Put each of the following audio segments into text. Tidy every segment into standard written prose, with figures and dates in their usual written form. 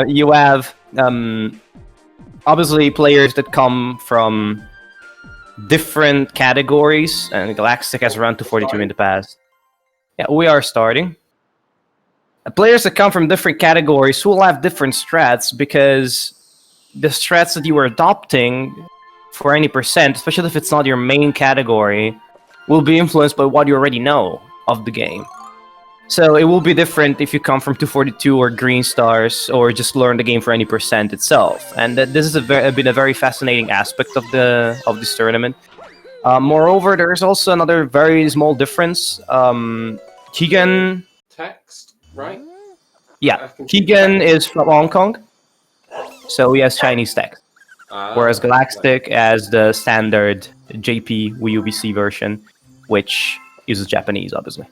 You have obviously players that come from different categories, and Galactic has run to 42 in the past. Yeah, we are starting. Players that come from different categories will have different strats, because the strats that you are adopting for any percent, especially if it's not your main category, will be influenced by what you already know of the game. So it will be different if you come from 242 or Green Stars, or just learn the game for any percent itself. And this has been a very fascinating aspect of this tournament. Moreover, there is also another very small difference. Keegan... Text, right? Yeah, Keegan is from Hong Kong, so he has Chinese text. Whereas Galaxtic has the standard JP UBC version, which uses Japanese, obviously.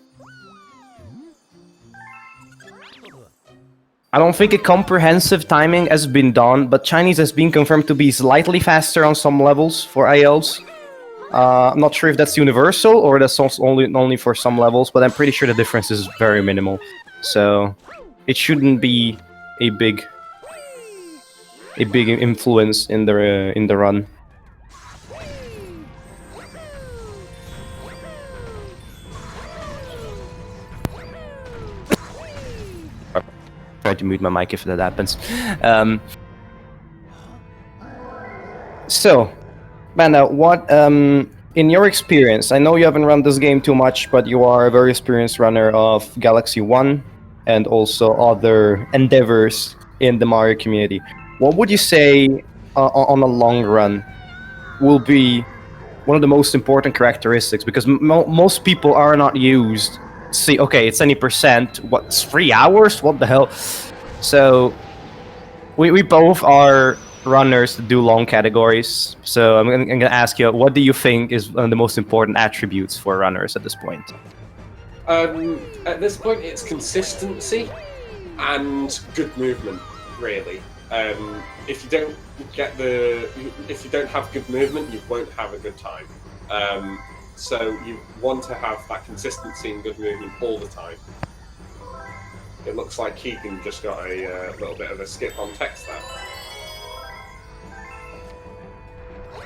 I don't think a comprehensive timing has been done, but Chinese has been confirmed to be slightly faster on some levels for ILs. I'm not sure if that's universal or that's only for some levels, but I'm pretty sure the difference is very minimal. So it shouldn't be a big influence in the run. Try to mute my mic if that happens. So, Banda, what in your experience? I know you haven't run this game too much, but you are a very experienced runner of Galaxy 1 and also other endeavors in the Mario community. What would you say on a long run will be one of the most important characteristics? Because most people are not used. See, okay, it's any percent. What's 3 hours? What the hell? So we both are runners that do long categories. So I'm gonna ask you, what do you think is one of the most important attributes for runners at this point? At this point, it's consistency and good movement, really. If you don't have good movement, you won't have a good time. So you want to have that consistency and good movement all the time. It looks like Keegan just got a little bit of a skip on text there.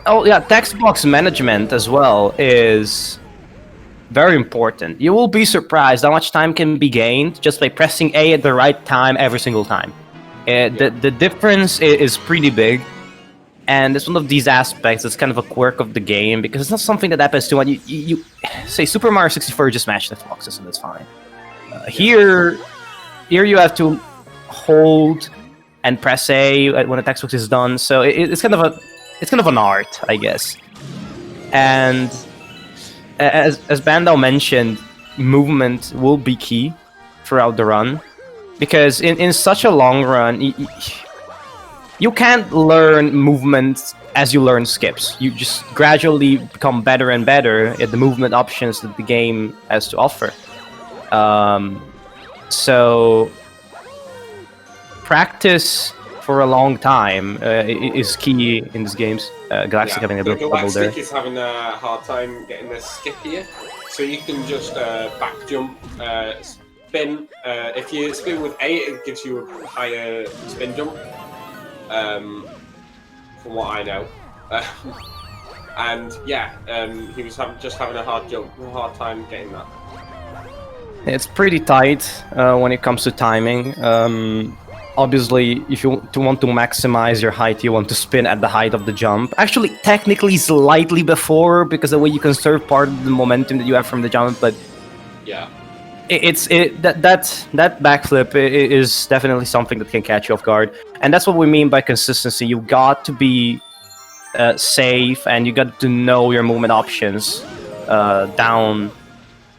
Oh yeah, text box management as well is very important. You will be surprised how much time can be gained just by pressing A at the right time every single time. The difference is pretty big. And it's one of these aspects that's kind of a quirk of the game, because it's not something that happens too much. You say Super Mario 64, just mash text boxes and that's fine. Here you have to hold and press A when the text box is done. So it's kind of an art, I guess. And as Bandao mentioned, movement will be key throughout the run, because in such a long run, you can't learn movements as you learn skips. You just gradually become better and better at the movement options that the game has to offer. So practice for a long time is key in these games. Galactic having a bit of trouble there. Galactic is having a hard time getting this skip here. So you can just back jump, spin. If you spin with A, it gives you a higher spin jump. From what I know, and yeah, he was just having a hard time getting that. It's pretty tight when it comes to timing. Obviously, if you want to maximize your height, you want to spin at the height of the jump. Actually, technically, slightly before, because the way you conserve part of the momentum that you have from the jump. But yeah. That backflip is definitely something that can catch you off guard, and that's what we mean by consistency. You got to be safe, and you got to know your movement options down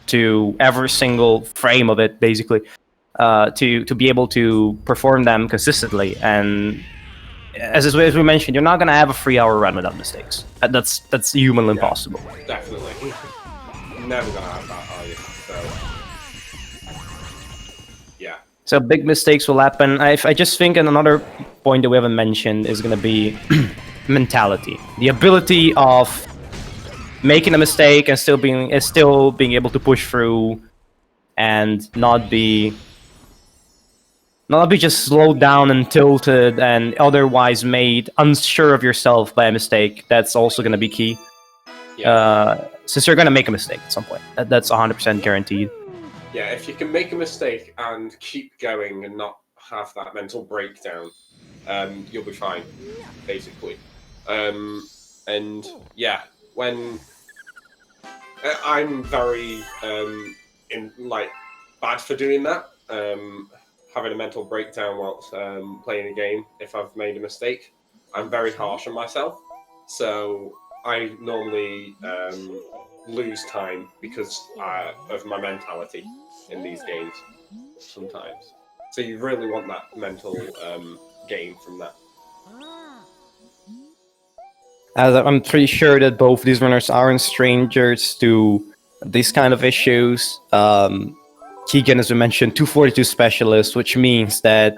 to every single frame of it, basically, to be able to perform them consistently. And as we mentioned, you're not gonna have a 3-hour run without mistakes. That's humanly impossible. Definitely, never gonna have that, are you? So big mistakes will happen. I just think another point that we haven't mentioned is going to be mentality. The ability of making a mistake and still being able to push through and not be Not be just slowed down and tilted and otherwise made unsure of yourself by a mistake. That's also going to be key. Yeah. Since you're going to make a mistake at some point. That's 100% guaranteed. Yeah, if you can make a mistake and keep going and not have that mental breakdown, you'll be fine, basically. And yeah, when I'm very bad for doing that, having a mental breakdown whilst playing a game if I've made a mistake. I'm very harsh on myself, so I normally lose time because of my mentality in these games sometimes. So you really want that mental gain from that. As I'm pretty sure that both these runners aren't strangers to these kind of issues. Keegan, as we mentioned, 242 specialist, which means that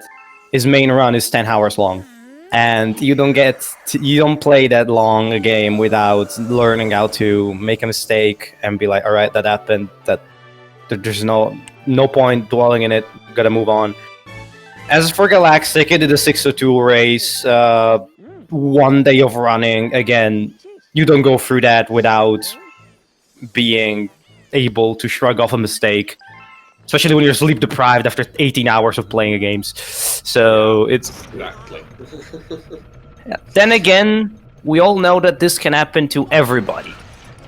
his main run is 10 hours long, and you don't play that long a game without learning how to make a mistake and be like, all right, that happened. There's no point dwelling in it. Gotta move on. As for Galactic, it did a 602 race. 1 day of running. Again, you don't go through that without being able to shrug off a mistake, especially when you're sleep deprived after 18 hours of playing games. So it's exactly. Yeah. Then again, we all know that this can happen to everybody.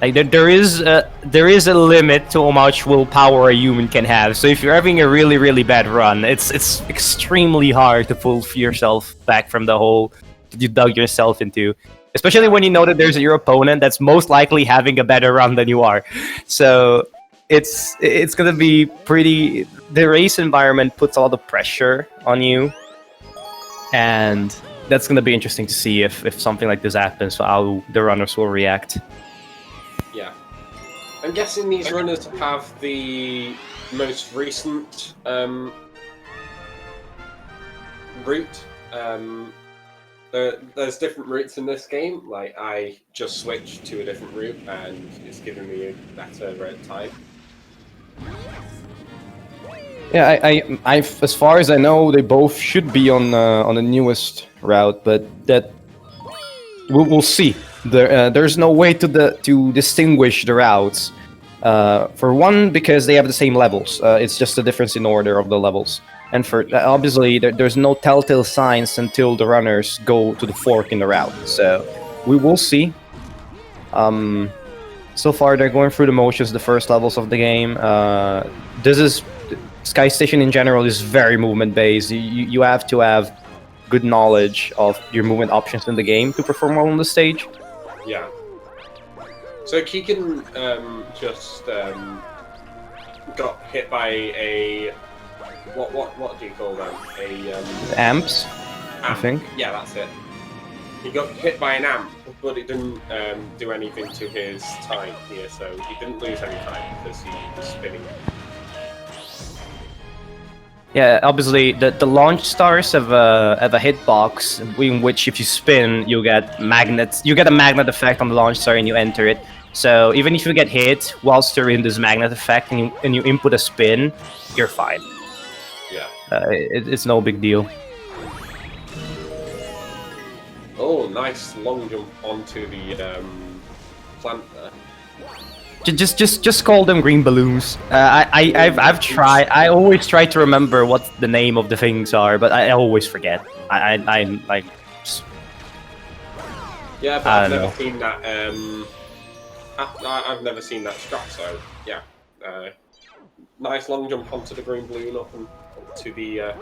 Like there is a limit to how much willpower a human can have. So if you're having a really, really bad run, it's extremely hard to pull yourself back from the hole that you dug yourself into. Especially when you know that there's your opponent that's most likely having a better run than you are. So it's gonna be pretty. The race environment puts a lot of pressure on you, and that's gonna be interesting to see if something like this happens, how the runners will react. Yeah, I'm guessing these runners have the most recent route. There's different routes in this game. Like I just switched to a different route, and it's giving me a better time. Yeah, I as far as I know, they both should be on the newest route, but that we'll see. There's no way to distinguish the routes. For one, because they have the same levels. It's just a difference in order of the levels. And for obviously, there's no telltale signs until the runners go to the fork in the route. So we will see. So far, they're going through the motions, the first levels of the game. Sky Station in general is very movement based. You have to have good knowledge of your movement options in the game to perform well on the stage. Yeah. So Keegan just got hit by a what do you call them? Amps, I think. Yeah, that's it. He got hit by an amp, but it didn't do anything to his time here, so he didn't lose any time because he was spinning. Yeah, obviously the launch stars have a hitbox in which if you spin, you get magnets. You get a magnet effect on the launch star and you enter it. So even if you get hit whilst you're in this magnet effect and you input a spin, you're fine. Yeah. It's no big deal. Oh, nice long jump onto the plant there. Just call them green balloons. I've tried. I always try to remember what the name of the things are, but I always forget. I like. Yeah, but I've never seen that. I've never seen that strap. So yeah, nice long jump onto the green balloon up and to the.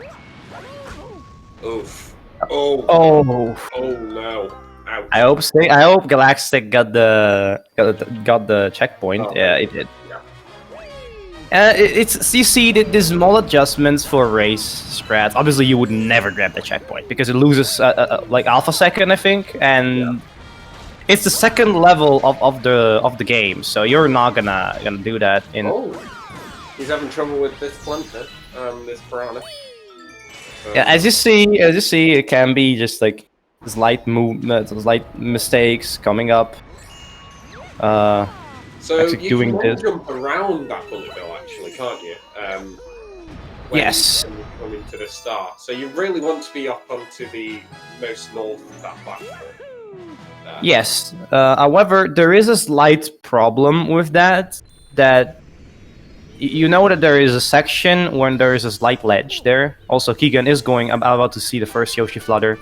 Oof. Oh no. Ouch. I hope Galaxtic got the checkpoint. Oh, yeah, it did. Yeah. It's you see that these small adjustments for race strats. Obviously, you would never grab the checkpoint because it loses like half a second, I think, and it's the second level of the game. So you're not gonna do that. Oh, he's having trouble with this planter, this piranha. Yeah, as you see, it can be just like slight mistakes coming up. So you can doing this. jump around that bullet bill, actually, can't you? when Yes. you come into the star. So you really want to be up onto the most north of that platform. Yes. However, there is a slight problem with that. That you know that there is a section when there is a slight ledge there. Also, Keegan is going. I'm about to see the first Yoshi flutter.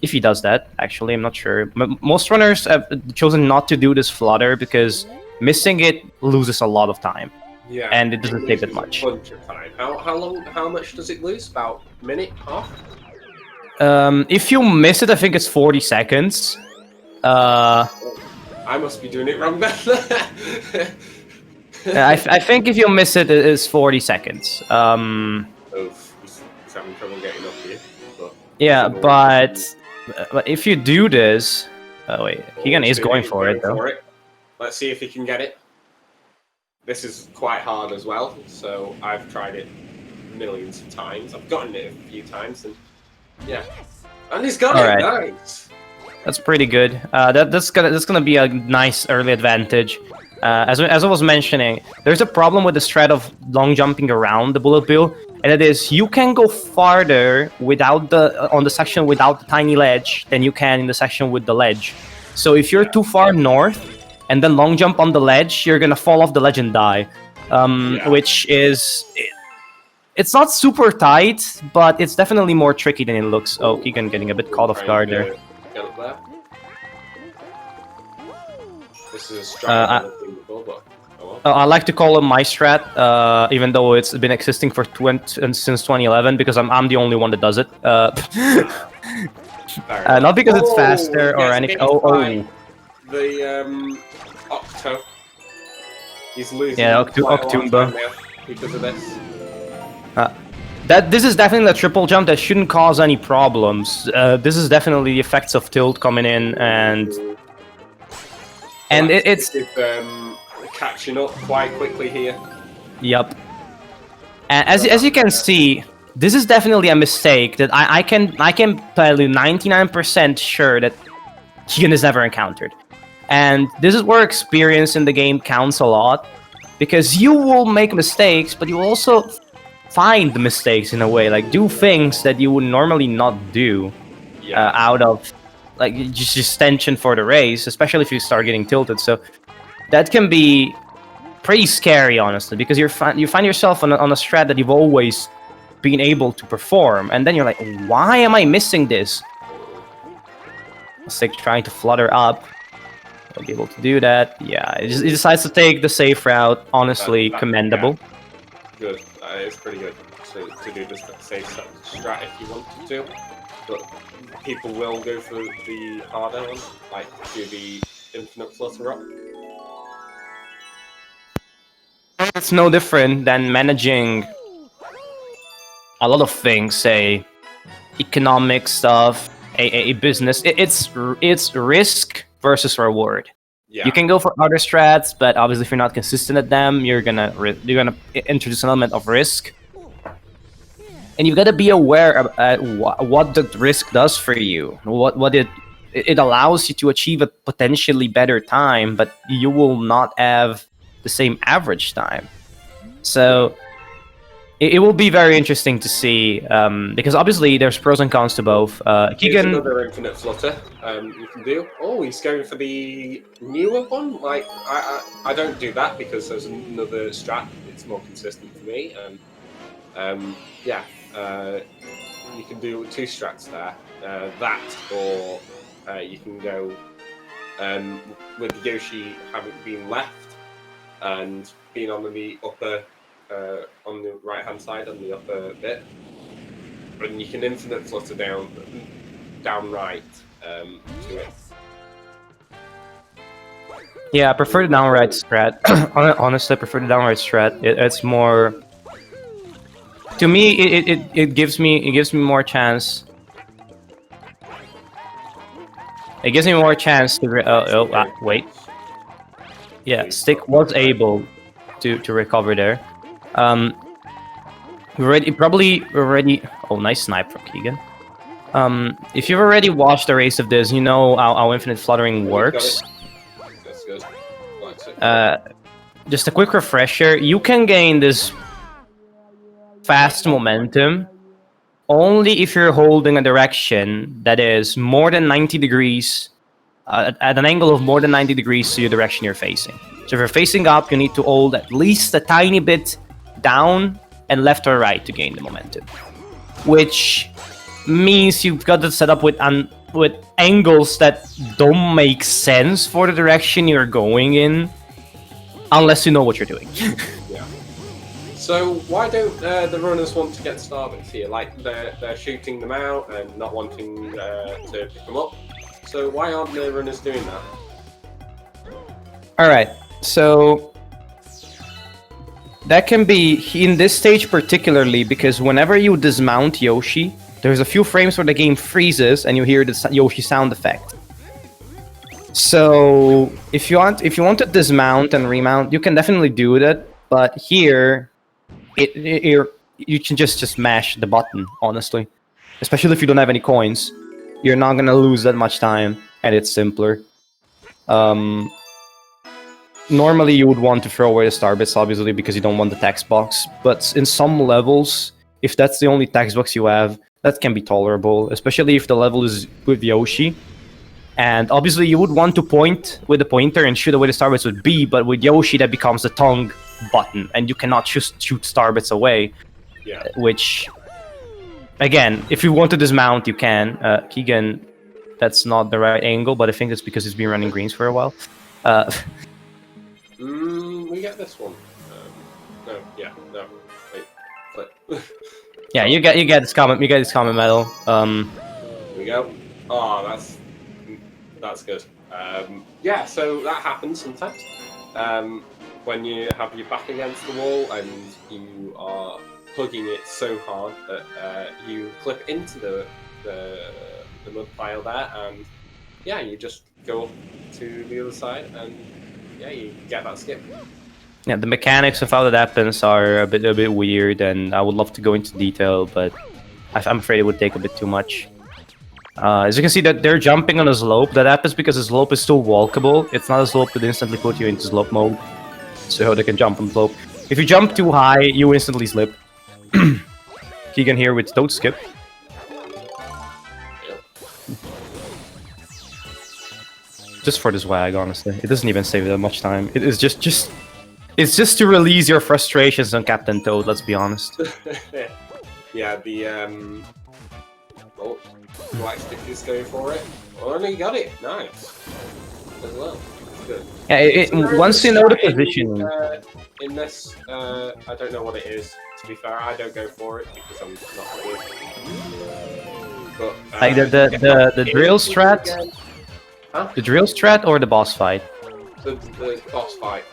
If he does that, actually, I'm not sure. Most runners have chosen not to do this flutter because missing it loses a lot of time. Yeah, And it doesn't save that much. A bunch of time. How much does it lose? About a minute, half? If you miss it, I think it's 40 seconds. I must be doing it wrong then. I think if you miss it, it is 40 seconds. He's having trouble getting up here. But Yeah, but if you do this... Oh, wait. Keegan is going for it, though. Let's see if he can get it. This is quite hard as well, so I've tried it millions of times. I've gotten it a few times, and yeah. And he's got it! Right. Nice! That's pretty good. That's gonna be a nice early advantage. As I was mentioning, there's a problem with the strat of long jumping around the bullet bill, and it is you can go farther without on the section without the tiny ledge than you can in the section with the ledge. So if you're too far north and then long jump on the ledge, you're gonna fall off the ledge and die. Which is it's not super tight, but it's definitely more tricky than it looks. Oh, Keegan getting a bit caught off guard there. Get up there. This is a strat before, but oh well. I like to call it my strat, even though it's been existing for since 2011, because I'm the only one that does it. Not because it's faster or anything. The Octo. He's losing. Yeah, Octumba because of this. This is definitely a triple jump that shouldn't cause any problems. This is definitely the effects of tilt coming in, and it's catching up quite quickly here. Yep. And as you can see, this is definitely a mistake that I can tell you 99% sure that Keegan has never encountered. And this is where experience in the game counts a lot, because you will make mistakes, but you will also find the mistakes in a way, like do things that you would normally not do out of like just tension for the race, especially if you start getting tilted. So that can be pretty scary, honestly, because you find yourself on a strat that you've always been able to perform, and then you're like, why am I missing this? It's like trying to flutter up. I'll be able to do that. Yeah, he decides to take the safe route. Honestly, commendable. Yeah. Good. It's pretty good to do this safe strat if you wanted to, but people will go for the harder one, like do the infinite flutter up. It's no different than managing a lot of things, say economic stuff, a business. It's risk versus reward. Yeah. You can go for other strats, but obviously if you're not consistent at them, you're gonna introduce an element of risk, and you've got to be aware of what the risk does for you. What it allows you to achieve a potentially better time, but you will not have the same average time. So it will be very interesting to see, because obviously there's pros and cons to both. Keegan, another infinite flutter you can do. Oh, he's going for the newer one. Like I don't do that because there's another strat. It's more consistent for me, and you can do two strats there. That, or you can go with Yoshi having been left and being on the upper. On the right hand side, on the upper bit, and you can infinite flutter down right to it. Yeah, I prefer the downright strat. Honestly, I prefer the downright strat. It's more. To me, it gives me more chance. It gives me more chance to. Wait. Yeah, Stick was able to recover there. Probably already. Oh, nice snipe from Keegan. If you've already watched a race of this, you know how infinite fluttering works. That's good. Just a quick refresher: you can gain this fast momentum only if you're holding a direction that is more than 90 degrees, at an angle of more than 90 degrees to your direction you're facing. So if you're facing up, you need to hold at least a tiny bit down and left or right to gain the momentum. Which means you've got to set up with angles that don't make sense for the direction you're going in, unless you know what you're doing. Yeah. So why don't the runners want to get Starbits here? Like they're shooting them out and not wanting to pick them up. So why aren't the runners doing that? All right. So that can be in this stage particularly because whenever you dismount Yoshi, there's a few frames where the game freezes and you hear the Yoshi sound effect. So if you want to dismount and remount, you can definitely do that. But here, you can just mash the button. Honestly, especially if you don't have any coins, you're not gonna lose that much time, and it's simpler. Normally, you would want to throw away the star bits, obviously, because you don't want the text box. But in some levels, if that's the only text box you have, that can be tolerable, especially if the level is with Yoshi. And obviously, you would want to point with the pointer and shoot away the star bits with B, but with Yoshi, that becomes the tongue button, and you cannot just shoot star bits away. Yeah. Which, again, if you want to dismount, you can. Keegan, that's not the right angle, but I think it's because he's been running greens for a while. We get this one. No, wait, flip. Yeah, you get this comment. You get this comment medal. Here we go. Oh, that's good. Yeah, so that happens sometimes. When you have your back against the wall and you are hugging it so hard that you clip into the mud pile there, and yeah, you just go up to the other side and yeah, you get that skip. Yeah, the mechanics of how that happens are a bit weird, and I would love to go into detail, but I'm afraid it would take a bit too much. As you can see, that they're jumping on a slope. That happens because the slope is still walkable. It's not a slope that instantly put you into slope mode, so they can jump on slope. If you jump too high, you instantly slip. Keegan here with Toad Skip. Just for the swag, honestly. It doesn't even save that much time. It is it's just to release your frustrations on Captain Toad, let's be honest. Yeah, the Galaxtic is going for it. Oh, and he got it. Nice. As well. Good. Yeah, once you know the position. In this, I don't know what it is. To be fair, I don't go for it because I'm not good. But, like the drill strat? Huh? The drill strat or the boss fight? The boss fight.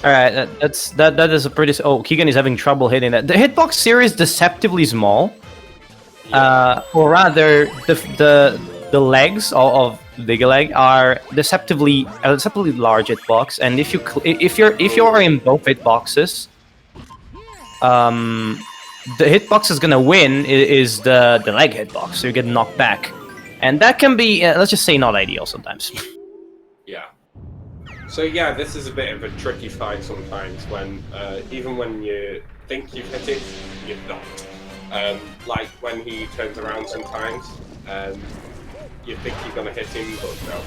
Alright, that is a pretty... Oh, Keegan is having trouble hitting that. The hitbox here is deceptively small. Or rather, the legs of the leg are deceptively large hitbox, and if you are in both hitboxes, the hitbox is gonna win is the leg hitbox, so you get knocked back, and that can be let's just say not ideal sometimes. Yeah. So yeah, this is a bit of a tricky fight sometimes when even when you think you've hit it, you're not. Like when he turns around sometimes, you think you're gonna hit him, but no.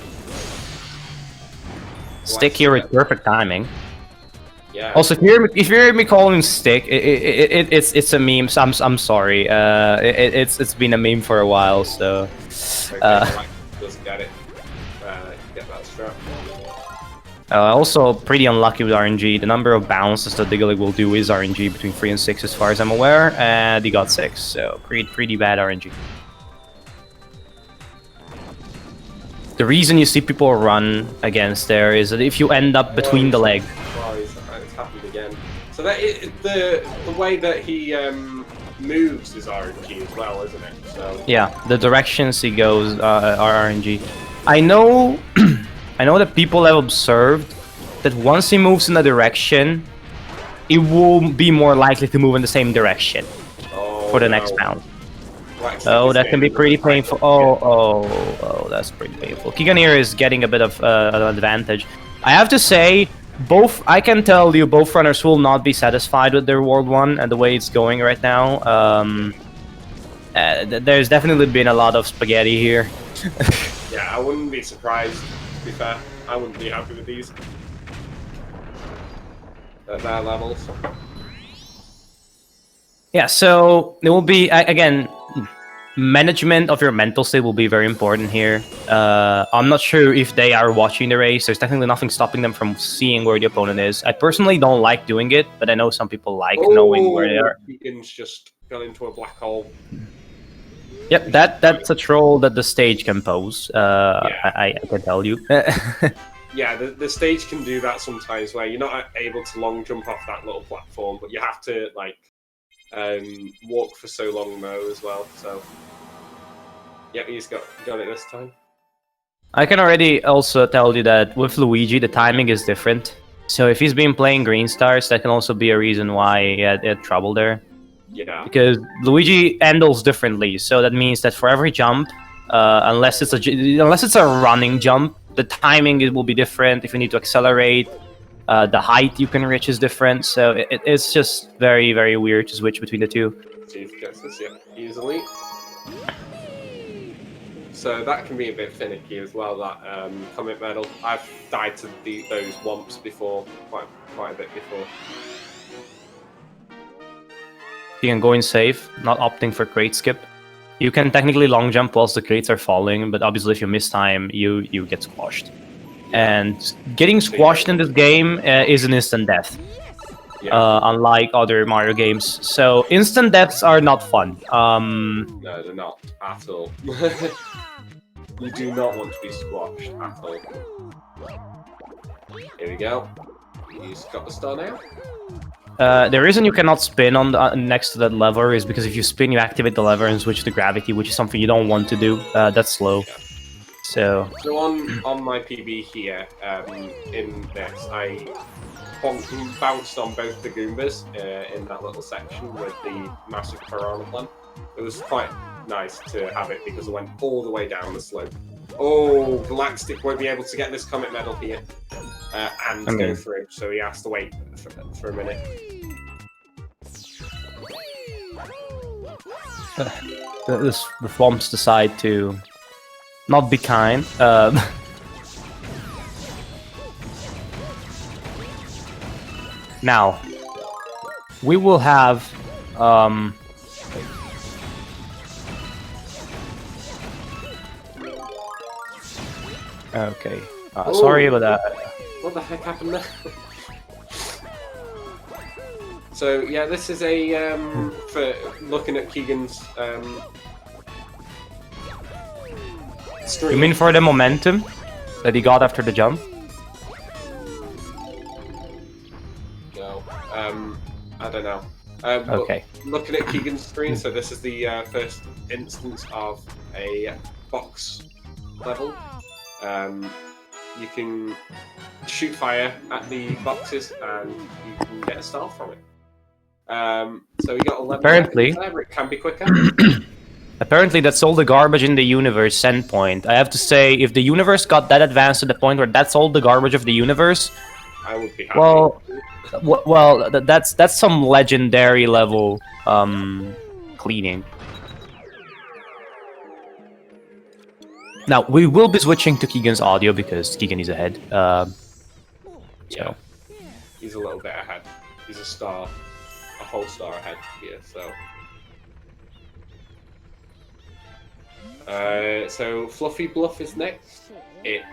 Stick here with perfect timing. Yeah. Also, if you hear me calling him Stick, it's a meme. So I'm sorry. It's been a meme for a while. So. Just get it. Get that strap. Also, pretty unlucky with RNG. The number of bounces that Diggly will do is RNG between 3 and 6, as far as I'm aware, and he got 6. So pretty bad RNG. The reason you see people run against there is that if you end up between the leg. Oh, it's happened again. So that the way that he moves is RNG as well, isn't it? So yeah, the directions he goes are RNG. I know, I know that people have observed that once he moves in a direction, it will be more likely to move in the same direction for the next bounce. Oh, that can be pretty painful. Oh, that's pretty painful. Keegan here is getting a bit of an advantage. I have to say, both, I can tell you, both runners will not be satisfied with their World 1 and the way it's going right now. There's definitely been a lot of spaghetti here. Yeah, I wouldn't be surprised, to be fair. I wouldn't be happy with these at their levels. Yeah, so it will be, again, management of your mental state will be very important here. I'm not sure if they are watching the race. There's technically nothing stopping them from seeing where the opponent is. I personally don't like doing it, but I know some people like knowing where they are. Keegan's just gone into a black hole. Yep, that's a troll that the stage can pose. I can tell you. Yeah, the stage can do that sometimes, where you're not able to long jump off that little platform, but you have to like walk for so long though as well. So yeah, he's got it this time. I can already also tell you that with Luigi, the timing is different. So if he's been playing green stars, that can also be a reason why he had trouble there. Yeah. Because Luigi handles differently, so that means that for every jump, unless it's a running jump, the timing will be different. If you need to accelerate, the height you can reach is different. So it's just very, very weird to switch between the two. See if he gets this, yeah, easily. So that can be a bit finicky as well. That comet medal. I've died to those womps before, quite a bit before. You can go in safe, not opting for crate skip. You can technically long jump whilst the crates are falling, but obviously if you miss time, you get squashed. And getting squashed in this game is an instant death, unlike other Mario games. So instant deaths are not fun. No, they're not at all. You do not want to be squashed at all. Here we go. He's got the star now. The reason you cannot spin on next to that lever is because if you spin, you activate the lever and switch to gravity, which is something you don't want to do. That's slow. Yeah. So on my PB here, in this, I bounced on both the Goombas in that little section with the massive piranha plant. It was quite nice to have it because it went all the way down the slope. Oh, Galaxtic won't be able to get this comet medal here and go through, so he has to wait for a minute. The Thwomps decide to not be kind. Now, we will have okay. Sorry about that. What the heck happened there? So yeah, this is a for looking at Keegan's stream. You mean for the momentum that he got after the jump? No, I don't know. Okay. Looking at Keegan's screen, so this is the first instance of a box level. You can shoot fire at the boxes and you can get a star from it. So we got 11 apparently there, it can be quicker. Apparently that's all the garbage in the universe endpoint. I have to say, if the universe got that advanced to the point where that's all the garbage of the universe, I would be happy. well, that's some legendary level cleaning. Now, we will be switching to Keegan's audio because Keegan is ahead. Yeah, he's a little bit ahead. He's a whole star ahead here, so... So Fluffy Bluff is next. It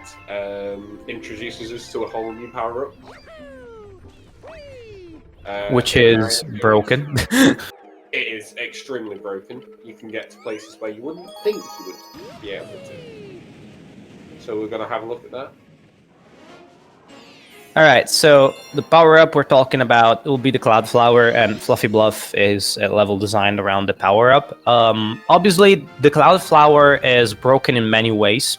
introduces us to a whole new power-up. Which is broken. It is extremely broken. You can get to places where you wouldn't think you would be able to. So we're going to have a look at that. Alright, so the power-up we're talking about will be the Cloud Flower, and Fluffy Bluff is a level designed around the power-up. Obviously, the Cloud Flower is broken in many ways.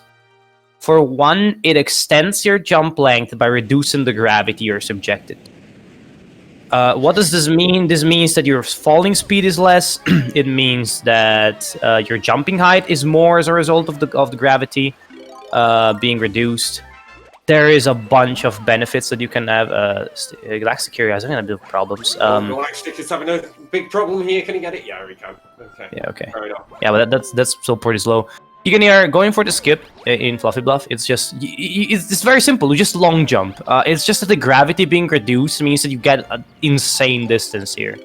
For one, it extends your jump length by reducing the gravity you're subjected. What does this mean? This means that your falling speed is less. It means that your jumping height is more as a result of the gravity being reduced. there is a bunch of benefits that you can have. Galaxtic here has a bit of problems. Galaxtic is having a big problem here. Can you get it? Yeah, we can. Okay. Yeah, okay. Fair enough. Yeah, but that's still pretty slow. You can hear going for the skip in Fluffy Bluff. It's just it's very simple. You just long jump. It's just that the gravity being reduced means that you get an insane distance here.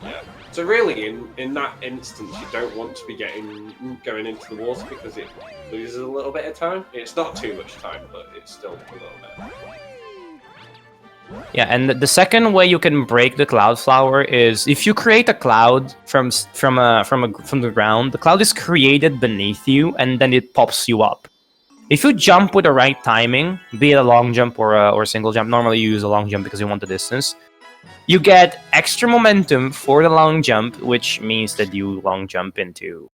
Yeah. So really, in that instance, you don't want to be going into the water because it loses a little bit of time. It's not too much time, but it's still a little bit. Yeah, and the second way you can break the cloud flower is if you create a cloud from the ground. The cloud is created beneath you, and then it pops you up. If you jump with the right timing, be it a long jump or a single jump, normally you use a long jump because you want the distance. You get extra momentum for the long jump, which means that you long jump into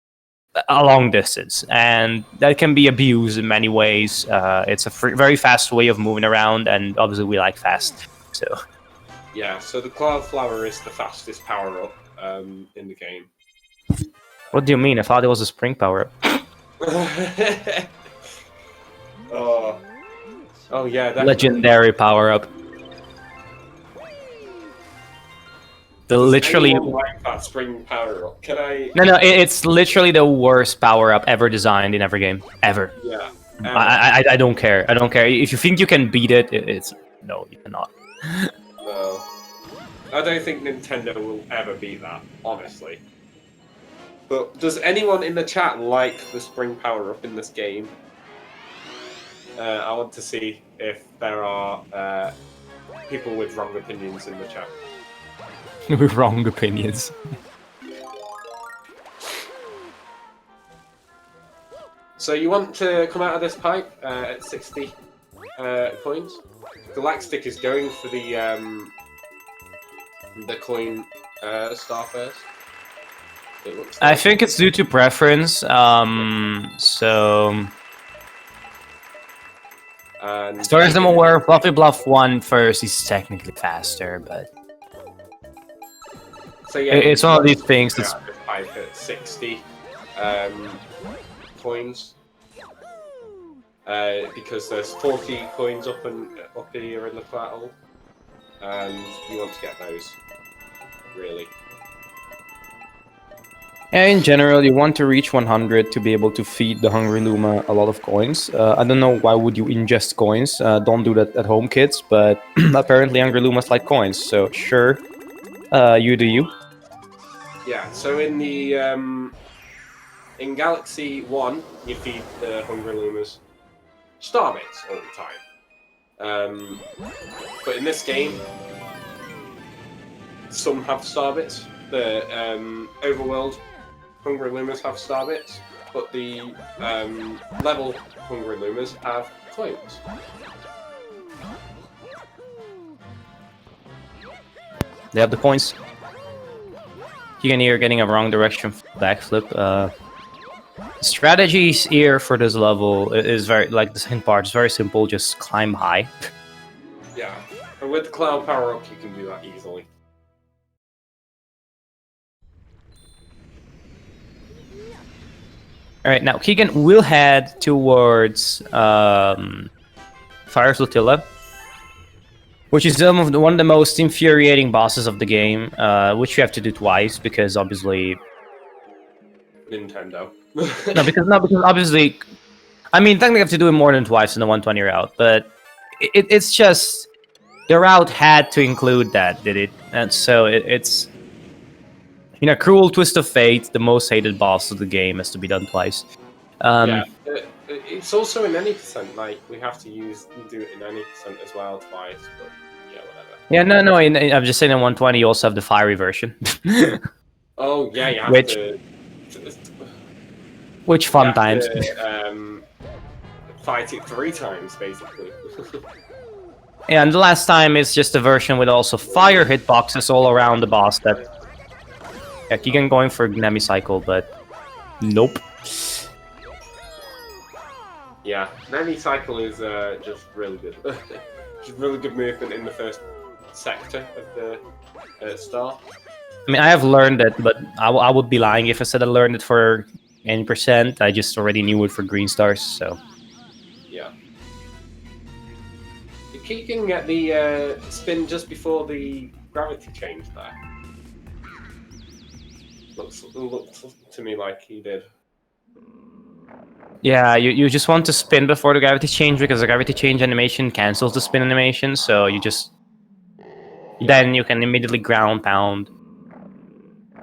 a long distance, and that can be abused in many ways. It's a very fast way of moving around, and obviously we like fast. So yeah, so the cloud flower is the fastest power up in the game. What do you mean? I thought it was a spring power up. Oh yeah, definitely. Legendary power up. Literally like that spring power up. Can I? No, it's literally the worst power up ever designed in every game ever. Yeah. I don't care. I don't care. If you think you can beat it, it's no, you cannot. No, I don't think Nintendo will ever beat that, honestly. But does anyone in the chat like the spring power up in this game? I want to see if there are people with wrong opinions in the chat. With wrong opinions. So you want to come out of this pipe at 60 coins. Galaxtic is going for the coin star first. It looks like. I think it's due to preference. So as far as I'm aware, Fluffy Bluff 1 first is technically faster, but so yeah, it's one of these things that's this pipe at 60 coins. Because there's 40 coins up here in the plateau, and you want to get those, really. in general, you want to reach 100 to be able to feed the Hungry Luma a lot of coins. I don't know why would you ingest coins. Don't do that at home, kids, but apparently Hungry Lumas like coins, so sure, you do you. Yeah, so in the in Galaxy 1, you feed the Hungry Lumas Starbits all the time. But in this game, some have Starbits. The Overworld Hungry Lumas have Starbits, but the level Hungry Lumas have coins. They have the coins. Keegan here getting a wrong direction backflip. Strategies here for this level is very, like the second part, is very simple. Just climb high. Yeah, and with the cloud power up, you can do that easily. All right, now Keegan will head towards Fire Flotilla, which is one of the most infuriating bosses of the game, which you have to do twice because obviously Nintendo. because obviously, I mean, technically you have to do it more than twice in the 120 route, but it's just the route had to include that, did it? And so it's in a cruel twist of fate, the most hated boss of the game has to be done twice. Yeah, it's also in any percent. Like we have to do it in any percent as well twice, but yeah, whatever. Yeah, no. I'm just saying in 120 you also have the fiery version. Oh yeah, you have to. Which fun times. Fight it 3 times, basically. Yeah, and the last time it's just a version with also fire hitboxes all around the boss that... Yeah, Keegan going for Gnemi Cycle, but... Nope. Yeah, Gnemi Cycle is just really good. Just really good movement in the first sector of the star. I mean, I have learned it, but I would be lying if I said I learned it for any percent. I just already knew it for green stars, so... Keegan get the spin just before the gravity change there? Looks to me like he did. Yeah, you just want to spin before the gravity change because the gravity change animation cancels the spin animation, so you just... Then you can immediately ground pound.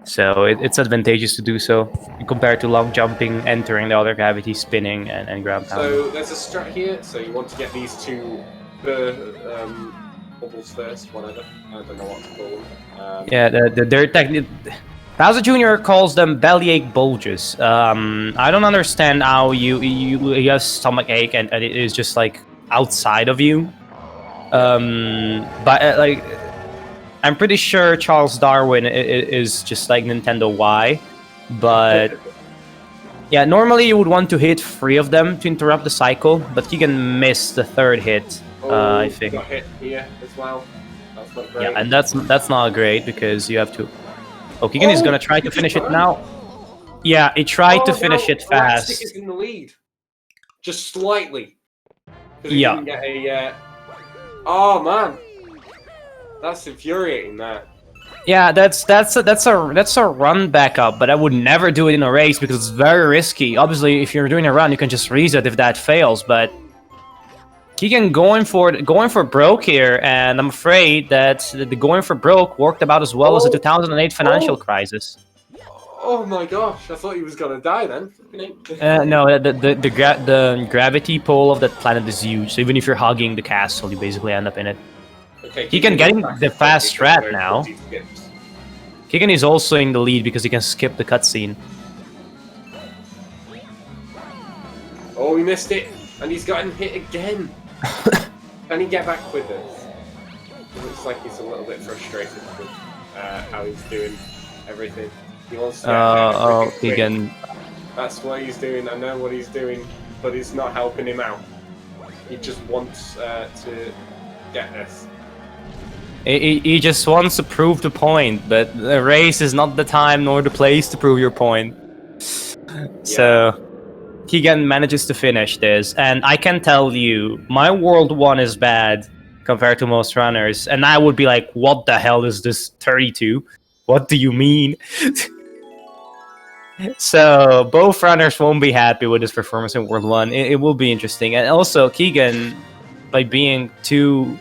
So it's advantageous to do so compared to long jumping, entering the other gravity, spinning, and ground pounding. So there's a strat here. So you want to get these two bubbles first, whatever. I don't know what to call them. Yeah, they're technically... Bowser Jr. calls them bellyache bulges. I don't understand how you have stomach ache and it is just like outside of you. But like, I'm pretty sure Charles Darwin is just like Nintendo Y, but yeah, normally you would want to hit 3 of them to interrupt the cycle, but you can miss the 3rd hit. I think. Got hit here as well. That's not great. Yeah, and that's not great because you have to. Oh, Keegan is gonna try to finish it now. Yeah, he tried to finish it fast. Galaxtic is in the lead, just slightly. Yeah. Get a, oh man, that's infuriating. That. Yeah, that's a run backup, but I would never do it in a race because it's very risky. Obviously, if you're doing a run, you can just reset if that fails, but Keegan going for broke here, and I'm afraid that the going for broke worked about as well as the 2008 financial crisis. Oh my gosh, I thought he was gonna die then. No, the gravity pull of that planet is huge, so even if you're hugging the castle, you basically end up in it. Okay, Keegan getting the fast strat now. Keegan is also in the lead because he can skip the cutscene. Oh, he missed it, and he's gotten hit again. Can he get back with it? It looks like he's a little bit frustrated with how he's doing everything. He wants to get Keegan. That's what he's doing. I know what he's doing, but it's not helping him out. He just wants to get this. He just wants to prove the point, but the race is not the time nor the place to prove your point. So Keegan manages to finish this, and I can tell you, my World 1 is bad compared to most runners, and I would be like, what the hell is this 32? What do you mean? So both runners won't be happy with his performance in World 1. It will be interesting, and also Keegan, by being too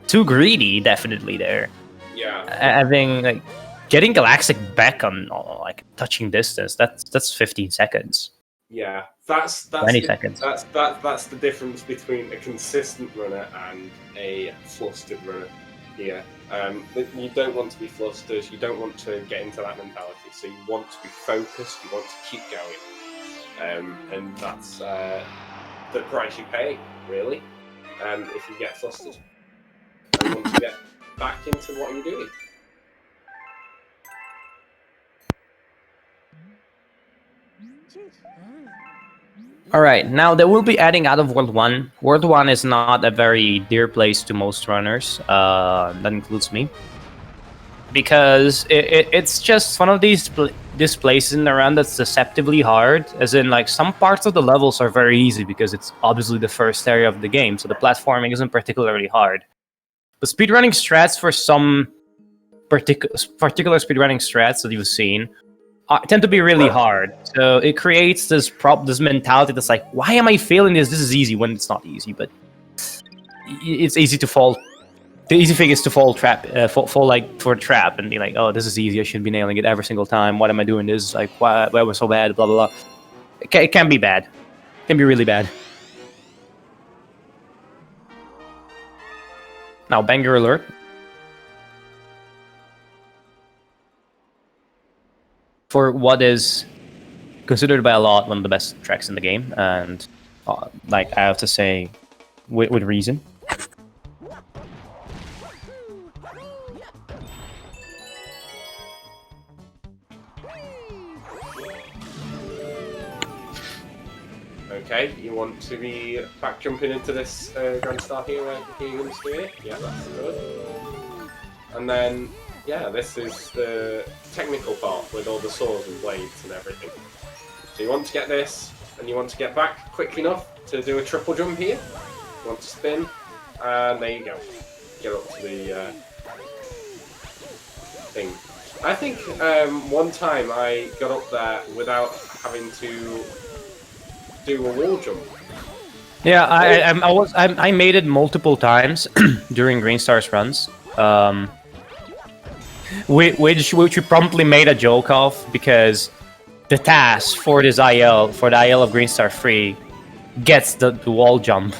greedy, definitely there. Yeah. Having like getting Galaxtic back on like touching distance, that's 15 seconds. Yeah, that's 20 seconds. That's the difference between a consistent runner and a flustered runner here. You don't want to be flustered, you don't want to get into that mentality, so you want to be focused, you want to keep going. And that's the price you pay, really, if you get flustered. And you want to get back into what you're doing. Alright, now they will be adding out of World 1. World 1 is not a very dear place to most runners, that includes me. Because it's just one of these places in the run that's deceptively hard, as in like some parts of the levels are very easy because it's obviously the first area of the game, so the platforming isn't particularly hard. But speedrunning strats for some particular speedrunning strats that you've seen tend to be really hard. So it creates this mentality that's like, why am I failing this? This is easy when it's not easy, but it's easy to fall. The easy thing is to fall like for a trap and be like, oh, this is easy. I should be nailing it every single time. Why am I doing this? Like, why was so bad? Blah blah blah. It can be bad. It can be really bad. Now, banger alert. For what is considered by a lot one of the best tracks in the game, and like I have to say, with reason. Okay, you want to be back jumping into this Grand Star here where Keegan's doing it? Yeah, that's good. And then, yeah, this is the technical part with all the swords and blades and everything. So you want to get this, and you want to get back quick enough to do a triple jump here. You want to spin, And there you go. Get up to the thing. I think one time I got up there without having to do a wall jump. Yeah, I made it multiple times during Green Stars runs. Which we promptly made a joke of because the task for this IL for the IL of Green Star 3 gets the wall jump.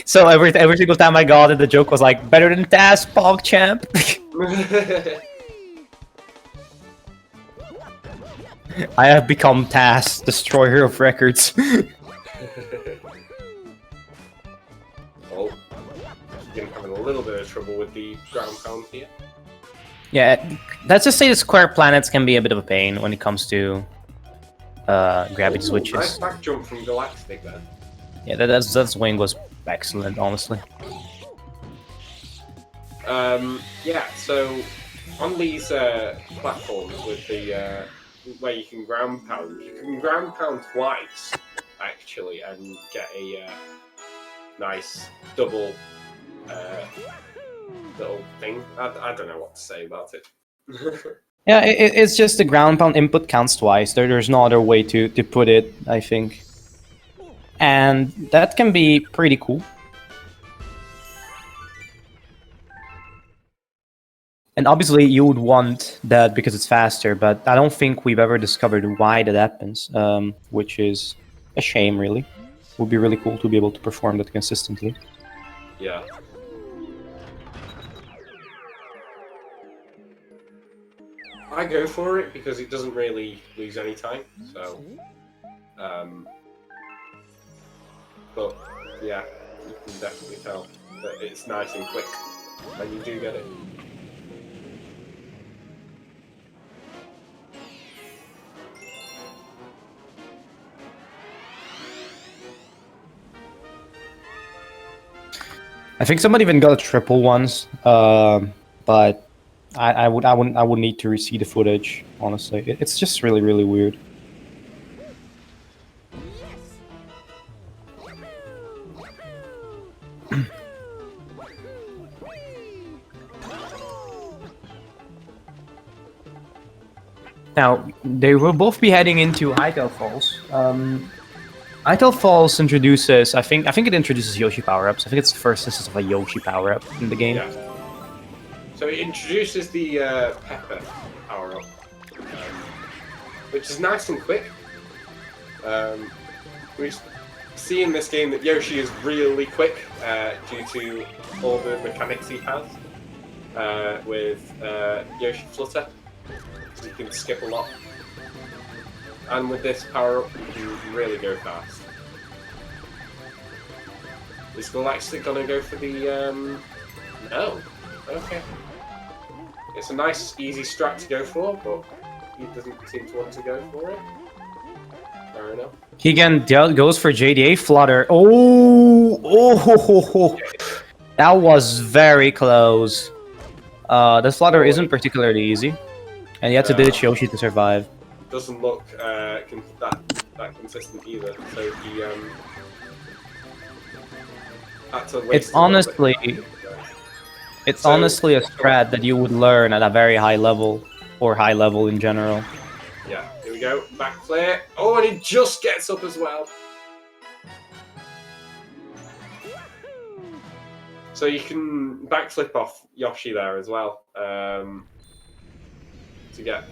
So every single time I got it, the joke was like, better than task, PogChamp. I have become task, destroyer of records. Oh, you're having a little bit of trouble with the ground pound here. Yeah, let's just say the square planets can be a bit of a pain when it comes to gravity switches. Nice back jump from Galaxtic there. Yeah, that swing was excellent, honestly. Yeah, so on these platforms with the where you can ground pound twice actually, and get a nice double little thing. I don't know what to say about it. Yeah, it's just the ground pound input counts twice. There's no other way to put it, I think. And that can be pretty cool. And obviously you would want that because it's faster, but I don't think we've ever discovered why that happens, which is a shame, really. It would be really cool to be able to perform that consistently. Yeah. I go for it because it doesn't really lose any time, so... but, yeah, you can definitely tell that it's nice and quick when you do get it. I think somebody even got a triple once, but I would need to re-see the footage. Honestly, it's just really weird. Now they will both be heading into Hytale Falls. Hytale Falls introduces, I think it introduces Yoshi power-ups. I think it's the first instance of a Yoshi power-up in the game. Yeah. So it introduces the Pepper power-up, which is nice and quick. We see in this game that Yoshi is really quick due to all the mechanics he has with Yoshi Flutter. So you can skip a lot. And with this power-up, you can really go fast. Is Galaxtic gonna go for the, no. Okay. It's a nice, easy strat to go for, but he doesn't seem to want to go for it. Fair enough. Keegan goes for JDA Flutter. Oh, that was very close. The Flutter isn't particularly easy, and you have to ditch Yoshi to survive. Doesn't look that consistent either. So he had to waste it's honestly a strat that you would learn at a very high level, or high level in general. Yeah, here we go. Back flare. Oh, and he just gets up as well. So you can backflip off Yoshi there as well to get.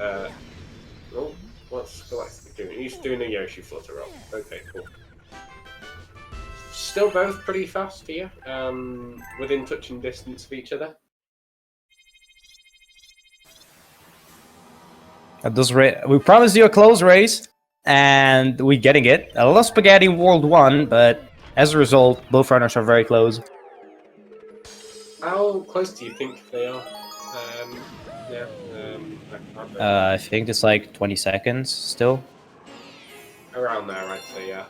Oh, what's Galaxtic doing? He's doing a Yoshi flutter up. Okay, cool. Still both pretty fast here, within touching distance of each other. We promised you a close race, and we're getting it. A little spaghetti World 1, but as a result, both runners are very close. How close do you think they are? Yeah, I think it's like 20 seconds still. Around there, I'd say, yeah.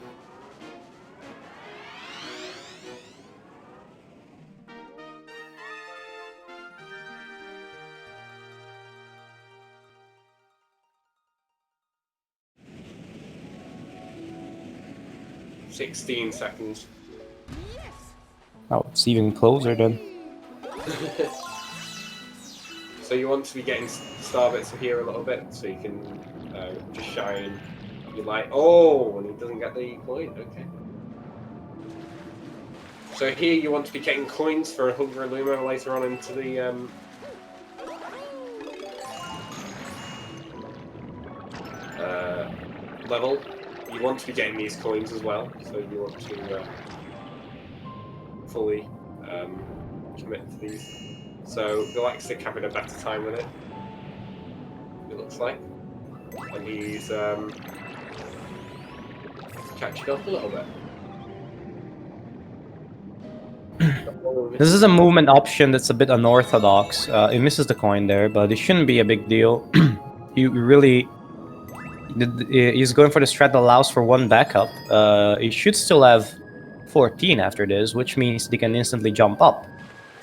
Yes. 16 seconds. Oh, it's even closer then. So you want to be getting star bits here a little bit, so you can just shine your light. Oh, and he doesn't get the coin. Okay. So here you want to be getting coins for a Hungry Luma later on into the level. You want to be getting these coins as well, so you want to fully commit to these. So Galaxtic having a better time with it, it looks like, and he's catching up a little bit. This is a movement option that's a bit unorthodox. It misses the coin there, but it shouldn't be a big deal. You really... He's going for the strat that allows for one backup. He should still have 14 after this, which means they can instantly jump up.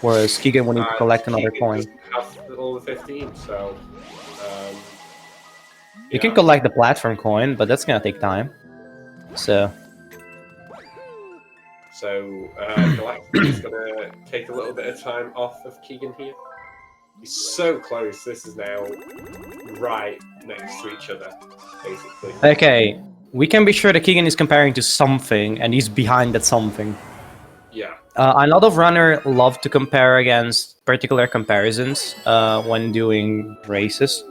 Whereas Keegan will need to collect another Keegan coin. doesn't have all the 15, so... You can collect the platform coin, but that's gonna take time. So Galactic is gonna take a little bit of time off of Keegan here. He's so close. This is now right next to each other, basically. okay, we can be sure that Keegan is comparing to something, and he's behind that something. Yeah. A lot of runners love to compare against particular comparisons when doing races.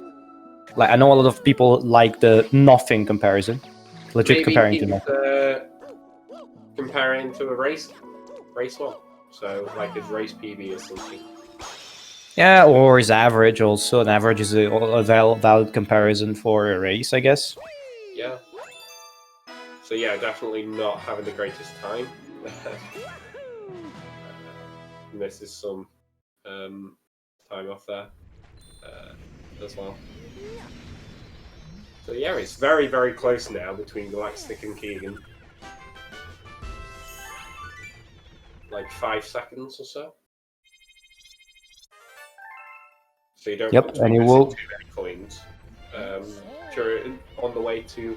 Like, I know a lot of people like the nothing comparison, legit Maybe comparing to he's nothing. comparing to a race one. So like his race PB or something. Yeah, or his average also. An average is a valid comparison for a race, I guess. Yeah. So yeah, definitely not having the greatest time. Misses some time off there as well. So yeah, it's very, very close now between Galaxtic and Keegan. Like 5 seconds or so. So you don't want to be missing too many coins. If you're on the way to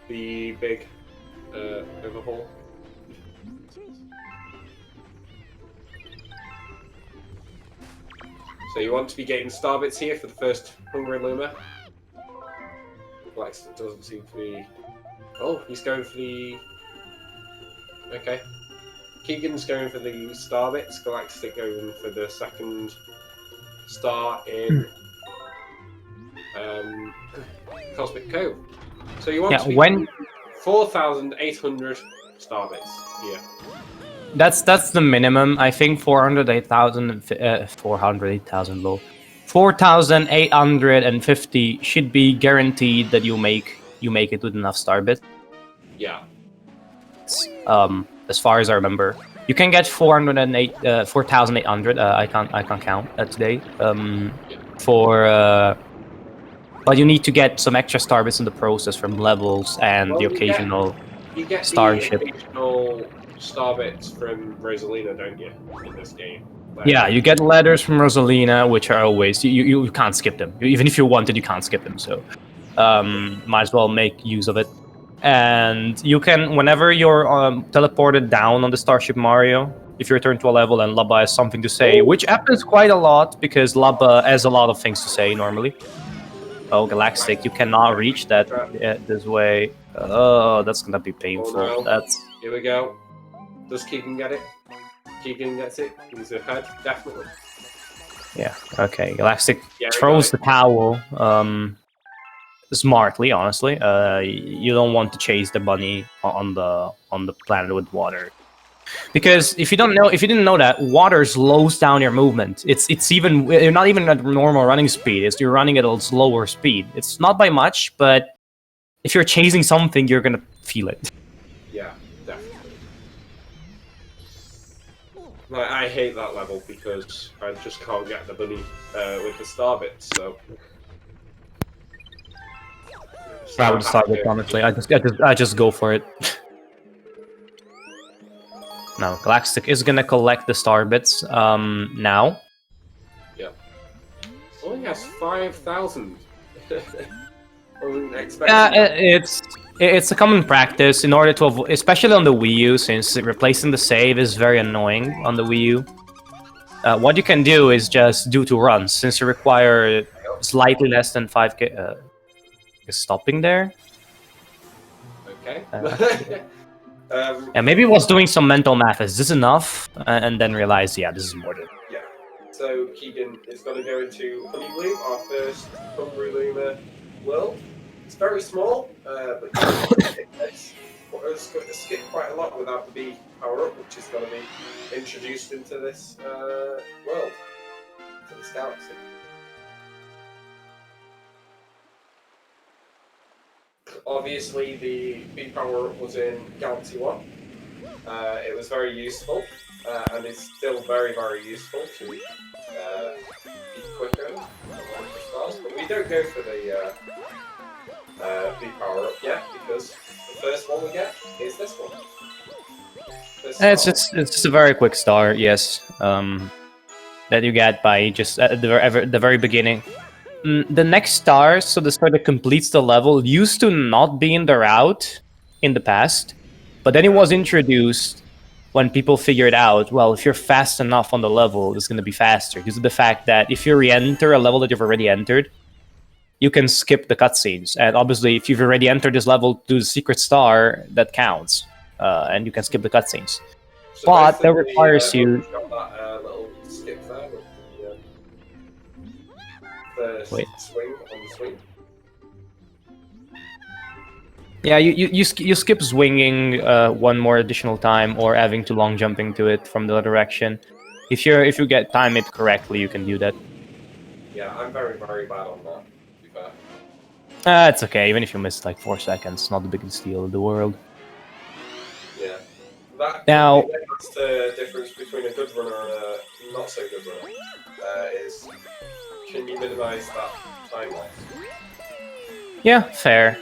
the big overhaul. So you want to be getting star bits here for the first Hungry Luma. Galaxtic doesn't seem to be... Oh, he's going for the... Okay. Keegan's going for the star bits, Galactic going for the second star in Cosmic Cove. So you want to be 4,800 star bits here. That's the minimum. I think 408,000 low. 4,850 should be guaranteed that you make it with enough star bits. Yeah. As far as I remember, you can get 4,800. I can't count today. But you need to get some extra star bits in the process from levels and the occasional starship. You get the occasional star bits from Rosalina, don't you, in this game? Like, yeah, you get letters from Rosalina, which are always you can't skip them. Even if you wanted, you can't skip them. So might as well make use of it. And you can, whenever you're teleported down on the Starship Mario, if you return to a level and Labba has something to say, which happens quite a lot because Labba has a lot of things to say normally. Oh, Galaxtic, you cannot reach that this way. Oh, that's gonna be painful. Oh, no. That's... Here we go. Does Keegan get it? Keegan gets it. He's ahead, definitely. Yeah. Okay. Galactic throws the towel. Smartly, honestly. You don't want to chase the bunny on the planet with water, because if you didn't know that, water slows down your movement. It's even, you're not even at normal running speed. You're running at a slower speed. It's not by much, but if you're chasing something, you're gonna feel it. Yeah, definitely. Like, I hate that level because I just can't get the bunny with the star bits. So. I would start with, honestly. I just go for it. Now, Galaxtic is gonna collect the star bits now. Yep. Only has 5,000. Wasn't expecting. Yeah, It's a common practice in order to avoid, especially on the Wii U, since replacing the save is very annoying on the Wii U. What you can do is just do 2 runs, since you require slightly less than 5k. Is stopping there? Okay. And maybe it was doing some mental math. Is this enough? And then realized, yeah, this is more than. Yeah. So Keegan is going to go into Honey Bloom, our first Homebrew Luma world. It's very small, but it's going to skip quite a lot without the B power-up, which is going to be introduced into this world, to this galaxy. Obviously, the B power-up was in Galaxy 1. It was very useful, and it's still very, very useful to be quicker on the stars. But we don't go for the B power-up yet, because the first one we get is this one. It's just a very quick start, yes. That you get by just at the very beginning. The next star, so the star that completes the level, used to not be in the route in the past, but then it was introduced when people figured out, well, if you're fast enough on the level, it's going to be faster, because of the fact that if you re-enter a level that you've already entered, you can skip the cutscenes. And obviously, if you've already entered this level to the secret star, that counts, and you can skip the cutscenes. So but that requires you. Got that little skip there with the swing on the swing. Yeah, you skip swinging one more additional time, or having to long jumping to it from the other direction. If you get time it correctly, you can do that. Yeah, I'm very, very bad on that, to be fair. It's okay, even if you miss like 4 seconds, not the biggest deal in the world. Yeah. That's the difference between a good runner and a not so good runner. Is can you minimize that time loss? Yeah, fair.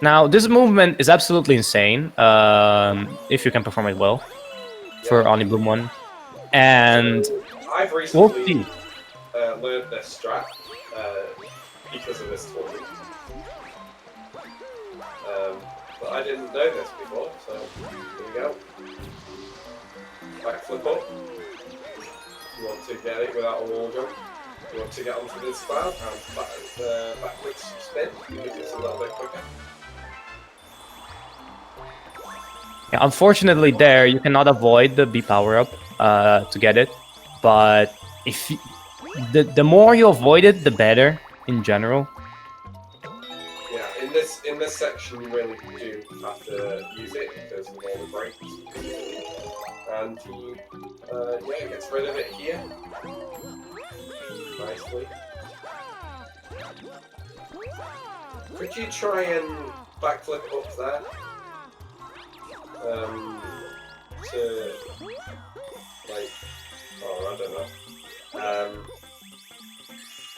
Now, this movement is absolutely insane, if you can perform it well, for Oni Bloom 1. And I've recently learned this strat because of this tournament. But I didn't know this before, so here we go. Backflip up. You want to get it without a wall jump. You want to get onto this cloud and backwards spin because it's a little bit quicker. Yeah, unfortunately, there you cannot avoid the B power up to get it, but if you, the more you avoid it, the better in general. Yeah, in this section you really do have to use it because of all the breaks. And he gets rid of it here nicely. Could you try and backflip up there? To like, I don't know.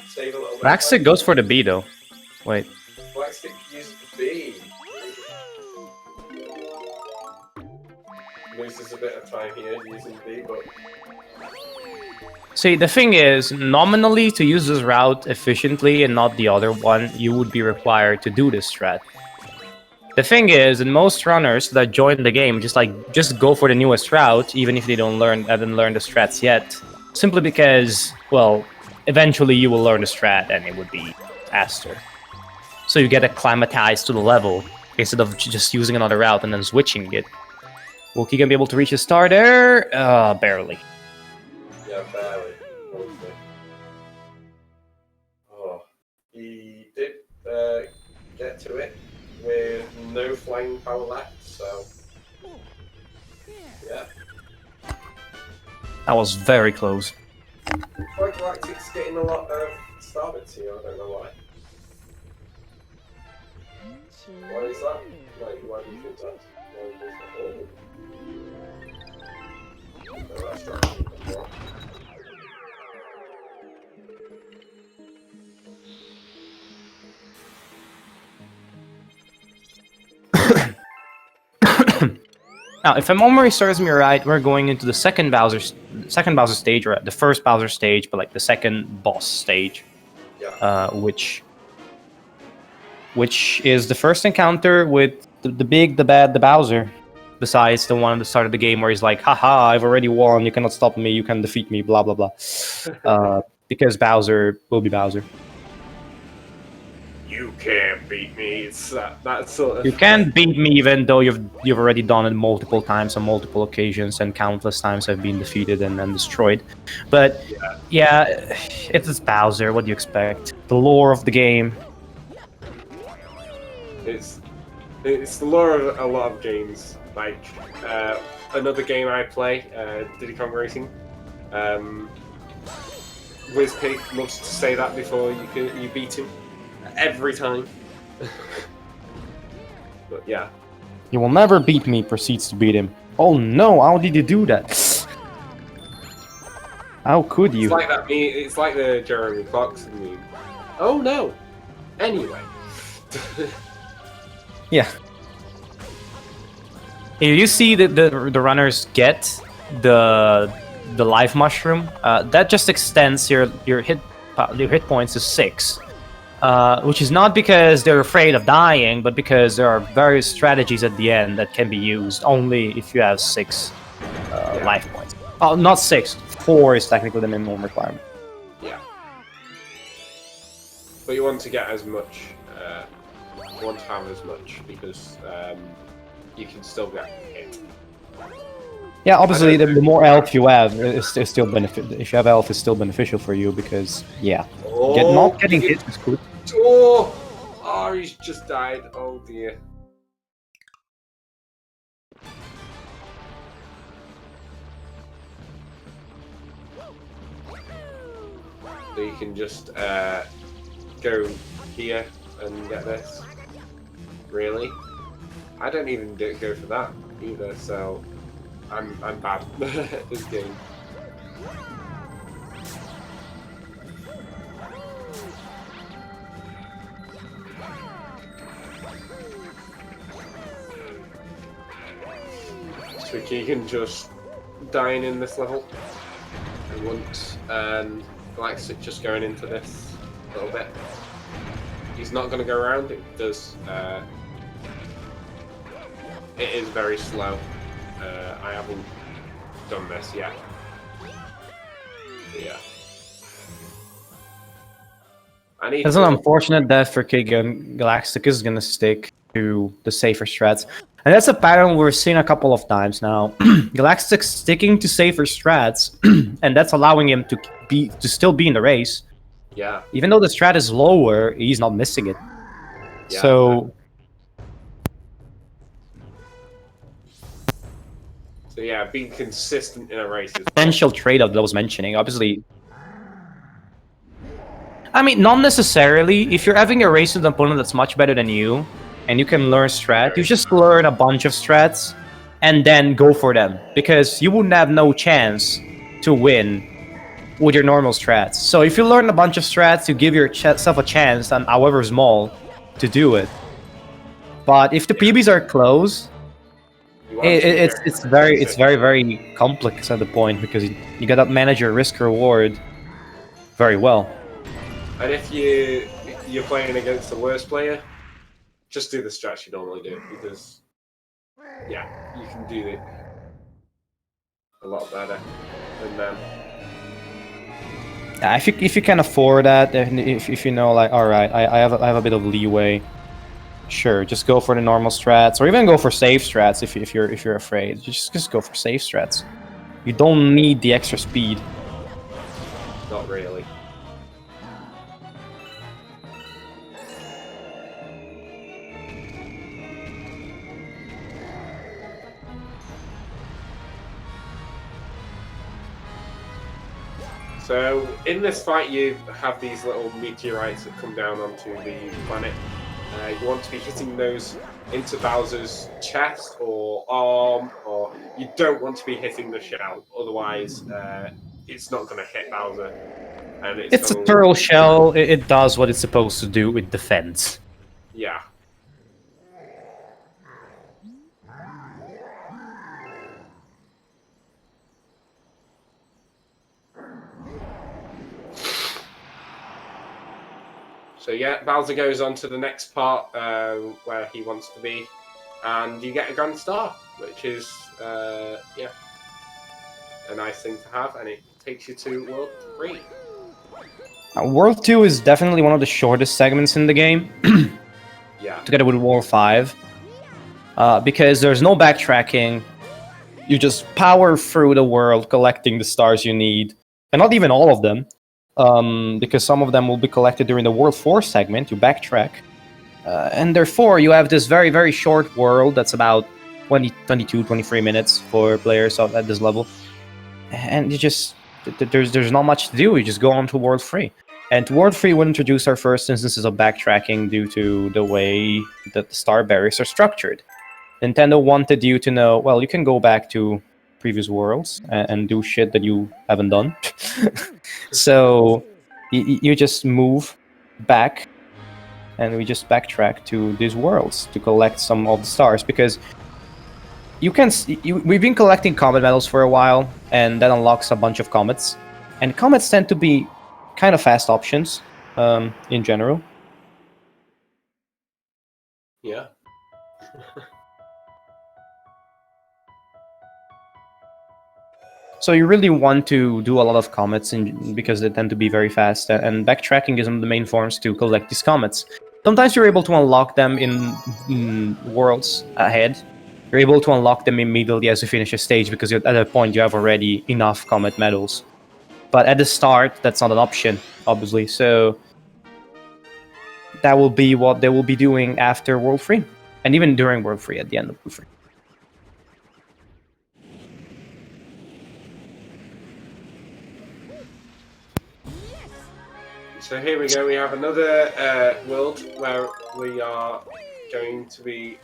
Save a little bit. Galaxtic goes for the B though. Wait. Galaxtic uses the B. Loses a bit of time here using B, but. See, the thing is, nominally, to use this route efficiently and not the other one, you would be required to do this strat. The thing is, in most runners that join the game, just go for the newest route, even if they haven't learned the strats yet, simply because, well, eventually you will learn the strat and it would be faster. So you get acclimatized to the level instead of just using another route and then switching it. Will Keegan be able to reach his star there? Barely. Yeah, barely. Honestly. Oh, he did get to it with no flying power left, so yeah. That was very close. Quite Galactic's getting a lot of starbits here, I don't know why. Why is that? Like, why do you think that? Why is that? Oh, that's right. Now, if my memory serves me right, we're going into the second Bowser stage, or the first Bowser stage, but like the second boss stage, yeah. which is the first encounter with the big, the bad, the Bowser. Besides the one at the start of the game where he's like, haha, I've already won, you cannot stop me, you can defeat me, blah, blah, blah. Because Bowser will be Bowser. You can't beat me. It's that sort of... You can't beat me even though you've already done it multiple times on multiple occasions, and countless times I've been defeated and destroyed. But yeah, it is Bowser, what do you expect? The lore of the game. It's the lore of a lot of games. Like another game I play, Diddy Kong Racing. WizPig loves to say that before you beat him every time. But yeah, You will never beat me, proceeds to beat him. Oh no, how did you do that? How could you? it's like that. It's like the Jeremy Clarkson meme. Oh no. Anyway. Yeah. If you see that the runners get the life mushroom, that just extends your hit points to 6, which is not because they're afraid of dying, but because there are various strategies at the end that can be used only if you have 6 life points. Oh, not 6. 4 is technically the minimum requirement. Yeah. But you want to get as much. You want to have as much because you can still get hit. Yeah, obviously, the more health you have, is still benefit. If you have health, it's still beneficial for you because, yeah, not getting hit is good. Oh, he's just died. Oh dear. So you can just go here and get this. Really? I don't even go for that either, so I'm bad at this game. So Keegan just dying in this level and Galaxtic just going into this a little bit. He's not going to go around. It does. It is very slow. I haven't done this yet. But yeah. It's an unfortunate death for Keegan. Galactic is gonna stick to the safer strats. And that's a pattern we're seeing a couple of times now. Galactic's sticking to safer strats, and that's allowing him to still be in the race. Yeah. Even though the strat is lower, he's not missing it. Yeah, So yeah, being consistent in a race is potential trade-off that I was mentioning, obviously. I mean, not necessarily. If you're having a race with an opponent that's much better than you, and you can learn strat, you just learn a bunch of strats, and then go for them. Because you wouldn't have no chance to win with your normal strats. So if you learn a bunch of strats, you give yourself a chance, and however small, to do it. But if the PBs are close, it's very complex at the point, because you gotta manage your risk reward very well. And if you're playing against the worst player, just do the strats you normally do, because yeah, you can do it a lot better than them. Yeah, if you can afford that, and if you know, like, all right, I have a bit of leeway, sure, just go for the normal strats, or even go for safe strats if you're afraid. Just go for safe strats. You don't need the extra speed. Not really. So in this fight, you have these little meteorites that come down onto the planet. You want to be hitting those into Bowser's chest or arm, or you don't want to be hitting the shell. Otherwise, it's not going to hit Bowser. And It's a turtle shell. It does what it's supposed to do with defense. Yeah. So yeah, Bowser goes on to the next part where he wants to be. and you get a grand star, which is yeah, a nice thing to have, and it takes you to World 3. World 2 is definitely one of the shortest segments in the game, Yeah. together with World 5, because there's no backtracking. You just power through the world, collecting the stars you need, and not even all of them, because some of them will be collected during the World 4 segment. You backtrack, and therefore you have this very, very short world that's about 20, 22, 23 minutes for players at this level, and you just there's not much to do. You just go on to World 3. And World 3 would introduce our first instances of backtracking due to the way that the star barriers are structured. Nintendo wanted you to know, well, you can go back to previous worlds and do shit that you haven't done. So you just move back, and we just backtrack to these worlds to collect some of the stars, because we've been collecting comet medals for a while, and that unlocks a bunch of comets. And comets tend to be kind of fast options in general. Yeah. So you really want to do a lot of comets because they tend to be very fast, and backtracking is one of the main forms to collect these comets. Sometimes you're able to unlock them in worlds ahead. You're able to unlock them immediately as you finish a stage, because at that point you have already enough comet medals. But at the start, that's not an option, obviously. So that will be what they will be doing after World 3, and even during World 3 at the end of World 3. So here we go, we have another world where we are going to be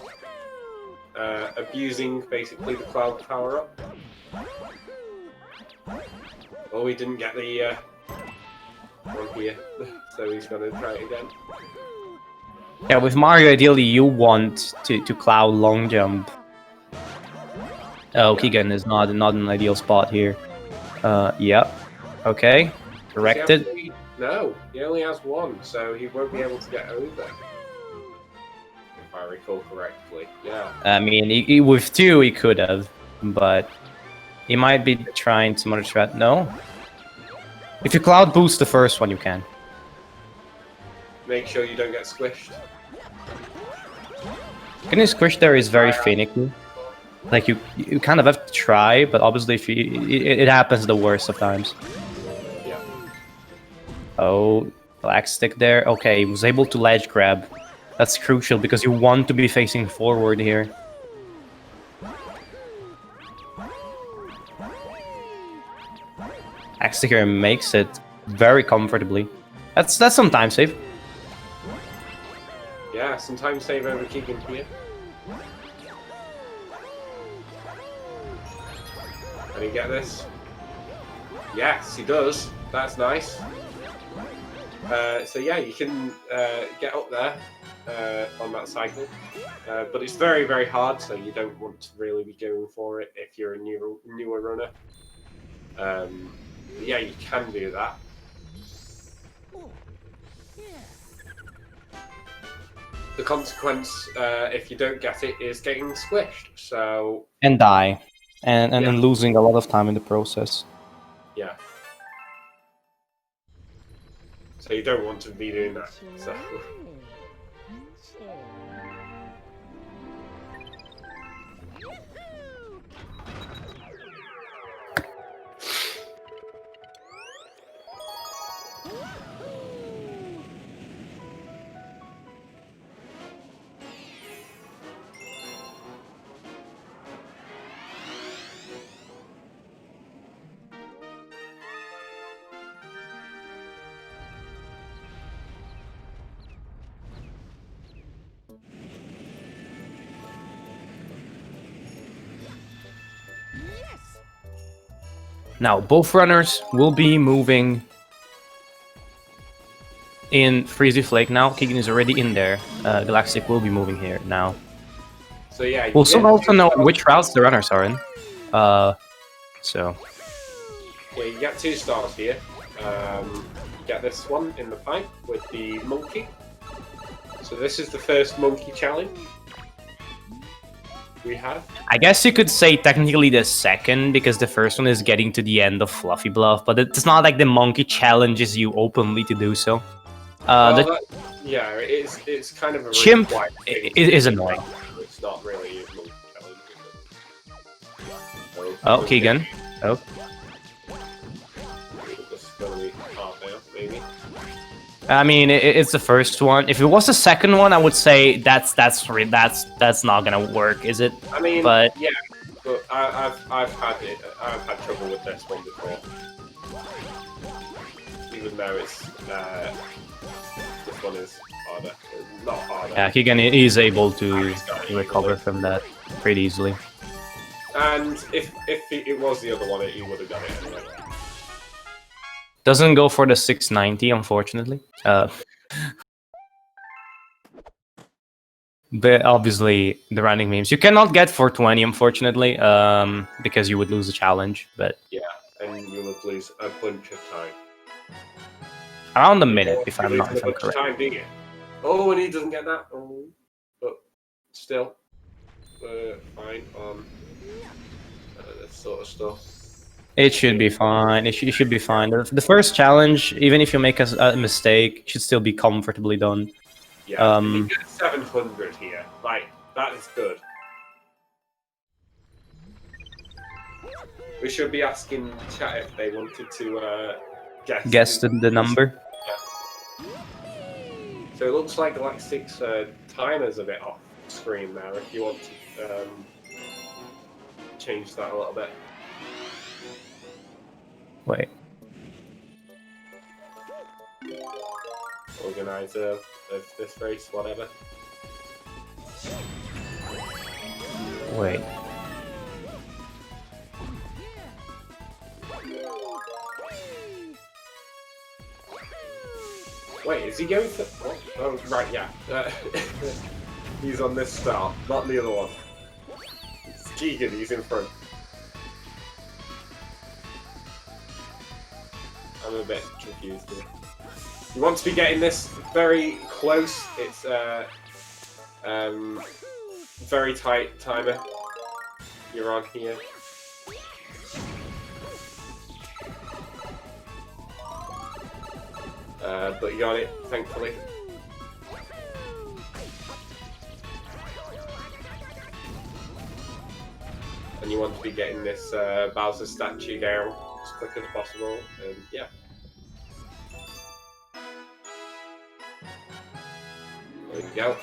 abusing basically the cloud power-up. Well, we didn't get the one here, so he's going to try it again. Yeah, with Mario, ideally you want to cloud long jump. Oh, yeah. Keegan is not an ideal spot here. Yep. Okay. Corrected. No, he only has one, so he won't be able to get over. If I recall correctly, yeah. I mean, with 2 he could have, but he might be trying some other strat. No? If you cloud boost the first one, you can. Make sure you don't get squished. Getting squished there is very finicky. Like, you kind of have to try, but obviously if it happens the worst of times. Yeah. Oh, Galaxtic there. Okay, he was able to ledge grab. That's crucial, because you want to be facing forward here. Galaxtic here makes it very comfortably. That's some time save. Yeah, some time save over Keegan here. Can he get this? Yes, he does. That's nice. So yeah, you can get up there on that cycle, but it's very, very hard, so you don't want to really be going for it if you're a newer runner. Yeah, you can do that. The consequence, if you don't get it, is getting squished. So and die, and then losing a lot of time in the process. Yeah. So you don't want to be doing that. So. Now, both runners will be moving in Freezy Flake now. Keegan is already in there. Galaxtic will be moving here now. So yeah, we'll soon also know which routes the runners are in. So. Yeah, you get 2 stars here. You get this one in the pipe with the monkey. So this is the first monkey challenge. we have. I guess you could say technically the second, because the first one is getting to the end of Fluffy Bluff, but it's not like the monkey challenges you openly to do so. Well, The yeah, it's kind of a chimp required thing is to do annoying. that. It's not really a monkey challenge. So, Oh, Keegan. Oh, this is gonna be half now, maybe. I mean, it's the first one. If it was the second one, I would say that's not gonna work, is it? I mean, But yeah, but I've had trouble with this one before, even though it's this one is harder, not harder. yeah, Keegan is able to recover from that pretty easily. And if it was the other one, he would have done it anyway. Doesn't go for the 690, unfortunately. But obviously, the running memes you cannot get 420, unfortunately, because you would lose the challenge. But Yeah, and you would lose a bunch of time. around a minute, if I'm correct. Time, do you? Oh, and he doesn't get that. Oh, but still, fine on this sort of stuff. It should be fine. It should be fine. The first challenge, even if you make a mistake, should still be comfortably done. Yeah, you get 700 here. Like, that is good. We should be asking chat if they wanted to guess the number. Yeah. So it looks like Galactic's timer's a bit off screen now. If you want to change that a little bit. Wait. Organizer of this race, whatever. Wait. Wait, is he going for... What? Oh, right, yeah. He's on this start, not the other one. It's Keegan, he's in front. I'm a bit confused here. You want to be getting this very close. It's very tight timer. You're on here. But you got it, thankfully. And you want to be getting this Bowser statue down as quick as possible, and yeah. There you go.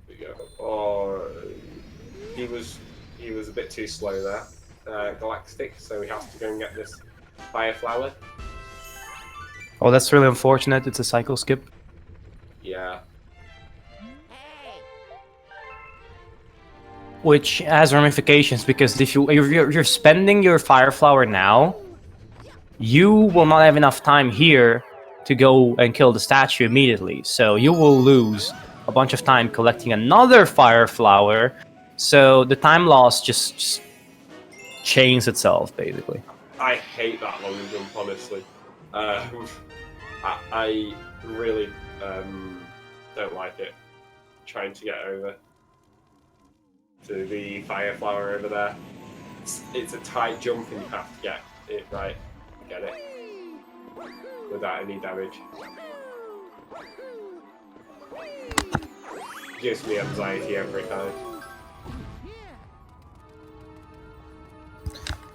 There we go. Or he was a bit too slow there, Galactic. So we have to go and get this fire flower. Oh, that's really unfortunate. It's a cycle skip. Yeah. Which has ramifications, because if you're spending your fire flower now, you will not have enough time here to go and kill the statue immediately. So you will lose a bunch of time collecting another fire flower. So the time loss just chains itself, basically. I hate that long jump, honestly. I really don't like it. Trying to get over to the fire flower over there. It's a tight jump and you have to get it right. Get it without any damage. Gives me anxiety every time.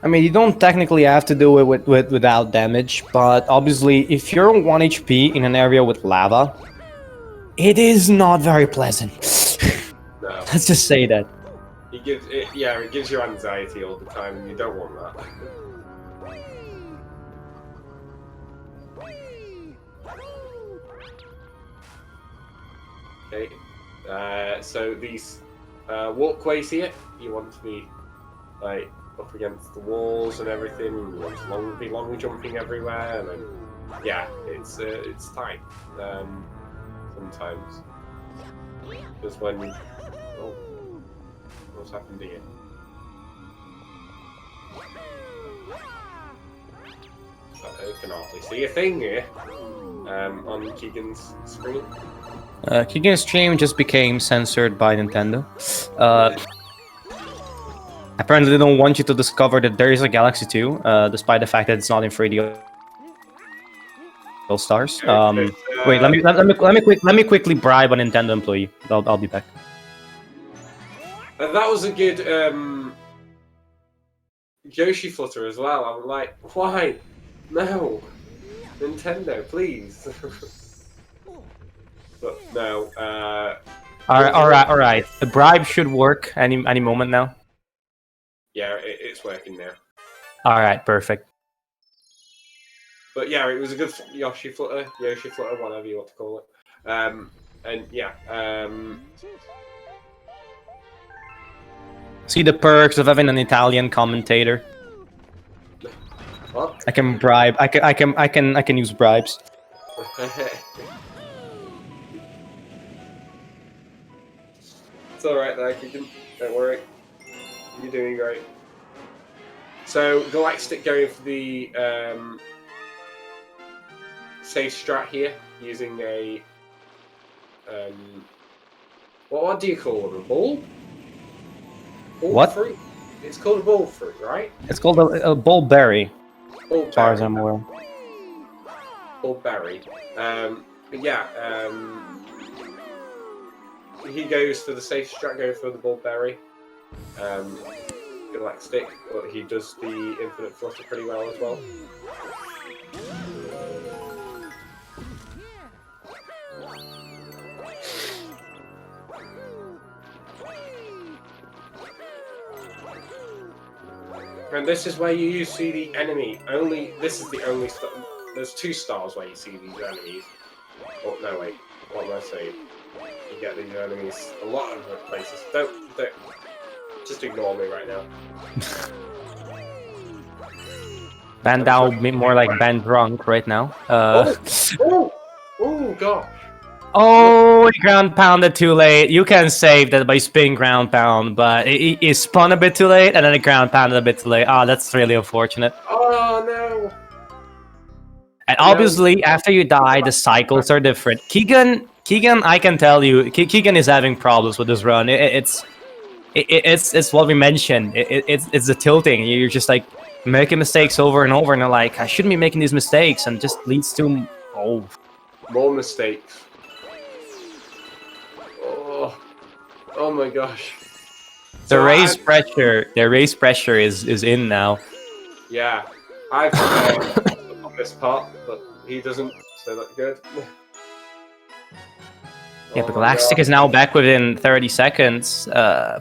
I mean, you don't technically have to do it without damage, but obviously, if you're on 1 HP in an area with lava, it is not very pleasant. No. Let's just say that. It gives you anxiety all the time, and you don't want that. Okay, so these walkways here, you want to be like up against the walls and everything. You want to be long jumping everywhere, and then yeah, it's tight sometimes. Just when what's happened here? I can hardly see a thing here on Keegan's screen. Keegan's stream just became censored by Nintendo. Apparently, they don't want you to discover that there is a Galaxy 2, despite the fact that it's not in 3D All Stars. Wait, let me quickly bribe a Nintendo employee. I'll be back. And that was a good Yoshi flutter as well. I'm like, why? No, Nintendo, please. But no. All right. The bribe should work any moment now. Yeah, it's working now. All right, perfect. But yeah, it was a good Yoshi flutter, whatever you want to call it. And yeah. See the perks of having an Italian commentator. What? I can bribe. I can use bribes. It's alright there, Keegan. Don't worry. You're doing great. So, Galaxtic going for the safe strat here, using a what do you call them? A ball? What? Fruit? It's called a ball fruit, right? It's called a bull berry. Ball As far as berry. I'm aware. Ball berry. But yeah, he goes for the safe strat, going for the ball berry. Galaxtic, but he does the infinite flutter pretty well as well. And this is where you see the enemy. This is the only star. There's 2 stars where you see these enemies. Oh no, wait. What am I saying? You get these enemies a lot of places. Don't. Just ignore me right now. Band out, more like band drunk right now. Oh gosh. Oh, he ground pounded too late. You can save that by spin ground pound, but it spun a bit too late, and then it ground pounded a bit too late. Oh, that's really unfortunate. Oh no. And obviously, after you die, the cycles are different. Keegan, I can tell you, Keegan is having problems with this run. It's what we mentioned. It's the tilting. You're just like making mistakes over and over, and you're like, I shouldn't be making these mistakes, and just leads to more mistakes. Oh my gosh. The raise pressure is in now. Yeah, I've on this part, but he doesn't, so that's good. Yeah, but Galaxtic is now back within 30 seconds.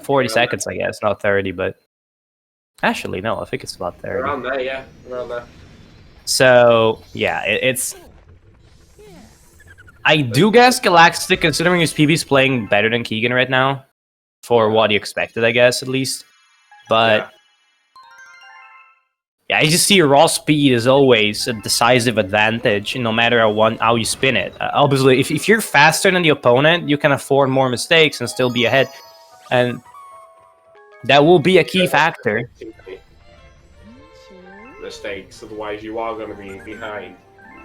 40 seconds, I guess. Not 30, but... Actually, no, I think it's about 30. Around there, yeah. Around there. So, yeah, it's... I do guess Galaxtic, considering his PB is playing better than Keegan right now. For what he expected, I guess, at least. But... Yeah, I just see raw speed is always a decisive advantage, no matter how you spin it. Obviously, if you're faster than the opponent, you can afford more mistakes and still be ahead. And that will be a key factor. Mistakes, otherwise you are going to be behind.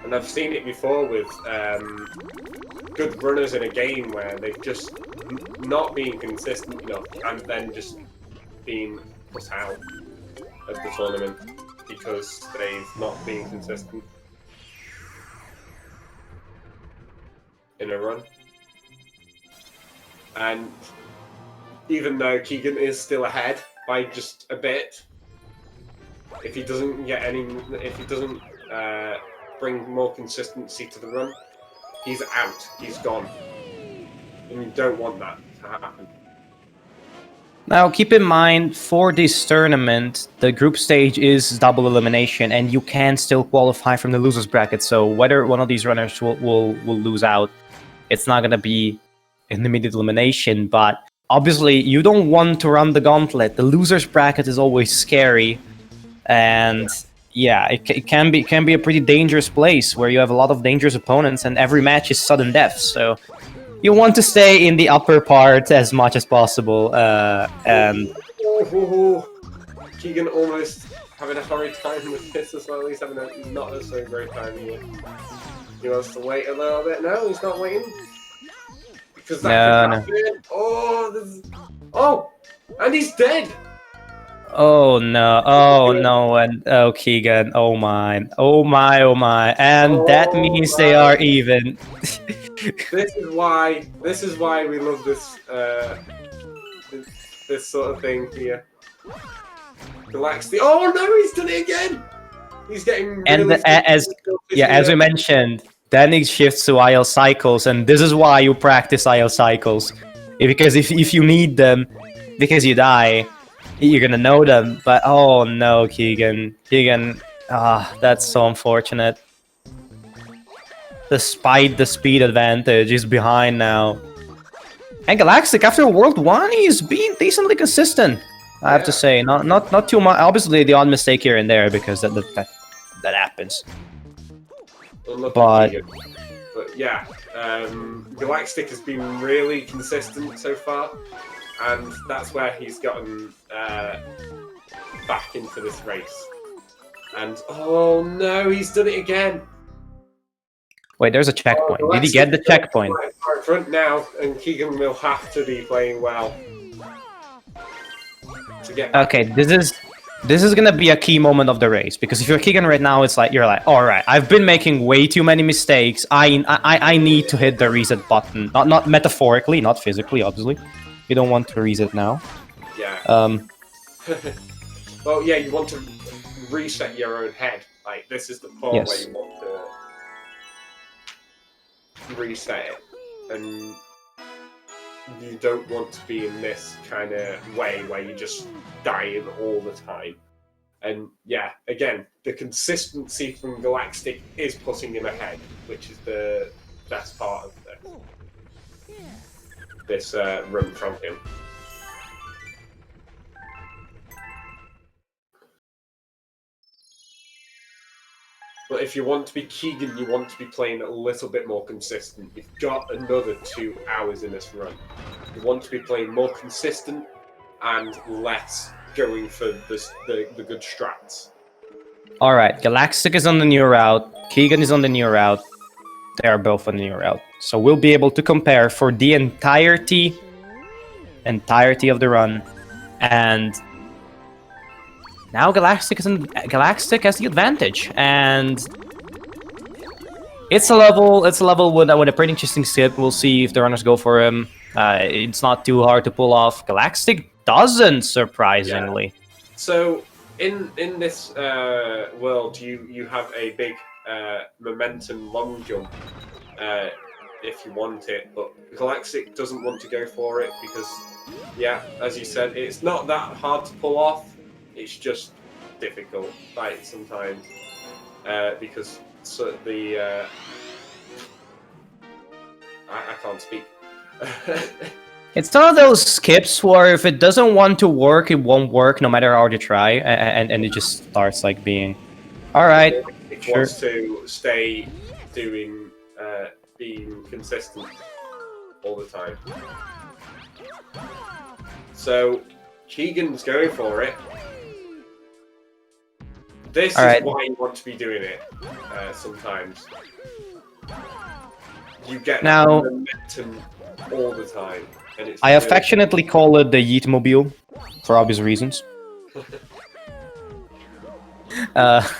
And I've seen it before with good runners in a game where they've just not been consistent enough and then just been put out of the tournament because they've not been consistent in a run. And even though Keegan is still ahead by just a bit, if he doesn't bring more consistency to the run, he's out, he's gone. And you don't want that to happen. Now, keep in mind, for this tournament, the group stage is double elimination, and you can still qualify from the losers bracket. So whether one of these runners will lose out, it's not going to be an immediate elimination. But obviously, you don't want to run the gauntlet. The losers bracket is always scary, and yeah, it can be a pretty dangerous place where you have a lot of dangerous opponents, and every match is sudden death. So you want to stay in the upper part as much as possible, and... Keegan almost having a hard time with this as well. He's having not a so great time here. He wants to wait a little bit. No, he's not waiting. because that could No, no. happen. Oh, and he's dead. Oh no, oh no, and oh Keegan, oh my, oh my, oh my, and that Oh means they my. are even. This is why we love this sort of thing here. Galaxtic. Oh no, he's done it again. He's getting And really as we mentioned, then it shifts to IL cycles, and this is why you practice IL cycles, because if you need them, because you die, you're gonna know them. But oh no, Keegan, that's so unfortunate. Despite the speed advantage, he's behind now. And Galaxtic, after World 1, he's been decently consistent. I have to say, not too much. Obviously, the odd mistake here and there because that happens. But yeah, Galaxtic has been really consistent so far, and that's where he's gotten back into this race. And oh no, he's done it again. Wait, there's a checkpoint. Did he get the checkpoint? Right front now, and Keegan will have to be playing well to get back. Okay, this is gonna be a key moment of the race, because if you're Keegan right now, it's like you're like, all right, I've been making way too many mistakes. I need to hit the reset button, not metaphorically, not physically, obviously. You don't want to reset now. Yeah. Well, yeah, you want to reset your own head. Like this is the point where you want to reset it, and you don't want to be in this kind of way where you're just dying all the time. And yeah, again, the consistency from Galaxtic is putting him ahead, which is the best part of this run from him. But if you want to be Keegan, you want to be playing a little bit more consistent. You've got another 2 hours in this run. You want to be playing more consistent and less going for the good strats. all right, Galactic is on the new route. Keegan is on the new route. They are both on the new route. So we'll be able to compare for the entirety of the run. And now Galactic has the advantage, and it's a level with a pretty interesting skip. We'll see if the runners go for him. It's not too hard to pull off. Galactic doesn't, surprisingly. Yeah. So in this world, you have a big momentum long jump if you want it, but Galaxtic doesn't want to go for it because, yeah, as you said, it's not that hard to pull off. It's just difficult, like sometimes, because I can't speak. It's one of those skips where if it doesn't want to work, it won't work no matter how hard you try, and it just starts like being, all right, It sure. wants to stay doing, being consistent all the time. So Keegan's going for it. This is why you want to be doing it sometimes. You get now momentum all the time. And it's I affectionately call it the Yeetmobile, for obvious reasons. That's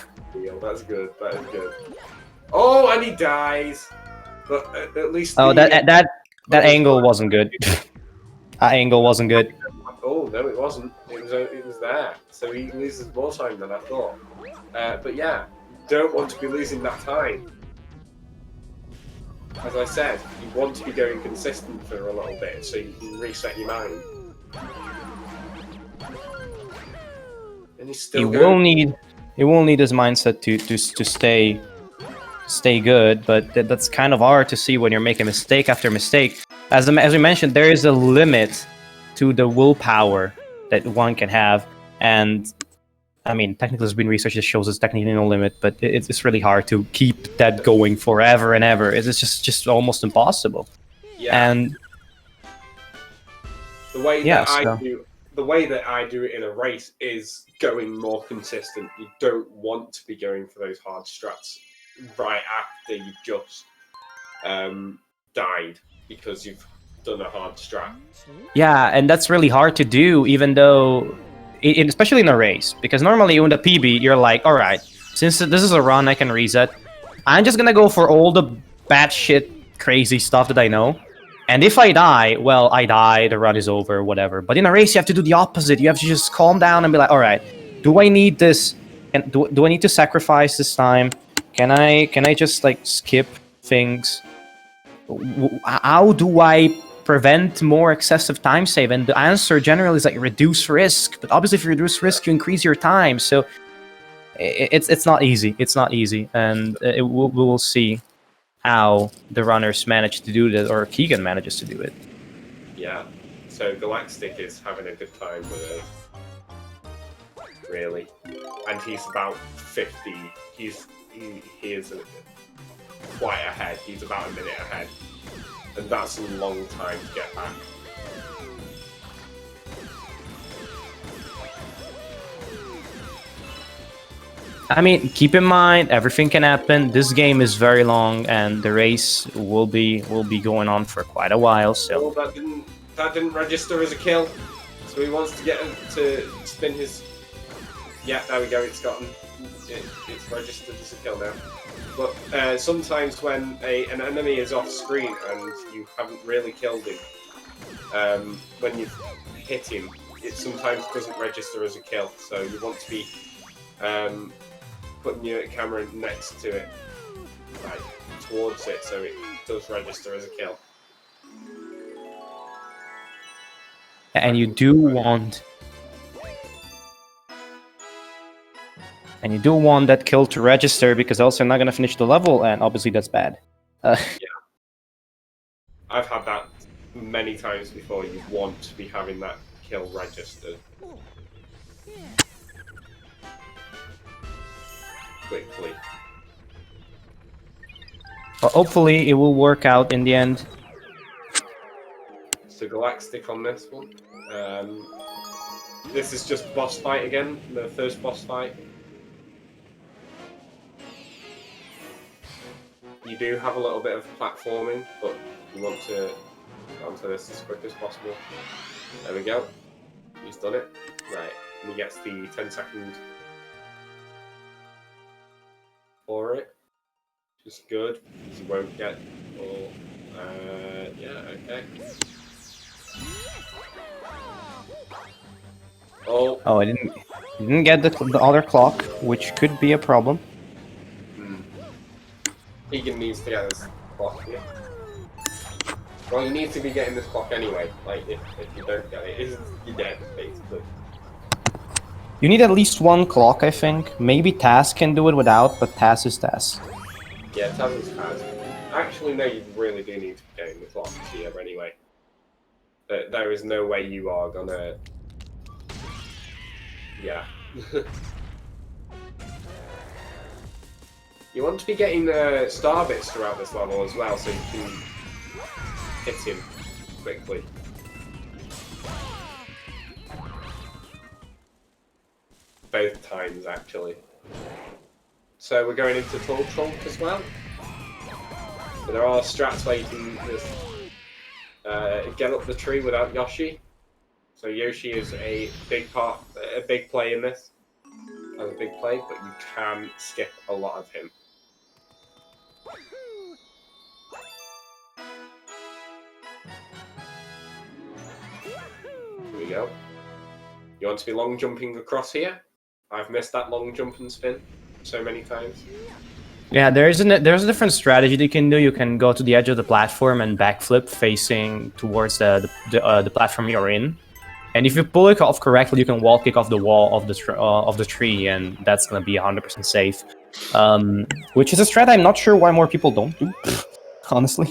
good. That is good. Oh, and he dies. But at least. Oh, that angle wasn't good. That angle wasn't good. Oh no, it wasn't. It was there. So he loses more time than I thought. But yeah, don't want to be losing that time. As I said, you want to be going consistent for a little bit so you can reset your mind. And he's still will need his mindset to stay good, but that's kind of hard to see when you're making mistake after mistake. As we mentioned, there is a limit to the willpower that one can have, and I mean, technically there's been research that shows there's technically no limit, but it's really hard to keep that going forever and ever. It's just almost impossible. Yeah. And the way that I do it in a race is going more consistent. You don't want to be going for those hard strats right after you've just died because you've done a hard strat. Yeah, and that's really hard to do, even though, especially in a race, because normally in the PB, you're like, all right, since this is a run, I can reset. I'm just gonna go for all the batshit crazy stuff that I know. And if I die, well, I die, the run is over, whatever. But in a race, you have to do the opposite. You have to just calm down and be like, all right, do I need this? Do I need to sacrifice this time? Can I just like skip things? How do I prevent more excessive time save? And the answer generally is like reduce risk. But obviously, if you reduce risk, you increase your time. So it's not easy. It's not easy, and we will see how the runners manage to do that, or Keegan manages to do it. Yeah. So Galaxtic is having a good time with it. Really. And he's about 50. He is quite ahead. He's about a minute ahead. And that's a long time to get back. I mean, keep in mind, everything can happen. This game is very long, and the race will be going on for quite a while. So that didn't register as a kill. So he wants to get him to spin his. Yeah, there we go. It's registered as a kill now. But sometimes when an enemy is off screen and you haven't really killed him, when you've hit him, it sometimes doesn't register as a kill. So you want to be putting your camera next to it, like towards it, so it does register as a kill. and you do want that kill to register, because else you're not gonna finish the level, and obviously that's bad. Yeah, I've had that many times before. You want to be having that kill registered quickly. But hopefully it will work out in the end. So Galaxtic on this one. This is just boss fight again, the first boss fight. You do have a little bit of platforming, but you want to get onto this as quick as possible. There we go. He's done it. Right, and he gets the 10-second for it. Which is good, because he won't get all... yeah, okay. Oh, I didn't get the other clock, which could be a problem. Keegan needs to get this clock here. Well, you need to be getting this clock anyway. Like, if you don't get it, you're dead, basically. You need at least one clock, I think. Maybe Taz can do it without, but Taz is Taz. Yeah, Taz is Taz. Actually, no, you really do need to be getting the clock here anyway. There is no way you are gonna... Yeah. You want to be getting star bits throughout this level as well, so you can hit him quickly. Both times, actually. So we're going into Tall Trunk as well. But there are strats where you can just get up the tree without Yoshi. So Yoshi is a big play in this. As a big play, but you can skip a lot of him. Here we go. You want to be long jumping across here? I've missed that long jump and spin so many times. Yeah, there's a different strategy that you can do. You can go to the edge of the platform and backflip facing towards the platform you're in. And if you pull it off correctly, you can wall kick off the wall of the tree, and that's gonna be 100% safe. Which is a strat I'm not sure why more people don't do, honestly.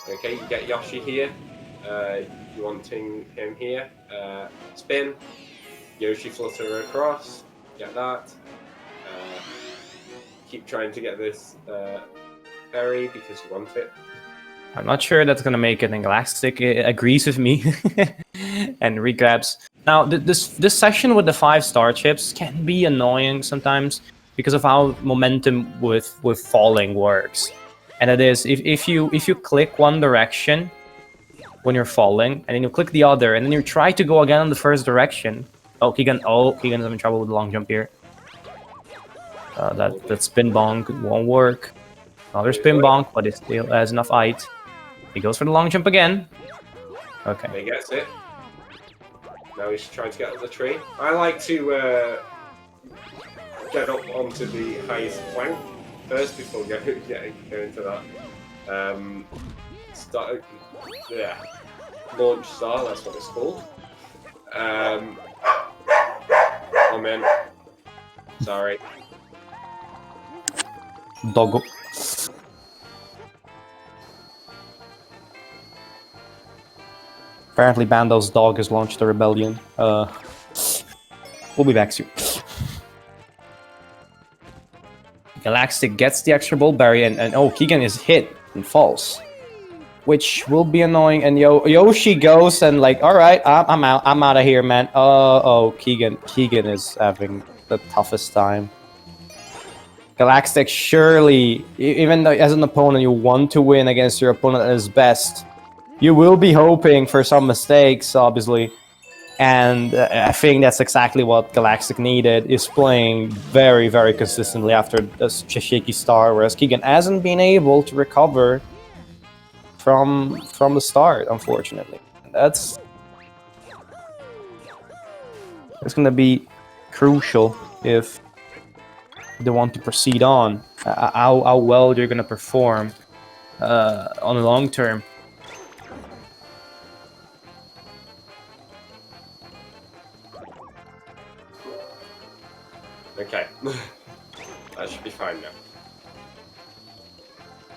Okay, you get Yoshi here. You wanting him here. Spin. Yoshi flutter across. Get that. Keep trying to get this berry because you want it. I'm not sure that's gonna make it, and Galaxtic agrees with me and regrabs. Now, this session with the 5-star chips can be annoying sometimes because of how momentum with falling works. and it is if you click one direction when you're falling, and then you click the other, and then you try to go again in the first direction. Keegan's having trouble with the long jump here. That spin bonk won't work. Another spin bonk, but it still has enough height. He goes for the long jump again. Okay. He gets it. Now he's trying to get up the tree. I like to get up onto the highest plank first before going into that. Launch star, that's what it's called. Oh man. Sorry. Doggo. Apparently Bando's dog has launched a rebellion. We'll be back soon. Galaxtic gets the extra bull berry, and oh, Keegan is hit and falls, which will be annoying. And Yoshi goes and like, all right, I'm out of here, man. Oh, Keegan is having the toughest time. Galaxtic, surely, even though as an opponent you want to win against your opponent at his best, you will be hoping for some mistakes, obviously. And I think that's exactly what Galaxtic needed, is playing very, very consistently after a shaky start, whereas Keegan hasn't been able to recover from the start, unfortunately. That's going to be crucial if they want to proceed on, how well you're going to perform on the long term. Okay, that should be fine now.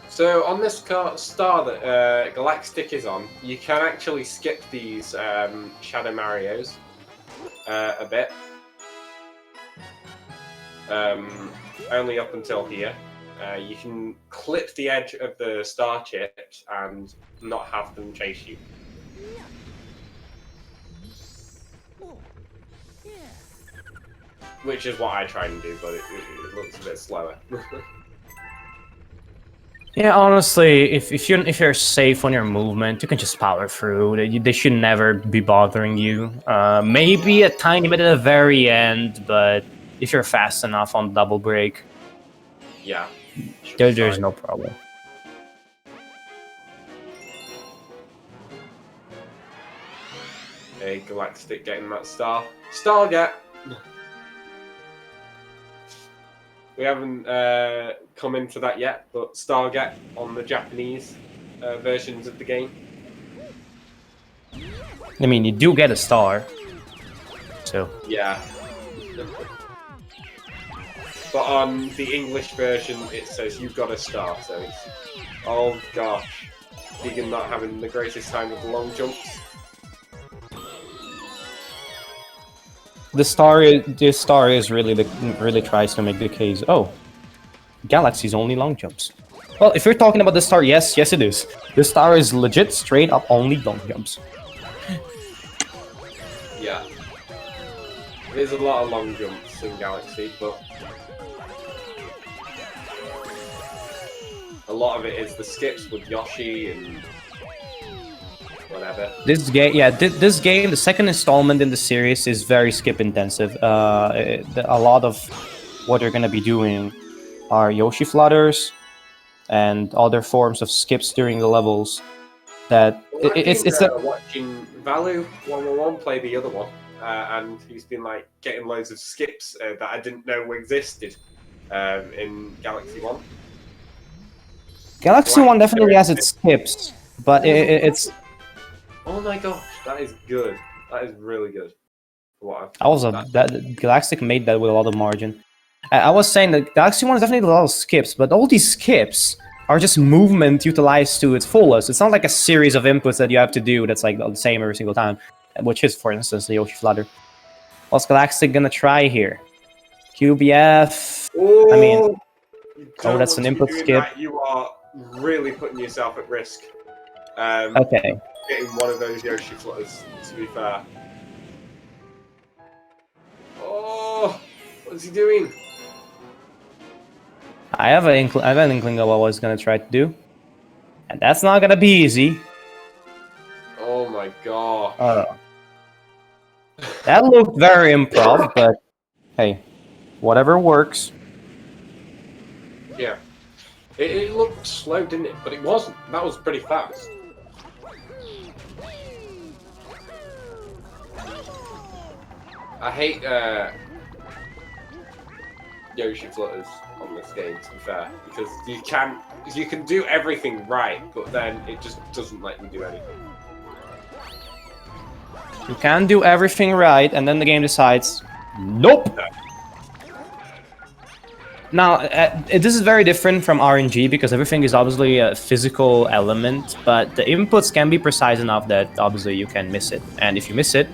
So on this star that Galaxtic is on, you can actually skip these Shadow Marios a bit. Only up until here. You can clip the edge of the star chips and not have them chase you. Which is what I try and do, but it looks a bit slower. Yeah, honestly, if you're safe on your movement, you can just power through. They should never be bothering you. Maybe a tiny bit at the very end, but if you're fast enough on double break, yeah, there's no problem. Hey, Galaxtic getting that star. Star get! We haven't come into that yet, but Starget on the Japanese versions of the game. I mean, you do get a star, so... Yeah. But on the English version, it says you've got a star, so it's... Oh gosh. Keegan not having the greatest time with the long jumps. This star is really tries to make the case. Oh, Galaxy's only long jumps. Well, if you're talking about the star, yes it is. The star is legit straight up only long jumps. Yeah. There's a lot of long jumps in Galaxy, but a lot of it is the skips with Yoshi and whatever. This game, this game, the second installment in the series, is very skip intensive. A lot of what you're gonna be doing are Yoshi flutters and other forms of skips during the levels. That it's watching Valu111 play the other one, and he's been like getting loads of skips that I didn't know existed in Galaxy 1. Galaxy 1 definitely has its skips, but it's. Oh my gosh, that is good. That is really good. That Galactic made that with a lot of margin. I was saying that Galaxy 1 is definitely a lot of skips, but all these skips are just movement utilized to its fullest. It's not like a series of inputs that you have to do that's like the same every single time, which is, for instance, the Yoshi Flutter. What's Galactic gonna try here? QBF. Oh, I mean, that's an input skip. That. You are really putting yourself at risk. Okay. Getting one of those Yoshi flutters, to be fair. Oh, what's he doing? I have an inkling of what I was gonna try to do, and that's not gonna be easy. Oh my god. That looked very improv, but hey, whatever works. Yeah. It looked slow, didn't it? But it wasn't. That was pretty fast. I hate Yoshi flutters on this game, to be fair, because you can do everything right, but then it just doesn't let you do anything. You can do everything right, and then the game decides, nope. Now, this is very different from RNG because everything is obviously a physical element, but the inputs can be precise enough that obviously you can miss it. And if you miss it,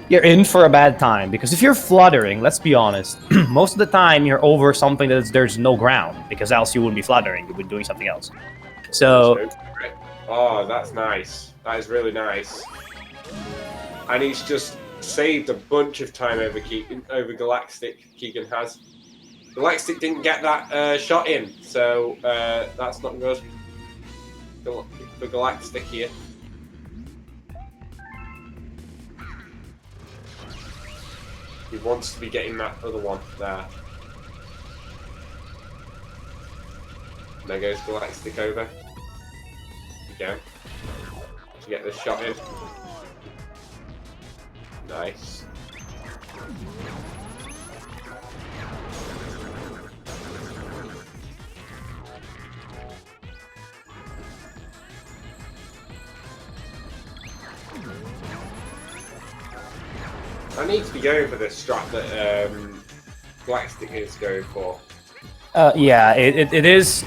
you're in for a bad time. Because if you're fluttering, let's be honest, most of the time you're over something that there's no ground, because else you wouldn't be fluttering, you would be doing something else. So... Oh, that's nice. That is really nice. And he's just saved a bunch of time over Galactic. Keegan has. Galaxtic didn't get that shot in, so that's not good for Galactic here. He wants to be getting that other one there. There goes Galactic over. Again. To get this shot in. Nice. I need to be going for this strat that Galaxtic is going for. yeah, it is.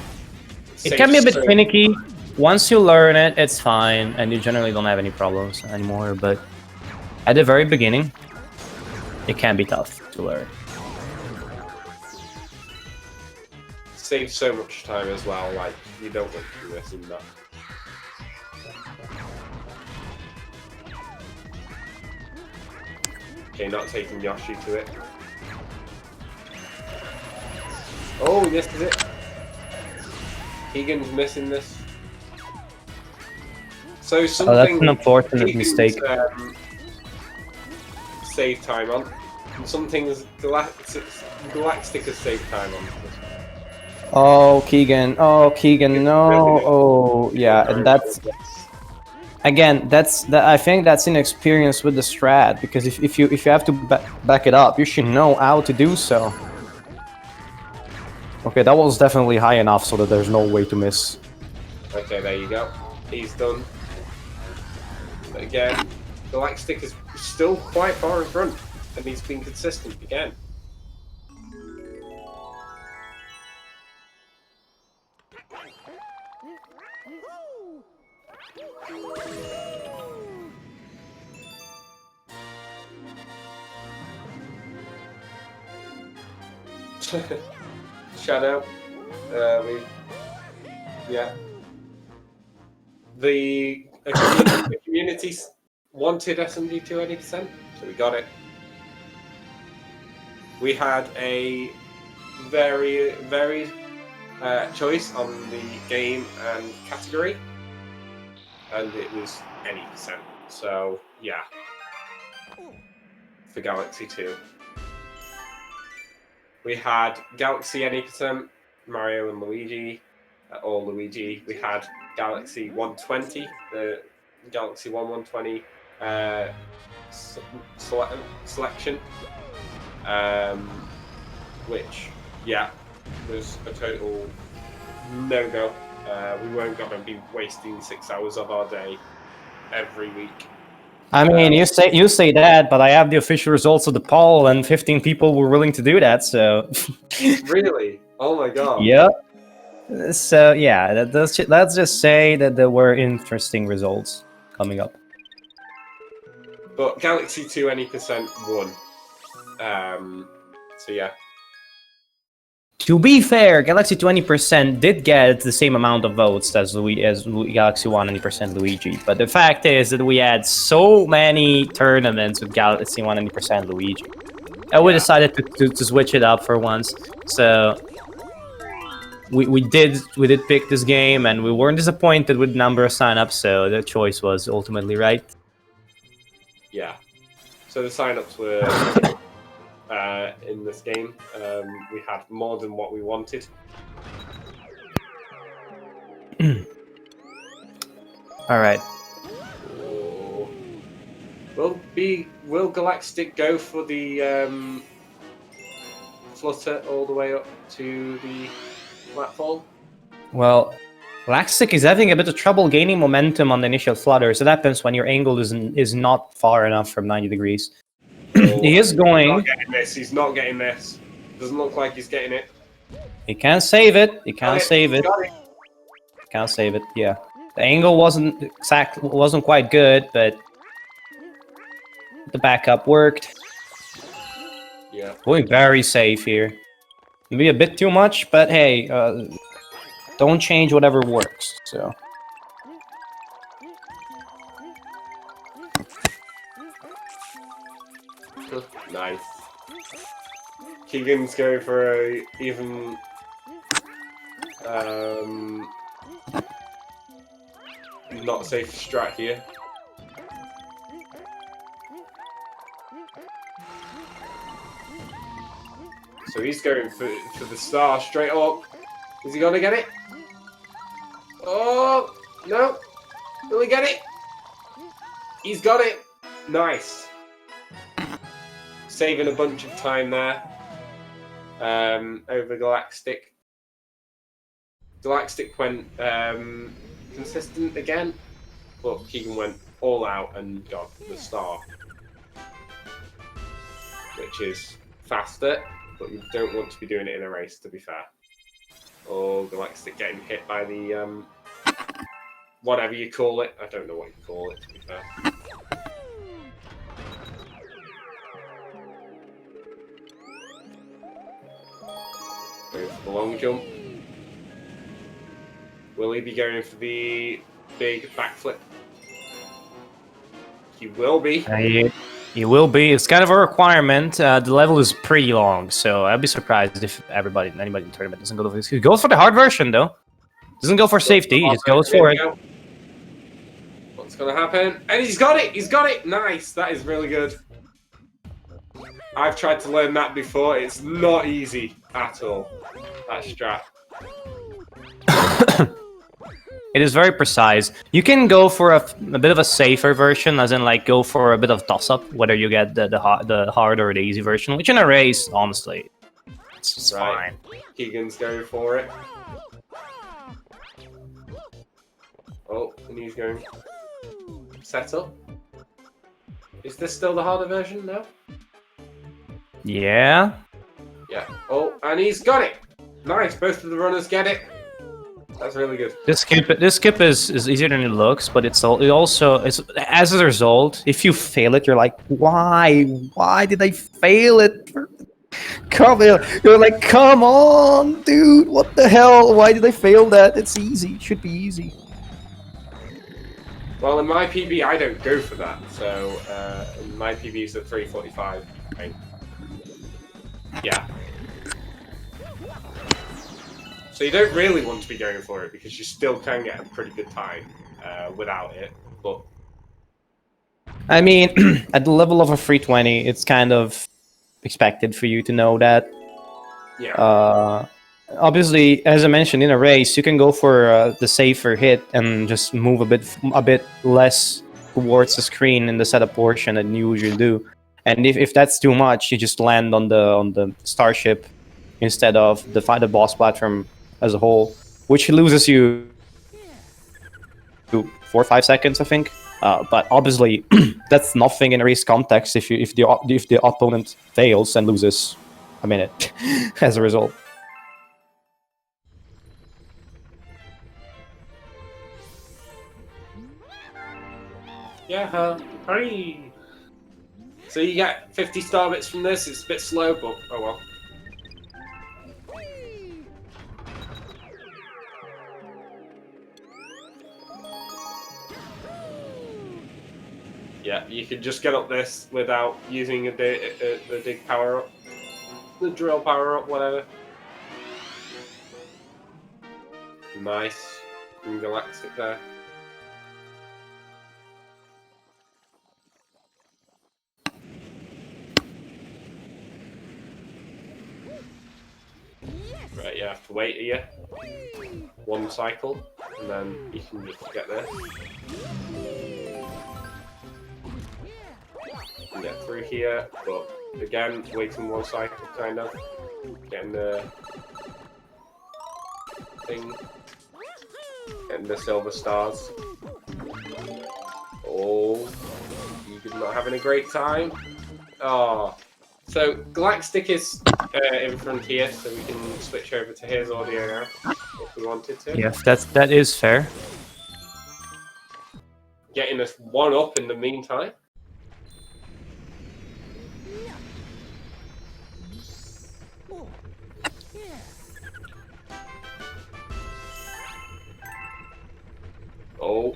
It can be a bit finicky. Once you learn it, it's fine, and you generally don't have any problems anymore. But at the very beginning, it can be tough to learn. Saves so much time as well. Like you don't want to be missing that. Okay, not taking Yoshi to it. Oh, this is it. Keegan's missing this. So something. Oh, that's an unfortunate mistake. Save time on. And some things Galactic has saved time on. Oh, Keegan. Oh, Keegan. No. Oh, yeah, and that's. Again, I think that's inexperience with the strat, because if you have to back it up, you should know how to do so. Okay, that was definitely high enough so that there's no way to miss. Okay, there you go. He's done. But again, Galaxtic is still quite far in front, and he's been consistent again. Shadow. Yeah. The community wanted SMG to 80%, so we got it. We had a very choice on the game and category, and it was any percent. So yeah, for Galaxy 2. We had Galaxy any percent, Mario and Luigi, or Luigi. We had Galaxy 120, the Galaxy 120 selection, which, yeah, was a total no-go. We weren't going to be wasting 6 hours of our day every week. I mean, you say that, but I have the official results of the poll, and 15 people were willing to do that. So, really? Oh my god! Yep. So yeah, let's just say that there were interesting results coming up. But Galaxy 2 any percent won. So yeah. To be fair, Galaxy 20% did get the same amount of votes as Galaxy 1 20% Luigi. But the fact is that we had so many tournaments with Galaxy 1 20% Luigi. And we decided to switch it up for once. So we did pick this game, and we weren't disappointed with the number of signups. So the choice was ultimately right. Yeah. So the signups were in this game. We had more than what we wanted. All right. Will Galactic go for the flutter all the way up to the platform? Well, Galaxtic is having a bit of trouble gaining momentum on the initial flutter. So that happens when your angle is not far enough from 90 degrees. He is going. He's not getting this. He's not getting this. Doesn't look like he's getting it. He can't save it. He can't save it. Got it. Can't save it. Yeah, the angle wasn't quite good, but the backup worked. Yeah. Going very safe here. Maybe a bit too much, but hey, don't change whatever works. So. Nice. Keegan's going for a even not safe strat here. So he's going for the star straight up. Is he gonna get it? Oh no! Will he get it? He's got it. Nice. Saving a bunch of time there over Galactic. Galactic went consistent again, but Keegan went all out and got the star, which is faster, but you don't want to be doing it in a race, to be fair. Oh, Galactic getting hit by the whatever you call it. I don't know what you call it, to be fair. Going for the long jump. Will he be going for the big backflip? He will be. He will be. It's kind of a requirement. The level is pretty long, so I'd be surprised if anybody in the tournament doesn't go for this. He goes for the hard version, though. Doesn't go for safety. He just goes for it. What's going to happen? And he's got it! He's got it! Nice! That is really good. I've tried to learn that before. It's not easy at all. That strat. It is very precise. You can go for a bit of a safer version, as in like go for a bit of toss-up, whether you get the hard or the easy version, which in a race, honestly, it's right. fine. Keegan's going for it. Oh, and he's going set up. Is this still the harder version now? Yeah. Yeah. Oh, and he's got it. Nice. Both of the runners get it. That's really good. This skip is easier than it looks, but it's as a result, if you fail it, you're like, why did I fail it? You're like, come on, dude, what the hell? Why did I fail that? It's easy. It should be easy. Well, in my PB, I don't go for that. So my PB is at 3:45. Right? Yeah. So you don't really want to be going for it because you still can get a pretty good time without it. But I mean, at the level of a 320, it's kind of expected for you to know that. yeah, Obviously, as I mentioned, in a race, you can go for the safer hit and just move a bit less towards the screen in the setup portion than you usually do. And if that's too much, you just land on the starship instead of the boss platform as a whole, which loses you 4 or 5 seconds, I think. But obviously, that's nothing in a race context if the opponent fails and loses a minute as a result. yeah, hurry! So you get 50 star bits from this. It's a bit slow, but oh well. Yeah, you can just get up this without using the dig power up, the drill power up, whatever. Nice. From Galactic there. Right, you have to wait here. One cycle, and then you can just get there. You can get through here, but again, waiting one cycle, kind of. Getting the thing. Getting the silver stars. Oh, you're not having a great time. Oh. So, Galaxtic is in front here, so we can switch over to his audio now, if we wanted to. Yes, that is fair. Getting us one up in the meantime. Oh.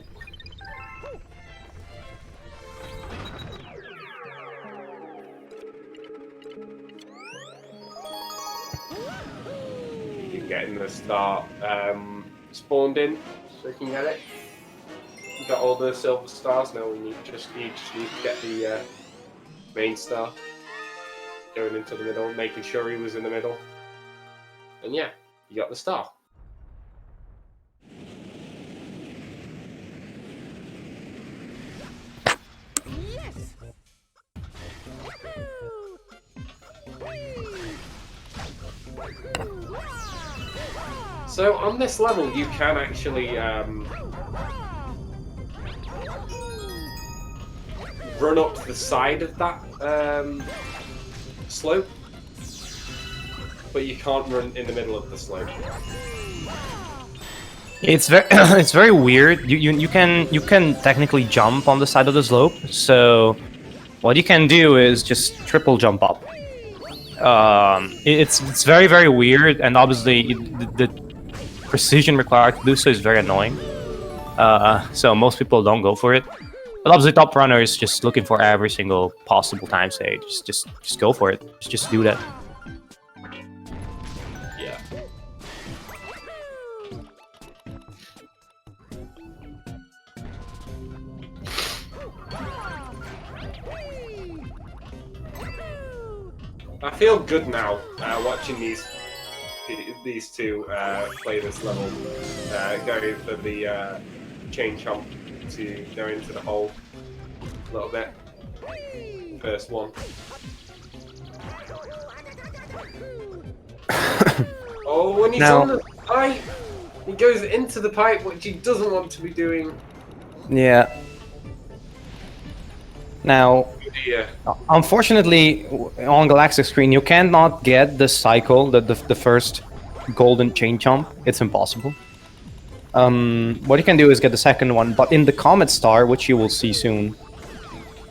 Getting the start spawned in, so we can get it. We got all the silver stars. Now we just need to get the main star going into the middle, making sure he was in the middle. And yeah, you got the star. So on this level, you can actually run up to the side of that slope, but you can't run in the middle of the slope. It's very it's very weird. You can technically jump on the side of the slope. So what you can do is just triple jump up. It's very weird, and obviously the precision required to do so is very annoying. So most people don't go for it. But obviously, top runner is just looking for every single possible time stage. Just go for it. Just do that. Yeah. I feel good now watching these two play this level, going for the chain chomp to go into the hole a little bit. First one. Oh, when he's on the pipe, he goes into the pipe, which he doesn't want to be doing. Yeah. Now, unfortunately, on Galactic screen, you cannot get the cycle, the first golden chain jump. It's impossible. What you can do is get the second one, but in the Comet Star, which you will see soon,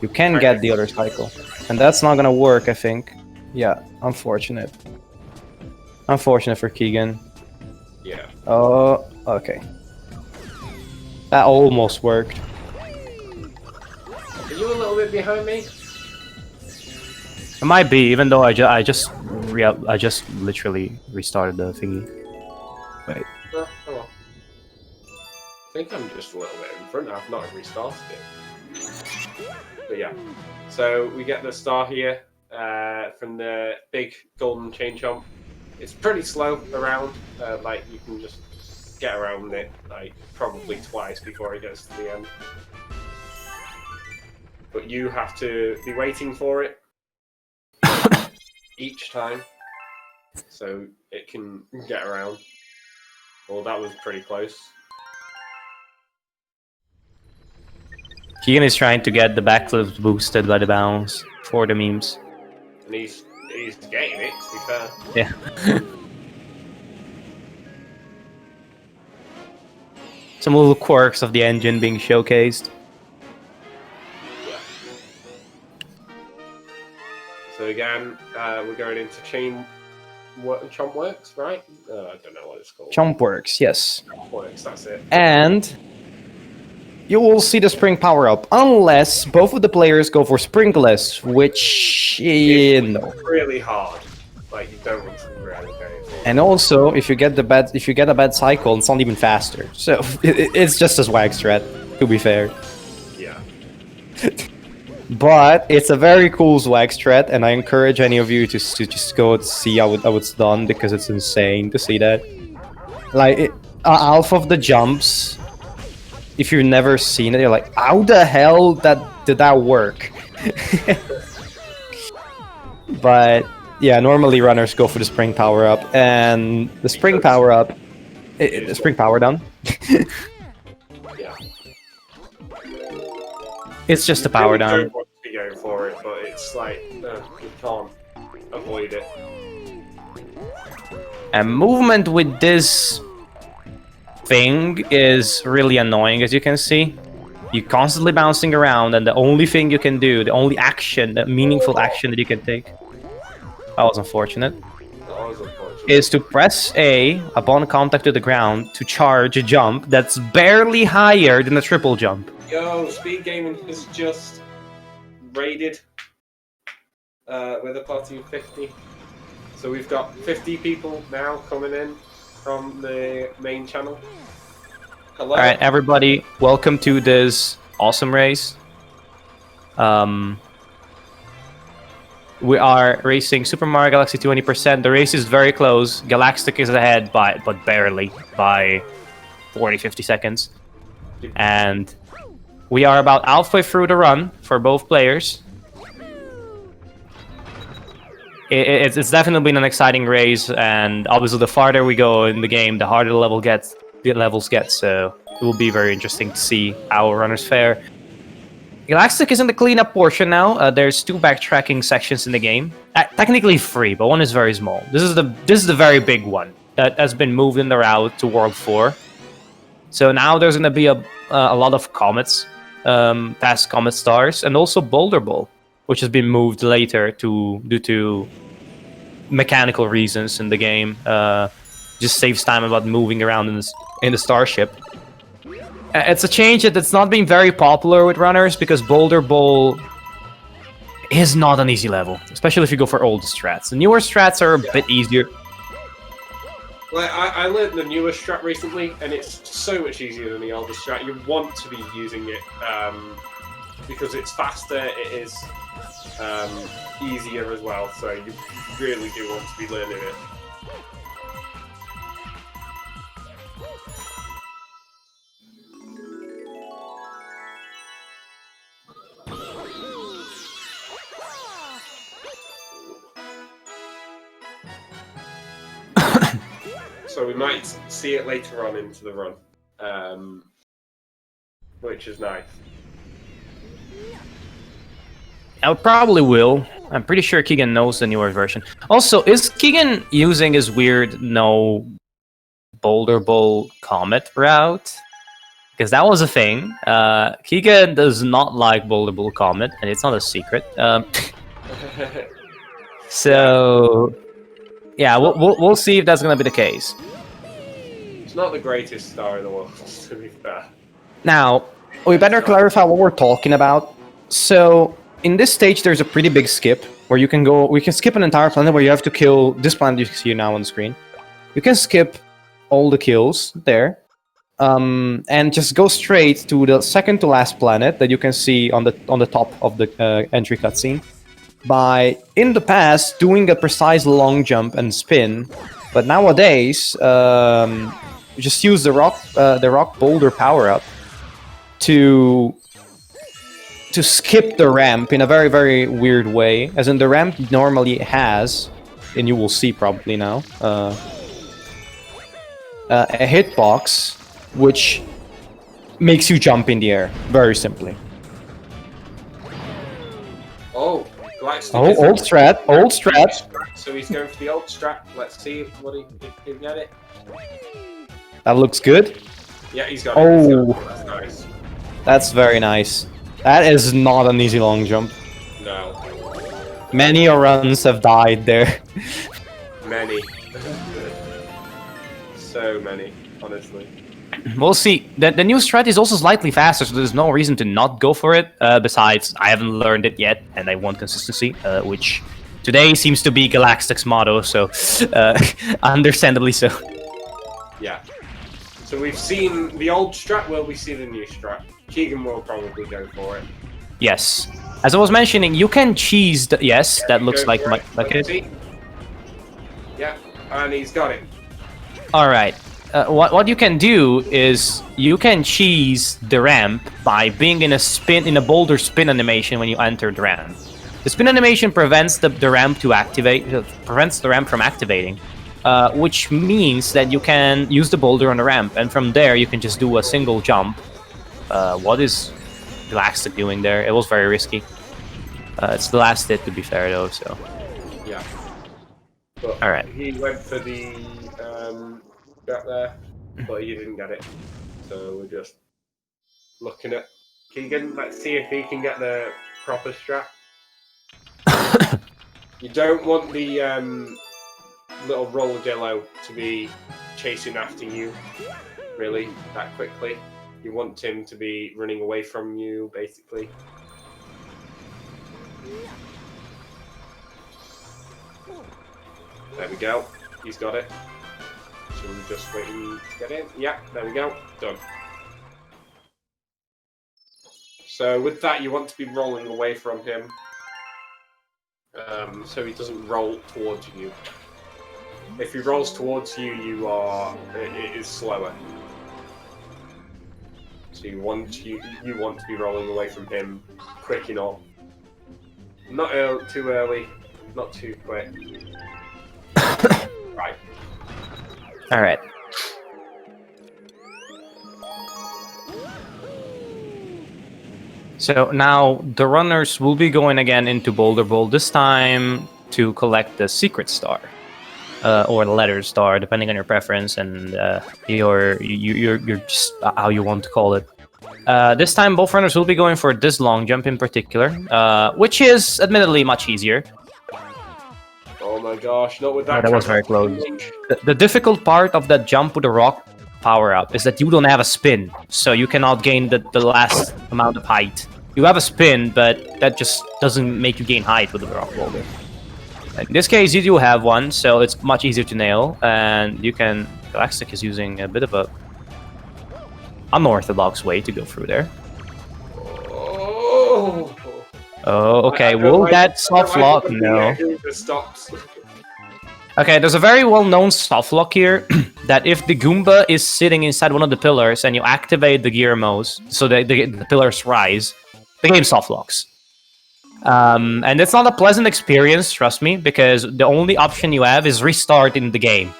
you can get the other cycle. And that's not gonna work, I think. Yeah, unfortunate. Unfortunate for Keegan. Yeah. Oh, okay. That almost worked. Are you a little bit behind me? It might be, even though I just literally restarted the thingy. Wait. Oh, well. I think I'm just a little bit in front. I've not restarted it. But yeah. So we get the star here from the big golden chain chomp. It's pretty slow around. Like you can just get around it like probably twice before it gets to the end. But you have to be waiting for it each time, so it can get around. Well, that was pretty close. Keegan is trying to get the backflip boosted by the bounce for the memes. And he's getting it, to be fair. Yeah. Some little quirks of the engine being showcased. So again, we're going into Chomp Works, right? I don't know what it's called. Chomp Works, yes. Chomp Works, that's it. And you will see the spring power up, unless both of the players go for sprinkless, which no. Really hard. Like you don't want to really go for. And also, if you get a bad cycle, it's not even faster. So it's just a swag strat, to be fair. Yeah. But it's a very cool swag strat, and I encourage any of you to just go and see how it's done, because it's insane to see that. Like, half of the jumps, if you've never seen it, you're like, how the hell did that work? But yeah, normally runners go for the spring power up, and the spring power up, the spring power down. Yeah. It's just a power down. I don't want to be going for it, but it's like you can't avoid it. And movement with this thing is really annoying, as you can see. You're constantly bouncing around, and the only thing you can do, the only action, the meaningful action that you can take, that was unfortunate, is to press A upon contact to the ground to charge a jump that's barely higher than a triple jump. Yo, SpeedGaming has just raided with a party of 50. So we've got 50 people now coming in from the main channel. Hello. All right, everybody, welcome to this awesome race. We are racing Super Mario Galaxy 20%. The race is very close. Galaxtic is ahead, but barely, by 40-50 seconds. And we are about halfway through the run for both players. It's definitely been an exciting race, and obviously the farther we go in the game, the harder the levels get, so it will be very interesting to see how runners fare. Galaxtic is in the cleanup portion now. There's 2 backtracking sections in the game. Technically 3, but one is very small. This is the very big one that has been moved in the route to World 4. So now there's going to be a lot of comets, past comet stars, and also Boulder Bowl, which has been moved later due to mechanical reasons in the game. Just saves time about moving around in the starship. It's a change that's not been very popular with runners, because Boulder Bowl is not an easy level, especially if you go for old strats. The newer strats are a bit easier. Like, I learned the newer strat recently, and it's so much easier than the older strat. You want to be using it because it's faster, it is easier as well, so you really do want to be learning it. So we might see it later on into the run, which is nice. I probably will. I'm pretty sure Keegan knows the newer version. Also, is Keegan using his weird no Boulder Bowl Comet route? Because that was a thing. Keegan does not like Boulder Bowl Comet, and it's not a secret. So, yeah, we'll see if that's gonna be the case. It's not the greatest star in the world, to be fair. Now, we better clarify what we're talking about. So, in this stage, there's a pretty big skip where you can go. We can skip an entire planet where you have to kill this planet you see now on the screen. You can skip all the kills there, and just go straight to the second to last planet that you can see on the top of the entry cutscene. By, in the past, doing a precise long jump and spin, but nowadays, you just use the rock boulder power up to skip the ramp in a very, very weird way. As in, the ramp normally has, and you will see probably now, a hitbox which makes you jump in the air, very simply. Oh, Galaxtic old strat. So he's going for the old strat. Let's see what he can get it. That looks good. Yeah, he's got it. That's nice. That's very nice. That is not an easy long jump. No. Many runs have died there. Many. So many, honestly. We'll see. The new strat is also slightly faster, so there's no reason to not go for it. Besides, I haven't learned it yet, and I want consistency, which Today seems to be Galaxtic's motto, so understandably so. Yeah. So we've seen the old strat, will we see the new strat? Keegan will probably go for it. Yes. As I was mentioning, you can cheese the... Yes, that looks like it. Yeah, and he's got it. Alright. What you can do is you can cheese the ramp by being in a boulder spin animation when you enter the ramp. The spin animation prevents the ramp to activate, prevents the ramp from activating, which means that you can use the boulder on the ramp, and from there you can just do a single jump. What is Galaxtic doing there? It was very risky. It's the last hit, to be fair, though. So yeah. But all right. He went for the back there, but he didn't get it. So we're just looking at Keegan. Let's see if he can get the proper strat. You don't want the little rolladillo to be chasing after you, really, that quickly. You want him to be running away from you, basically. There we go. He's got it. So we're just waiting to get in. Yeah, there we go. Done. So with that, you want to be rolling away from him. So he doesn't roll towards you. If he rolls towards you, it is slower. So you want to be rolling away from him quick enough. Not too early, not too quick. Right. All right. So now the runners will be going again into Boulder Bowl, this time to collect the secret star, or the letter star, depending on your preference and your just how you want to call it. This time both runners will be going for this long jump in particular, which is admittedly much easier. Oh my gosh, not with that. That was very close. The difficult part of that jump with the rock power-up is that you don't have a spin, so you cannot gain the last amount of height. You have a spin, but that just doesn't make you gain height with the rock boulder. In this case, you do have one, so it's much easier to nail, and you can... Galaxtic is using a bit of a unorthodox way to go through there. Oh, okay, will that soft lock? No. Okay, there's a very well-known soft lock here, that if the Goomba is sitting inside one of the pillars and you activate the gear modes, so that the pillars rise, the game soft locks. And it's not a pleasant experience, trust me, because the only option you have is restart in the game.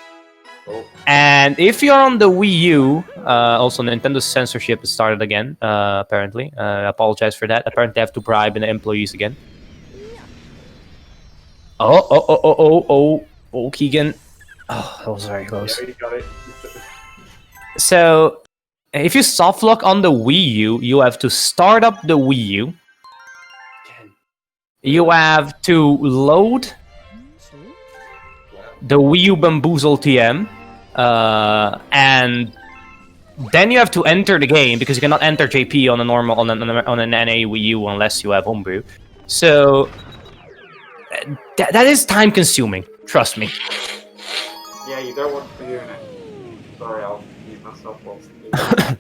Oh. And if you're on the Wii U, also Nintendo's censorship has started again, apparently. I apologize for that. Apparently I have to bribe the employees again. Oh, Keegan. Oh, that was very close. Yeah, you got it. So, if you soft lock on the Wii U, you have to start up the Wii U. You have to load the Wii U Bamboozle TM. And then you have to enter the game, because you cannot enter JP on a normal on an NA Wii U unless you have homebrew. So that is time consuming. Trust me. Yeah, you don't want to be doing it. Sorry, I'll mute myself whilst I do.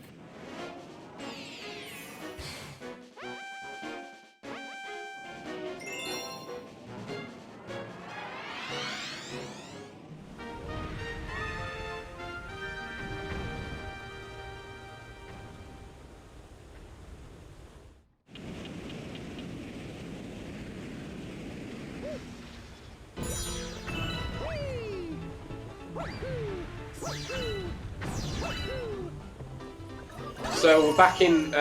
So we're back in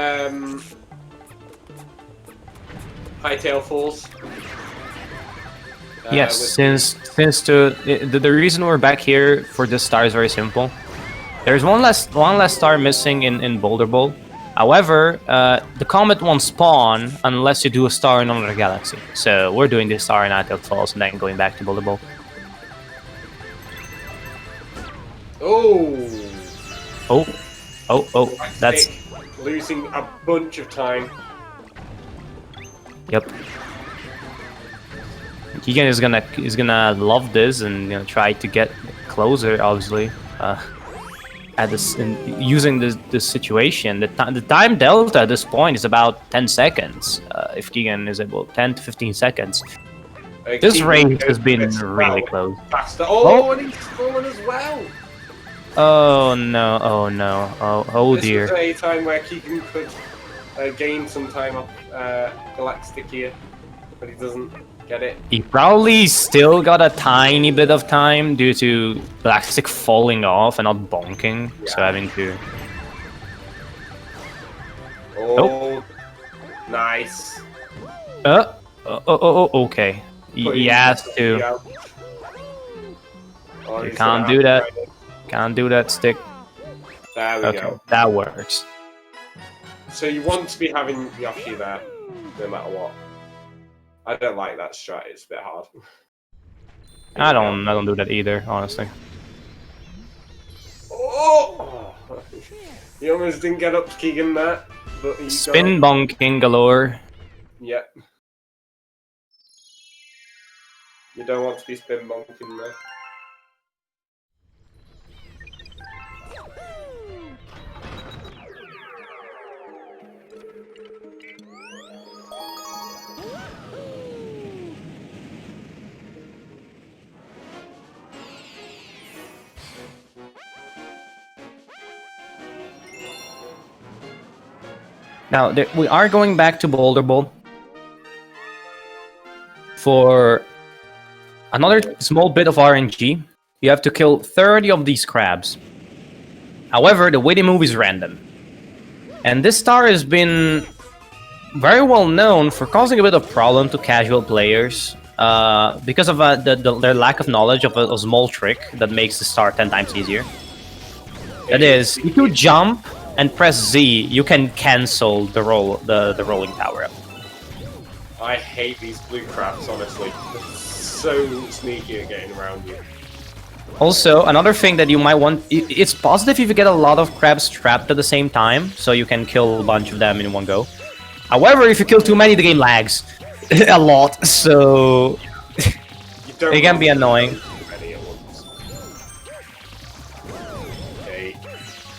Hightail Falls. Yes, since the reason we're back here for this star is very simple. There's one less star missing in Boulder Bowl. However, the comet won't spawn unless you do a star in another galaxy. So we're doing this star in Hightail Falls and then going back to Boulder Bowl. Oh, that's... Losing a bunch of time. Yep. Keegan is gonna love this and try to get closer. Obviously, at this using this situation, the time delta at this point is about 10 seconds. If Keegan is able, 10 to 15 seconds. This race has been really close. Faster. Oh, and he's fallen as well. Oh no! Oh no! Oh dear! This was a time where Keegan could gain some time off Galaxtic here, but he doesn't get it. He probably still got a tiny bit of time due to Galaxtic falling off and not bonking, so having to. Oh, nice. Okay. He has to. Oh, You can't do that. Can't do that, stick. There we go. That works. So you want to be having Yoshi there, no matter what. I don't like that strat. It's a bit hard. I don't do that either, honestly. Oh! You almost didn't get up to Keegan there, but you Spin bonking galore. Yep. You don't want to be spin bonking there. Now, we are going back to Boulder Bowl for another small bit of RNG. You have to kill 30 of these crabs. However, the way they move is random. And this star has been very well known for causing a bit of problem to casual players because of their lack of knowledge of a small trick that makes the star 10 times easier. That is, if you jump and press Z, you can cancel the rolling power up. I hate these blue crabs, honestly. They're so sneaky at getting around you. Also, another thing that you might want, it's positive if you get a lot of crabs trapped at the same time, so you can kill a bunch of them in one go. However, if you kill too many, the game lags a lot, so it can be annoying.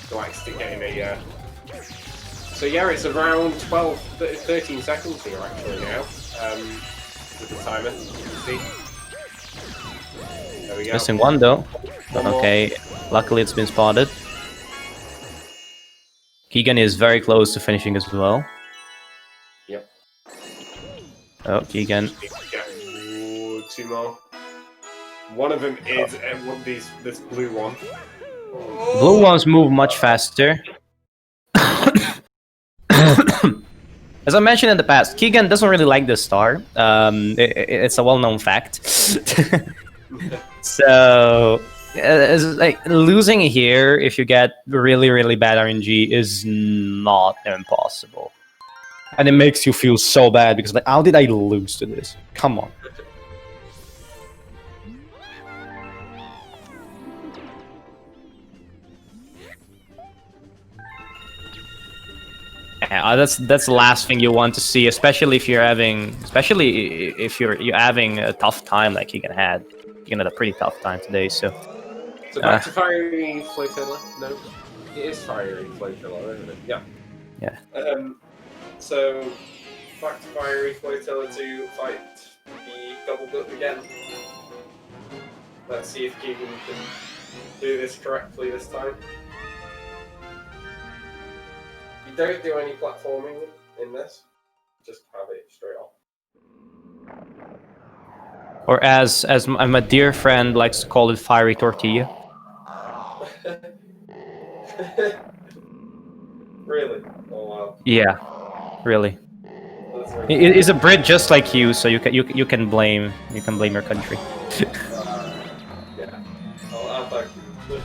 Galaxtic getting a so yeah, it's around 13 seconds here actually now with the timer, you can see. There we go. Missing one though. Okay, luckily it's been spotted. Keegan is very close to finishing as well. Yep. Oh, Keegan. Ooh, two more. One of them is this blue one. Blue ones move much faster. As I mentioned in the past, Keegan doesn't really like this star. It's a well-known fact. So, it's like losing here if you get really, really bad RNG is not impossible. And it makes you feel so bad because like, how did I lose to this? Come on. Yeah, that's the last thing you want to see, especially if you're having a tough time like Keegan had. Keegan had a pretty tough time today, so. So back to Fiery Flotilla. No, it is Fiery Flotilla, isn't it? Yeah. Yeah. So back to Fiery Flotilla to fight the double duck again. Let's see if Keegan can do this correctly this time. You don't do any platforming in this, just have it straight off. Or as my dear friend likes to call it, fiery tortilla. Really? Oh wow. Yeah, really. It is a Brit just like you, so you can blame your country. Yeah. I'll thank you.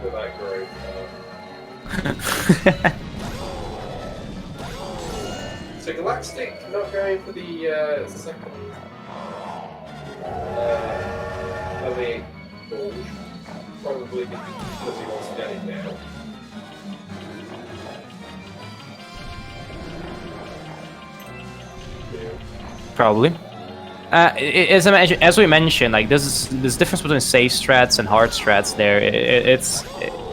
For that great. So Galaxtic not going for the second elite goal, probably because he wants to get it now. Probably. As we mentioned, like there's difference between safe strats and hard strats. There, it's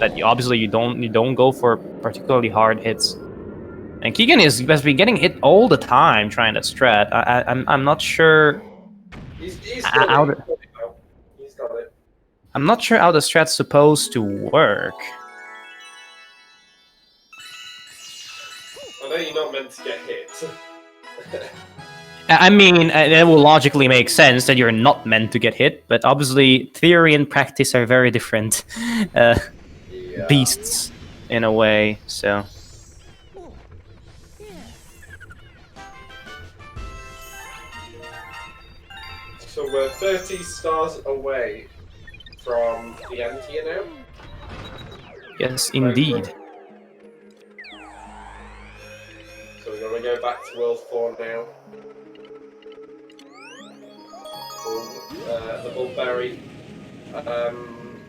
that obviously you don't go for particularly hard hits. And Keegan has been getting hit all the time trying that strat. I'm not sure. He's got it. He's got it. I'm not sure how the strat's supposed to work. I know you're not meant to get hit. I mean, it will logically make sense that you're not meant to get hit, but obviously theory and practice are very different beasts in a way, so... So we're 30 stars away from the end here now? Yes, indeed. So we're going to go back to World 4 now. The Bullberry.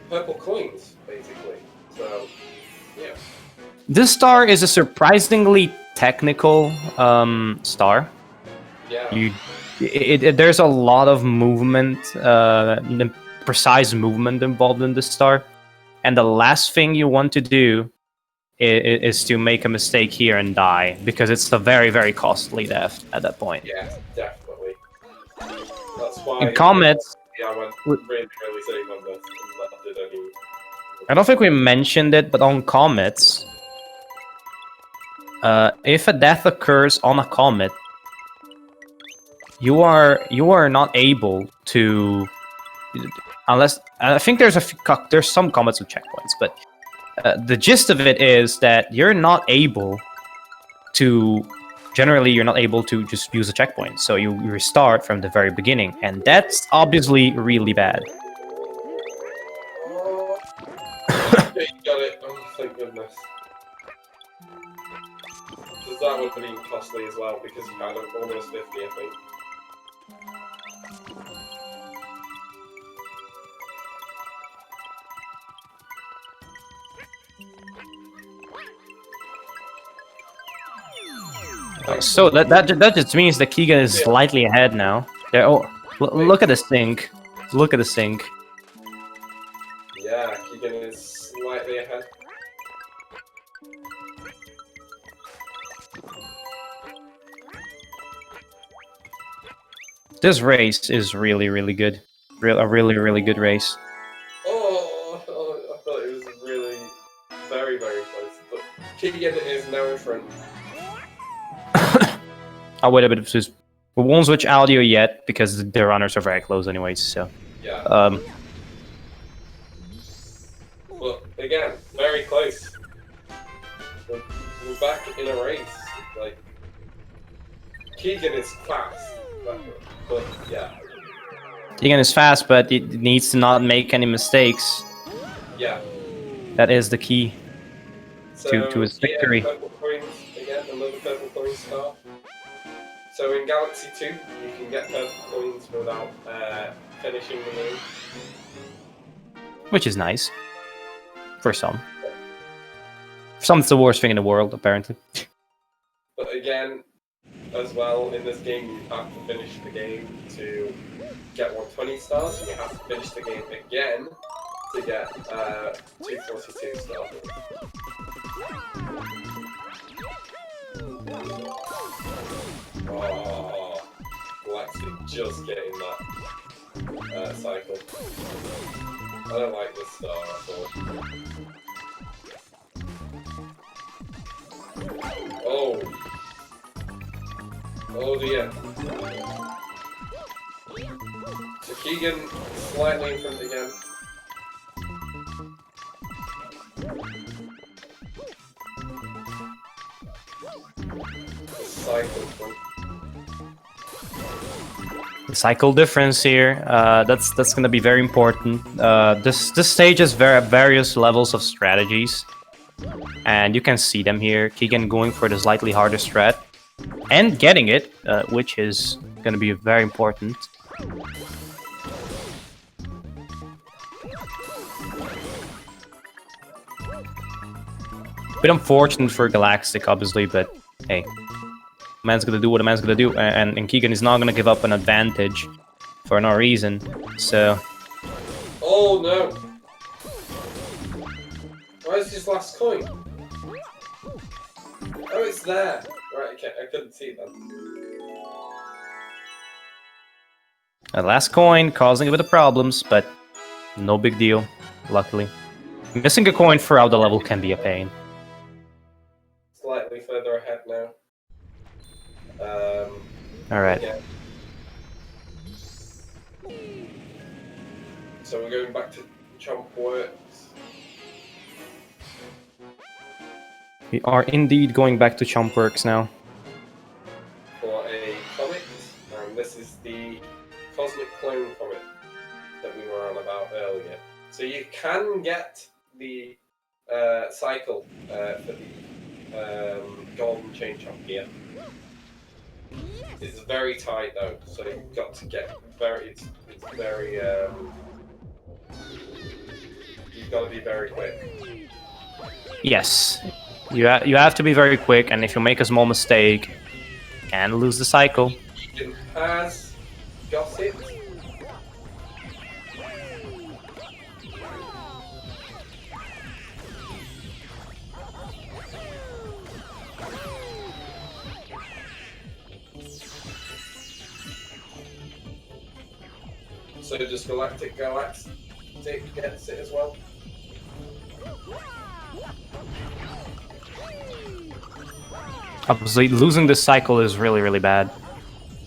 Purple coins, basically. So, yeah. This star is a surprisingly technical star. Yeah. There's a lot of movement, precise movement involved in this star, and the last thing you want to do is to make a mistake here and die, because it's a very, very costly death at that point. Yeah, definitely. That's why... In Comets... Yeah, I went really safe on this, and that did any... I don't think we mentioned it, but on Comets, if a death occurs on a comet, you are not able to, unless I think there's some comets with checkpoints, but the gist of it is that you're not able to. Generally, you're not able to just use a checkpoint, so you restart from the very beginning, and that's obviously really bad. Oh, okay, you got it. Oh, thank goodness. Because that would have been costly as well, because you had almost 50, I think. So that just means that Keegan is slightly ahead now. There. Oh, look at the sink. Look at the sink. Yeah, Keegan is slightly ahead. This race is really, really good. A really, really good race. Oh, I thought it was really very, very close. But Keegan is now in front. I'll wait a bit. We won't switch audio yet because the runners are very close anyways, so... Yeah. But again, very close. We're back in a race. Like, Keegan is fast, but yeah. Keegan is fast, but it needs to not make any mistakes. Yeah. That is the key So, to his victory. Yeah, purple coins, again, another purple coin star. So in Galaxy 2, you can get purple coins without finishing the moon. Which is nice. For some. For some, it's the worst thing in the world, apparently. But again, as well, in this game, you have to finish the game to get 120 stars, and you have to finish the game again to get 242 stars. Oh, Galaxtic just getting that cycle. I don't like this star at all. Oh. Oh dear. So Keegan slightly in front again. The cycle difference here, that's going to be very important. This stage has various levels of strategies, and you can see them here. Keegan going for the slightly harder strat and getting it, which is going to be very important. Bit unfortunate for Galaxtic, obviously, but hey, man's gonna do what a man's gonna do, and Keegan is not gonna give up an advantage for no reason. So. Oh no! Where's his last coin? Oh, it's there. Right, okay, I couldn't see that. A last coin causing a bit of problems, but no big deal, luckily. Missing a coin throughout the level can be a pain. Slightly further ahead now. Alright. Yeah. So we're going back to Chomp Works. We are indeed going back to Chomp Works now. For a comic, and this is the Cosmic Clone comic that we were on about earlier. So you can get the cycle for the golden chain chomp here. It's very tight though, so you've got to get very. It's very. You've got to be very quick. Yes, you have to be very quick, and if you make a small mistake, you can lose the cycle. Keegan has got it. So does Galaxtic gets it as well? Obviously, losing this cycle is really bad.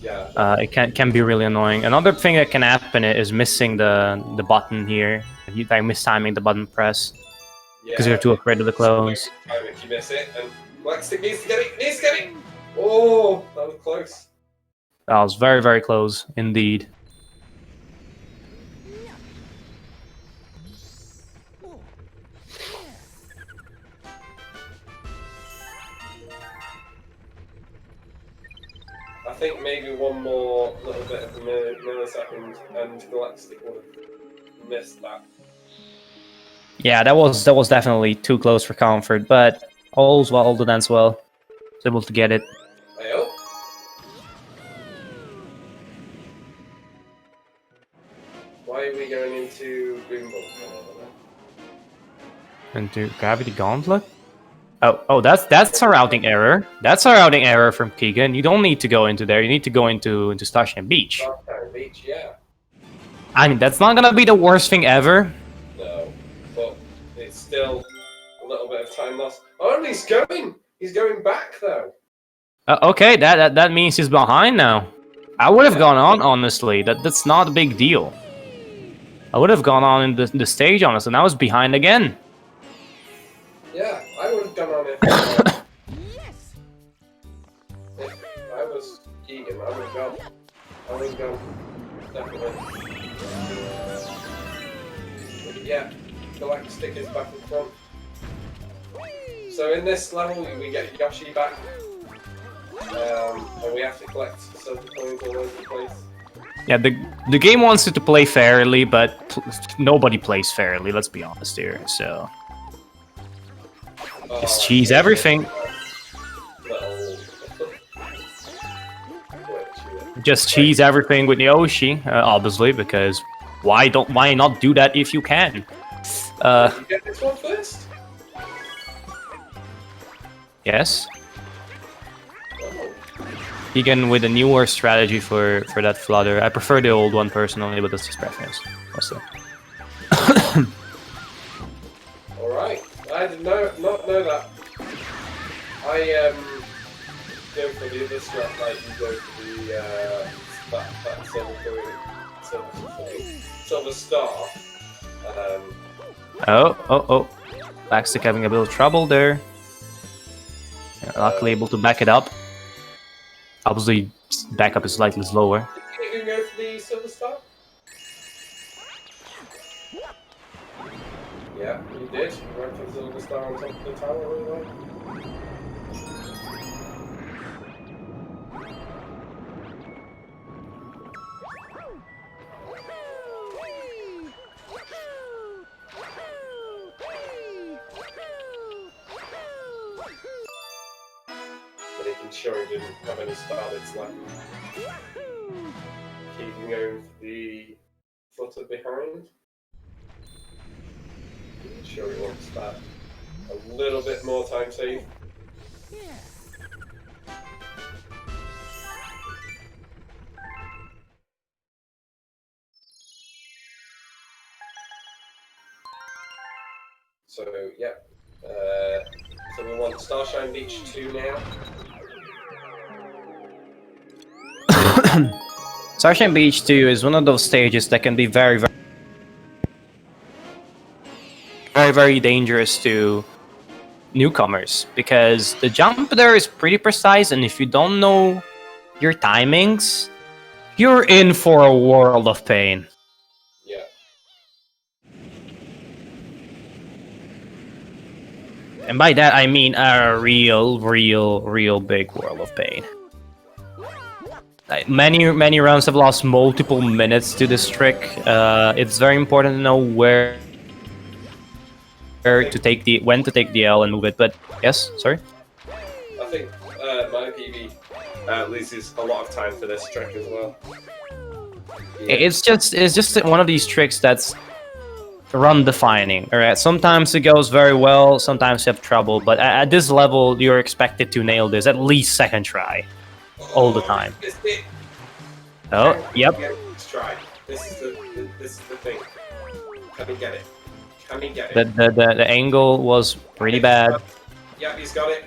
Yeah. It can be really annoying. Another thing that can happen is missing the button here. Like mistiming the button press. Because you're too afraid of the clones. If you miss it, and Galaxtic needs to get it! Needs to get it! Oh, that was close. That was very close, indeed. I think maybe one more little bit of a millisecond and Galaxtic would have missed that. Yeah, that was definitely too close for comfort, but all's well, all ends well. Was able to get it. Ayo. Why are we going into Greenbook? Into Gravity Gauntlet? Oh, that's a routing error. That's a routing error from Keegan. You don't need to go into there. You need to go into Starshine Beach. Starshine Beach, yeah. I mean, that's not gonna be the worst thing ever. No, but it's still a little bit of time lost. Oh, and he's going! He's going back though. Okay, that means he's behind now. I would have gone on, honestly. That's not a big deal. I would have gone on in the stage, honestly, and I was behind again. Yeah, I would have gone on it. If I was Keegan, I would have gone. I would have gone. Definitely. Yeah, Galaxtic is back in front. So in this level, we get Yoshi back. And we have to collect silver coins all over the place. Yeah, the game wants you to play fairly, but nobody plays fairly, let's be honest here, so... Just cheese everything. Just cheese everything with Yoshi, obviously, because why not do that if you can? You get this one first? Yes. Keegan with a newer strategy for that flutter. I prefer the old one personally, but that's just preference. Alright, I did not know that. I go for the other strat, like you go for the that silver star. Oh. Galaxtic having a bit of trouble there. Yeah, luckily able to back it up. Obviously, backup is slightly slower. Did you go for the silver star? Yeah, you did. You went for the silver star on top of the tower, really well. Making sure he didn't have any starbits left. Keegan taking over the flutter behind. I'm sure he wants that a little bit more time save. So, yeah. So we want Starshine Beach 2 now. Starshine Beach 2 is one of those stages that can be very dangerous to newcomers, because the jump there is pretty precise, and if you don't know your timings, you're in for a world of pain. Yeah. And by that I mean a real big world of pain. Like, many rounds have lost multiple minutes to this trick. It's very important to know when to take the L and move it. But yes, sorry. I think my PB loses a lot of time for this trick as well. Yeah. It's just one of these tricks that's run defining. Alright, sometimes it goes very well, sometimes you have trouble, but at this level you're expected to nail this at least second try, all the time. Oh, yep. Let's try. This is the thing. Can we get it? Can we get it? The angle was pretty bad. Yep, he's got it.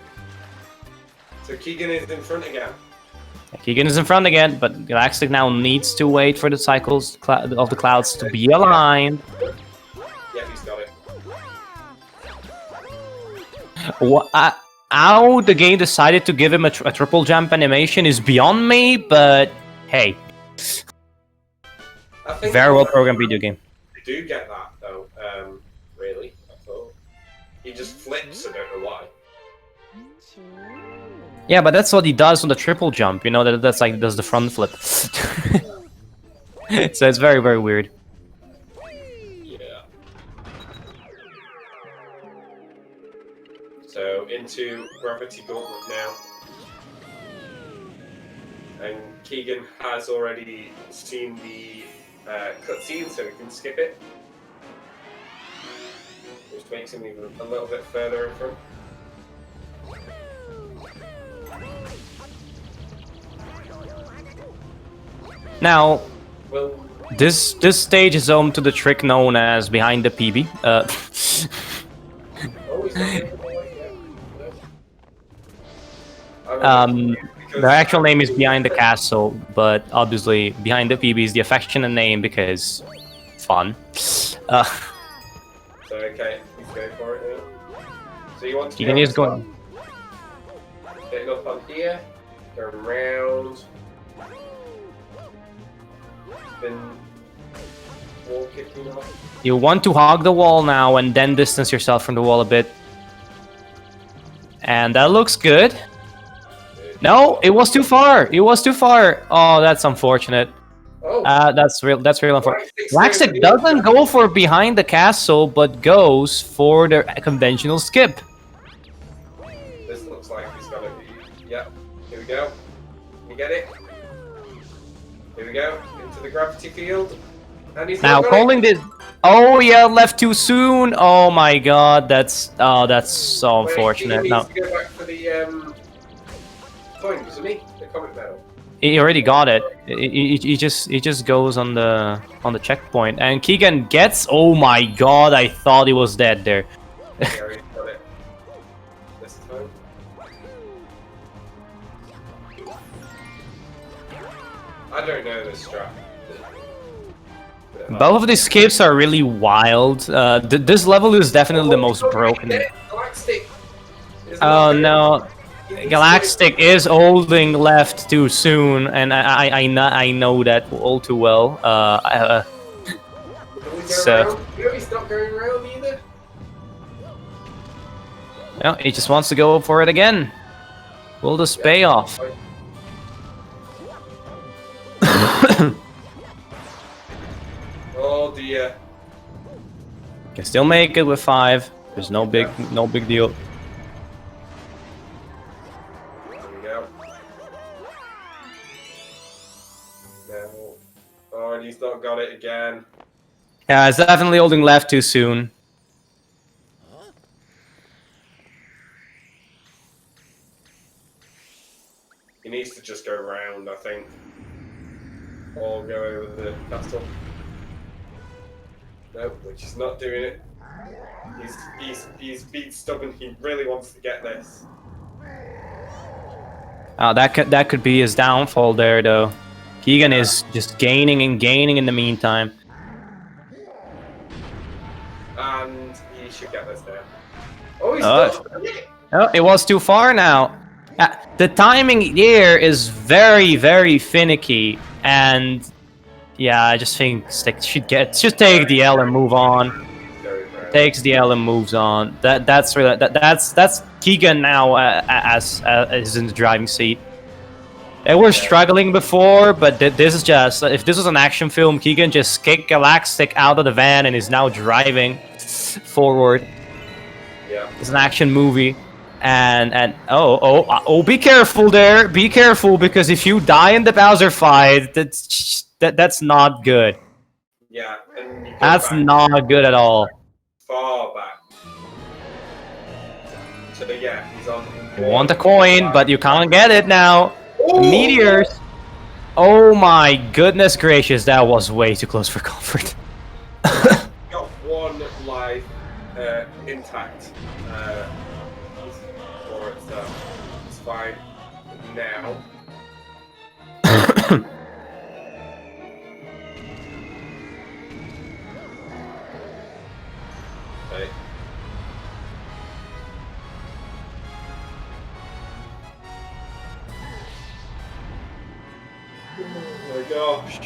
So Keegan is in front again. Keegan is in front again, but Galaxtic now needs to wait for the cycles of the clouds to be aligned. Yeah, he's got it. How the game decided to give him a triple jump animation is beyond me, but hey. I think Very well programmed video game. I do get that though, really, I thought. He just flips, I don't know why. Yeah, but that's what he does on the triple jump, you know, that's like, does the front flip. So it's very weird. Yeah. So into Gravity Gauntlet now. And Keegan has already seen the cutscene, so we can skip it. Which makes him even a little bit further in front. Now, Well, this stage is home to the trick known as behind the PB. oh, he's not the other way, yeah. The actual name is Behind the Castle, but obviously Behind the PB is the affectionate name because fun. So okay, he's going for it now. So you want to Keegan is going. Getting up on here, going around. Then wall kicking off. You want to hog the wall now and then distance yourself from the wall a bit. And that looks good. No, it was too far. It was too far. Oh, that's unfortunate. Oh, That's real unfortunate. Galaxtic doesn't go for behind the castle, but goes for the conventional skip. this looks like he's gonna be. Yep. Here we go. Can you get it? Here we go. Into the gravity field. And he's Now not got calling it. this. Oh yeah, left too soon. Oh my god, that's so Wait, unfortunate. He No, needs to go back for the coin, doesn't he? The comic medal. he already got it. He just goes on the checkpoint, and Keegan gets. Oh my god, I thought he was dead there. Yeah, he's got it. This time. I don't know this strat. Both of these skips are really wild. This level is definitely the most broken. Galactic. Oh no, Galaxtic is holding left too soon, and I know that all too well. So No, he's not going around either. no, he just wants to go for it again. Will this pay off? Oh dear. Can still make it with 5. There's no big deal. There we go. Now, he's not got it again. Yeah, it's definitely holding left too soon. He needs to just go round, I think. Or go over the castle. Nope, which is not doing it. He's being stubborn. He really wants to get this. That could be his downfall there, though. Keegan is just gaining and gaining in the meantime. And he should get this now. Oh, he's Oh, it was too far now. The timing here is very, very finicky, and yeah, I just think Stick should take the L and move on. Takes the L and moves on. That's Keegan now as is in the driving seat. They were struggling before, but this is just if this was an action film, Keegan just kicked Galaxtic out of the van and is now driving forward. Yeah, it's an action movie. And oh, be careful there. Be careful, because if you die in the Bowser fight, that's not good. Yeah, and that's not good at all. Far back. So yeah, he's on. You want a coin, but you can't get it now. Ooh. Meteors. Oh my goodness gracious, that was way too close for comfort. Got one life intact. It's fine now. Okay. Oh my gosh.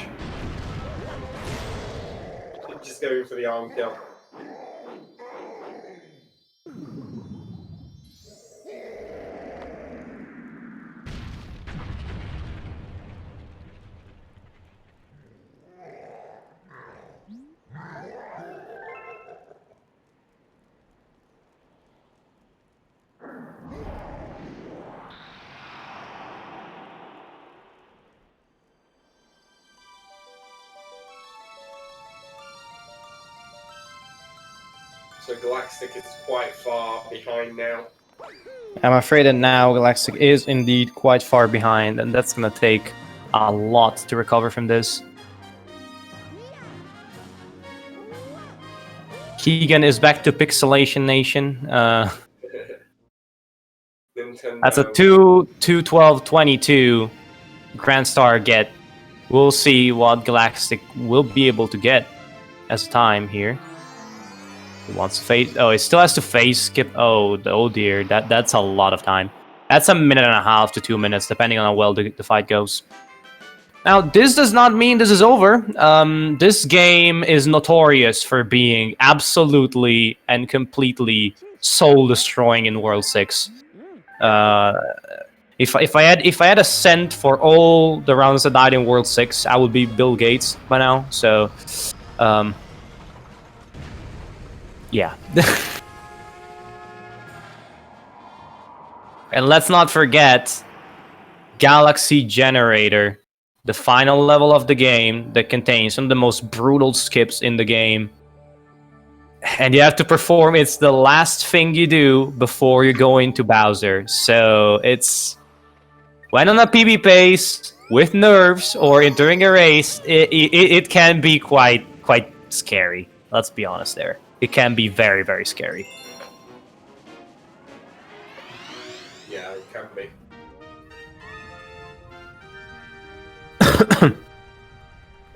Just going for the arm kill. So Galaxtic is quite far behind now. I'm afraid that now Galaxtic is indeed quite far behind, and that's gonna take a lot to recover from this. Keegan is back to Pixelation Nation. That's a 2-12-22 Grand Star get. We'll see what Galaxtic will be able to get as time here. He wants to face. Oh, he still has to face skip. Oh dear, that's a lot of time. That's a minute and a half to 2 minutes, depending on how well the fight goes. Now, this does not mean this is over. This game is notorious for being absolutely and completely soul-destroying in World 6. If I had a cent for all the rounds that died in World 6, I would be Bill Gates by now. So, yeah. And let's not forget Galaxy Generator, the final level of the game that contains some of the most brutal skips in the game. And you have to perform, it's the last thing you do before you go into Bowser. So it's, when on a PB pace, with nerves, or during a race, it can be quite scary. Let's be honest there. It can be very, very scary. Yeah, it can be.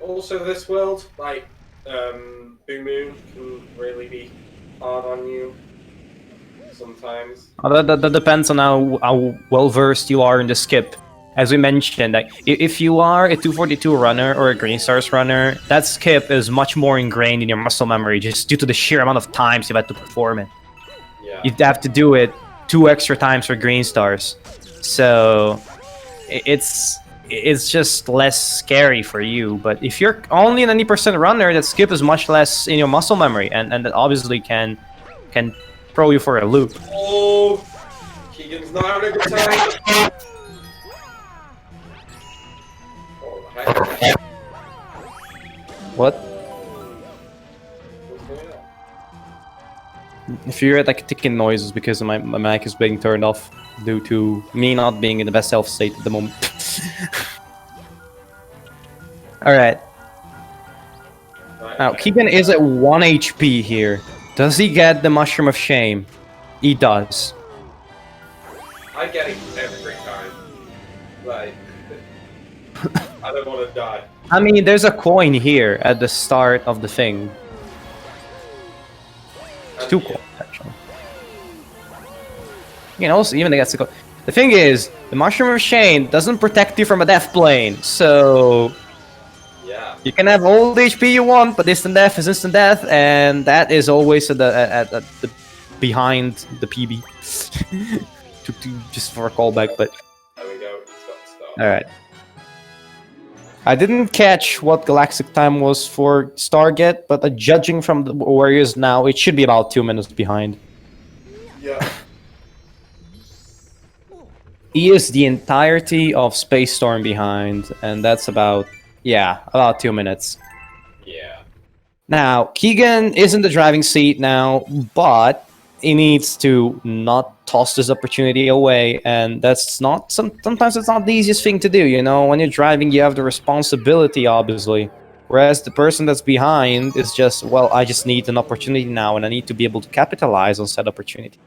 Also, this world, like, Boo Moon can really be hard on you sometimes. That depends on how well versed you are in the skip. As we mentioned, like, if you are a 242 runner or a Green Stars runner, that skip is much more ingrained in your muscle memory just due to the sheer amount of times you've had to perform it. Yeah. You'd have to do it 2 extra times for Green Stars. So it's just less scary for you. But if you're only an 90% runner, that skip is much less in your muscle memory, and that obviously can throw you for a loop. Oh, Keegan's not having a good time. Oh, the heck. What? If you hear like ticking noises because my mic is being turned off due to me not being in the best health state at the moment. Alright. Now, Keegan is at 1 HP here. Does he get the Mushroom of Shame? He does. I get it every time. Like, I don't want to die. I mean, there's a coin here at the start of the thing. And 2 coins, actually. You know, also, even they get the coin. The thing is, the Mushroom of Shame doesn't protect you from a death plane, so... Yeah. You can have all the HP you want, but instant death is instant death, and that is always at the behind the PB. Just for a callback, but... There we go, it's got to start. Alright. I didn't catch what Galactic time was for Stargate, but judging from the Warriors now, it should be about 2 minutes behind. Yeah. He is the entirety of Space Storm behind, and that's about, yeah, about 2 minutes. Yeah. Now, Keegan is in the driving seat now, but he needs to not toss this opportunity away, and that's not sometimes it's not the easiest thing to do, you know. When you're driving, you have the responsibility, obviously, whereas the person that's behind is just, well, I just need an opportunity now, and I need to be able to capitalize on said opportunity.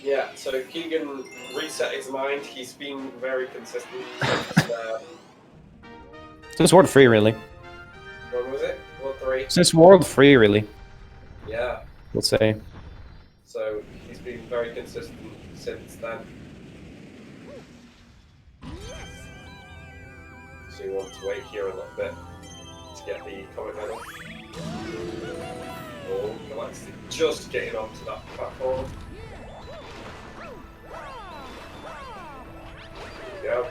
Yeah, so Keegan reset his mind. He's been very consistent Since World 3, really. when was it? World 3? Since World 3, really, Yeah. let's say. So he's been very consistent since then. So you want to wait here a little bit to get the comet medal. Oh, Galaxtic just getting onto that platform. There you go.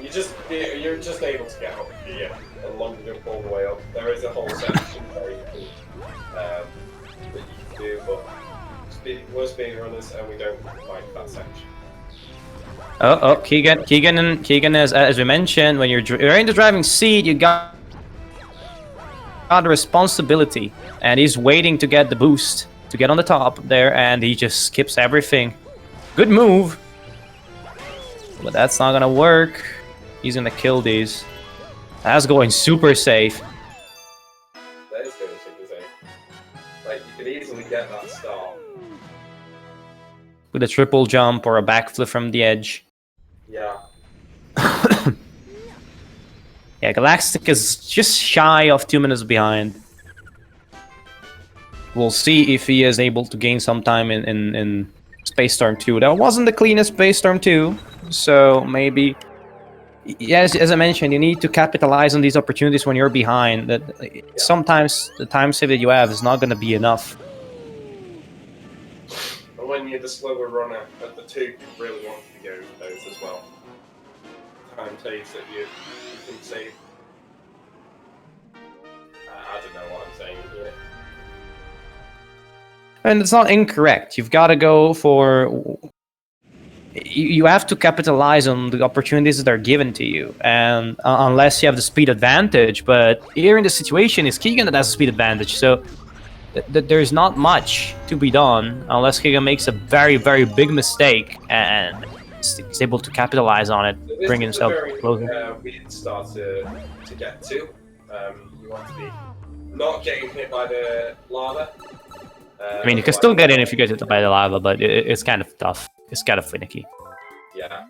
You're just able to get up here and long jump all the way up. There is a whole section where you can that you can do, but we're speedrunners and we don't like that section. Keegan is, as we mentioned, when you're in the driving seat, you got a responsibility, and he's waiting to get the boost to get on the top there, and he just skips everything. Good move, but that's not gonna work. He's gonna kill these. That's going super safe. That is going super safe. Like, you could easily get that star. With a triple jump or a backflip from the edge. Yeah. Yeah, Galaxtic is just shy of 2 minutes behind. We'll see if he is able to gain some time in Space Storm 2. That wasn't the cleanest Space Storm 2, so maybe... Yes, as I mentioned, you need to capitalize on these opportunities when you're behind. That sometimes the time save that you have is not going to be enough. But when you're the slower runner at the 2, you really want to go with those as well. Time saves that you can save. I don't know what I'm saying here. And it's not incorrect. You've got to go for... You have to capitalize on the opportunities that are given to you, and unless you have the speed advantage. But here in the situation, is Keegan that has a speed advantage, so there's not much to be done unless Keegan makes a very, very big mistake and is able to capitalize on it, So bring himself closer. Weird start to get to. You want to be not getting hit by the lava. I mean, you can still get in if you get hit by the lava, but it's kind of tough. It's kind of finicky. Yeah.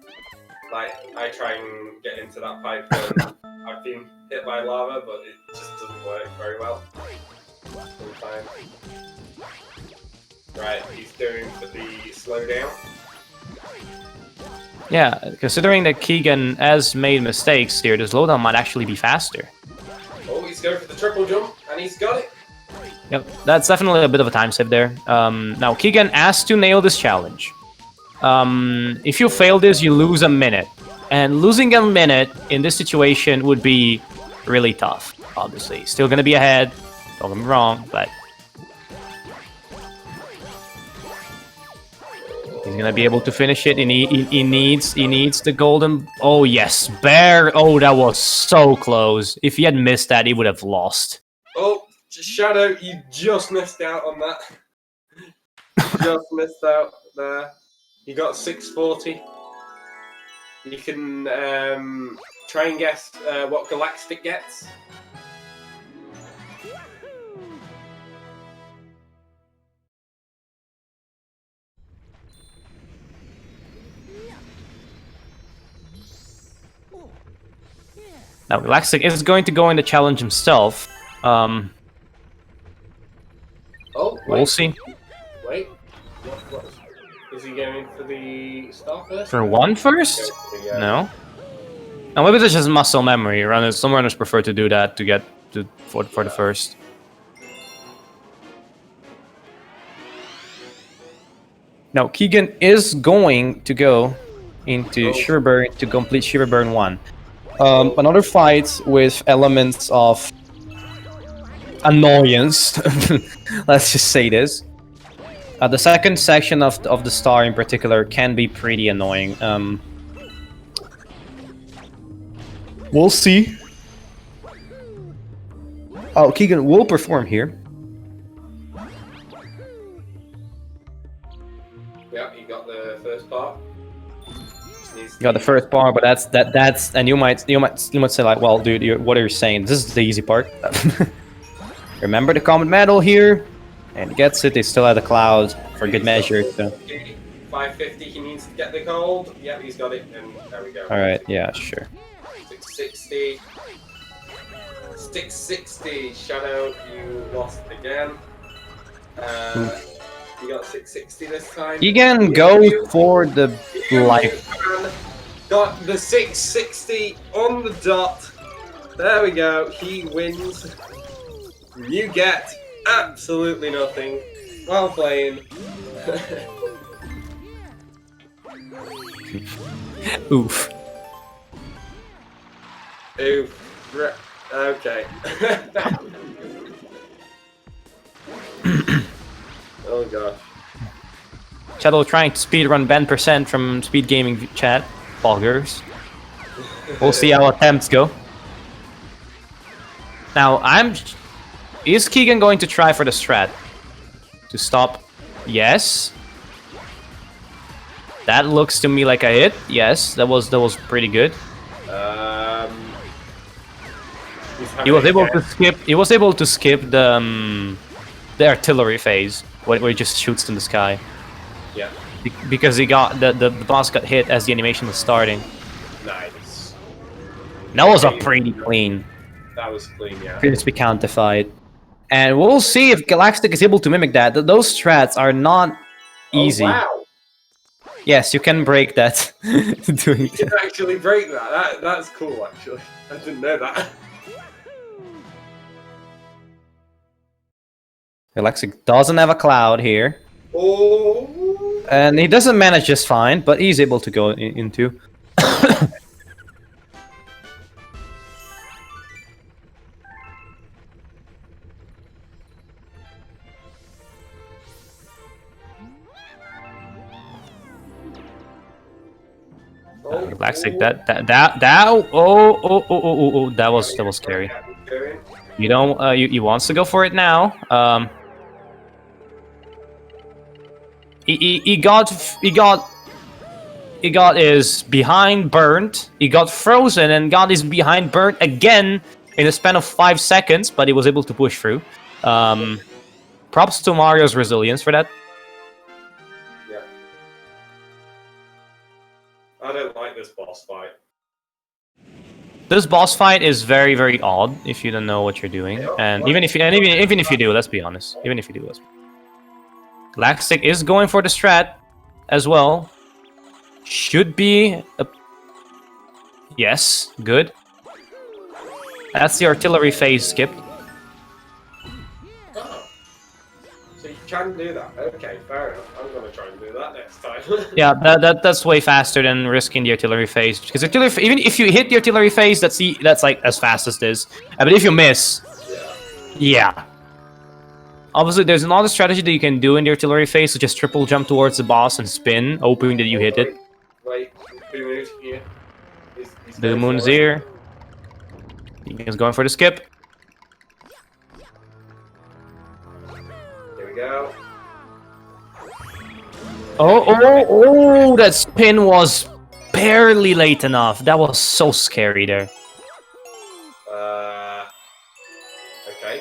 Like, I try and get into that pipe and I've been hit by lava, but it just doesn't work very well. Sometimes. Right, he's doing for the slowdown. Yeah, considering that Keegan has made mistakes here, the slowdown might actually be faster. Oh, he's going for the triple jump, and he's got it. Yep, that's definitely a bit of a time save there. Now, Keegan has to nail this challenge. If you fail this, you lose a minute. And losing a minute in this situation would be really tough, obviously. Still gonna be ahead, don't get me wrong, but... He's gonna be able to finish it. He needs the golden. Oh yes, bear. Oh, that was so close. If he had missed that, he would have lost. Oh, Shadow, you just missed out on that. Just missed out there. You got 640. You can try and guess what Galaxtic gets. Now, Galaxtic is going to go in the challenge himself. Oh, we'll see. Wait, what? Is he going for the star first? For one first? No. Now maybe it's just muscle memory. Some runners prefer to do that to get for the first. Now Keegan is going to go into Shiverburn to complete Shiverburn 1. Another fight with elements of annoyance. Let's just say this. The second section of the star in particular can be pretty annoying. We'll see. Oh, Keegan will perform here. Yeah, he got the first part. You got the first part, but that's and you might say like, well, dude, what are you saying? This is the easy part. Remember the common medal here, and gets it. They still have the cloud for good measure. So. 550. He needs to get the gold. Yeah, he's got it, and there we go. All right. Yeah. Sure. 660. 660. Shadow, you lost again. You got 660 this time. Keegan go for the life. Got the 660 on the dot. There we go. He wins. You get absolutely nothing. Well playing. Oof. Oof. Okay. Oh gosh. Shadow trying to speedrun Ben% from SpeedGaming chat. Boggers. We'll see how attempts go. Now, is Keegan going to try for the strat? To stop? Yes. That looks to me like a hit. Yes, that was pretty good. He was able to skip. He was able to skip the artillery phase where he just shoots in the sky. Yeah. Because he got the boss got hit as the animation was starting. Nice. That was a pretty clean. That was clean, yeah. Crispy counterfight. And we'll see if Galaxtic is able to mimic that. Those strats are not easy. Oh, wow. Yes, you can break that. Doing You can actually break that. That's cool, actually. I didn't know that. Galaxtic doesn't have a cloud here. Oh. And he doesn't manage just fine, but he's able to go into. Galaxtic, that was scary. You don't he wants to go for it now. He got his behind burnt. He got frozen and got his behind burnt again in a span of 5 seconds, but he was able to push through. Props to Mario's resilience for that. Yeah. I don't like this boss fight. This boss fight is very, very odd if you don't know what you're doing, and even if you do, let's be honest. Even if you do, Galaxtic is going for the strat as well. Should be a... Yes, good. That's the artillery phase skipped. Oh. So you can do that. Okay, fair enough. I'm gonna try and do that next time. Yeah, that's way faster than risking the artillery phase. Because artillery, even if you hit the artillery phase, that's like as fast as this. But if you miss, yeah. Obviously, there's another strategy that you can do in the artillery phase, so just triple jump towards the boss and spin, hoping that you hit it. Wait, Blue Moon here. He's Blue going Moon's for it. here. He's going for the skip. Here we go. Oh, that spin was barely late enough. That was so scary there. Okay.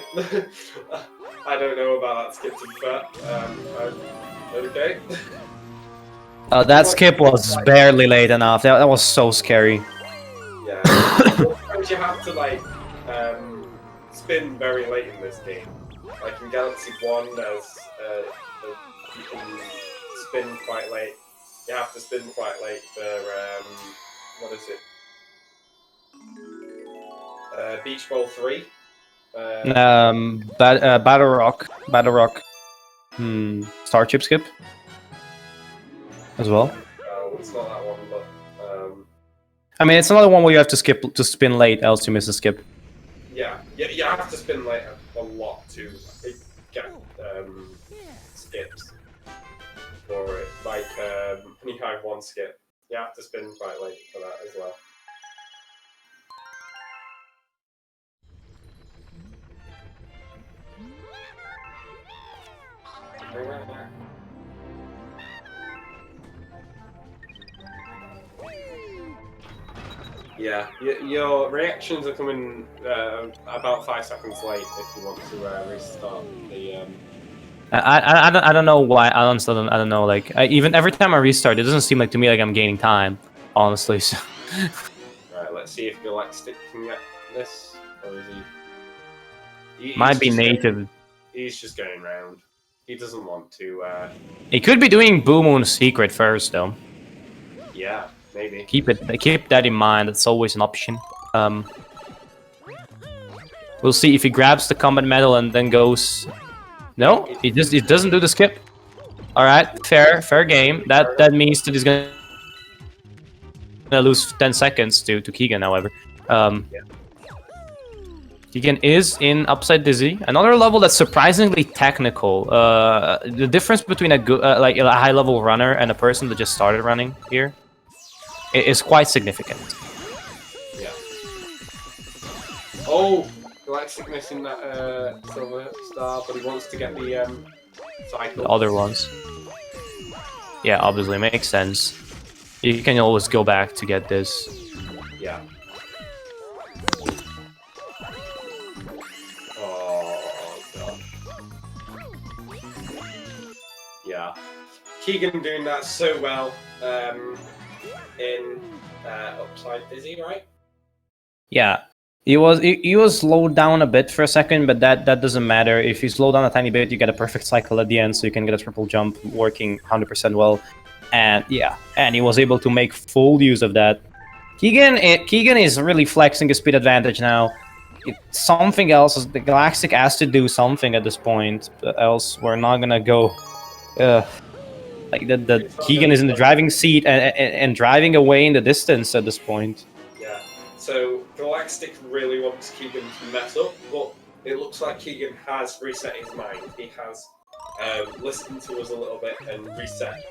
I don't know about that skip to be fair. Okay. That skip was barely late enough. That was so scary. Yeah. Sometimes you have to like spin very late in this game. Like in Galaxy 1, there's you can spin quite late. You have to spin quite late for what is it? Beach Bowl 3. Battle Rock. Starship skip as well. Oh, it's not that one, but I mean, it's another one where you have to spin late, else you miss a skip. yeah, you have to spin late a lot to get skips for it. Like Honey Hive 1 skip, you have to spin quite late for that as well. Yeah, your reactions are coming about 5 seconds late if you want to restart the. I don't know why. I don't know. Like even every time I restart, it doesn't seem like to me like I'm gaining time. Honestly. So. Right, let's see if Galaxtic can get this, or is he? Might be native. He's just going round. He doesn't want to. He could be doing Blue Moon Secret first, though. Yeah, maybe. Keep that in mind. It's always an option. We'll see if he grabs the combat medal and then goes. No, he doesn't do the skip. All right, fair game. That means that he's gonna lose 10 seconds to Keegan. However, Keegan is in Upside Dizzy, another level that's surprisingly technical. The difference between a good, like a high-level runner and a person that just started running here is quite significant. Yeah. Oh, Galaxtic missing that silver star, but he wants to get the cycle. The other ones. Yeah, obviously makes sense. You can always go back to get this. Yeah. Yeah, Keegan doing that so well in Upside Dizzy, right? Yeah, he was slowed down a bit for a second, but that doesn't matter. If you slow down a tiny bit, you get a perfect cycle at the end, so you can get a triple jump working 100% well. And yeah, and he was able to make full use of that. Keegan is really flexing his speed advantage now. Something else, the Galaxtic has to do something at this point, else we're not gonna go. Like the Keegan is in the driving seat and driving away in the distance at this point. Yeah. So Galaxtic really wants Keegan to mess up, but it looks like Keegan has reset his mind. He has listened to us a little bit and reset.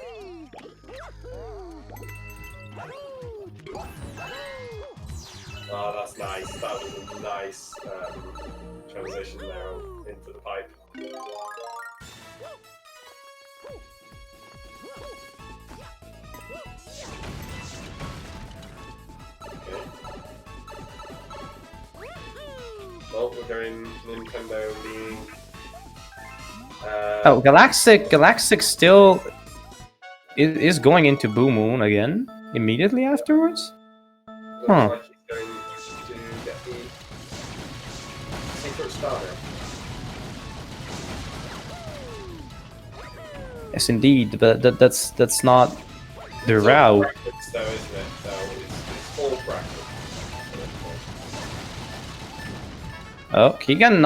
Oh, that's nice. That was a nice transition there into the pipe. Well, we're going Nintendo being. Oh, Galaxtic still is going into Blue Moon again immediately afterwards. Looks like he's going to get the secret star now. Yes, indeed, but that's not the route. Brackets, though, isn't it? So it's all brackets. Oh, Keegan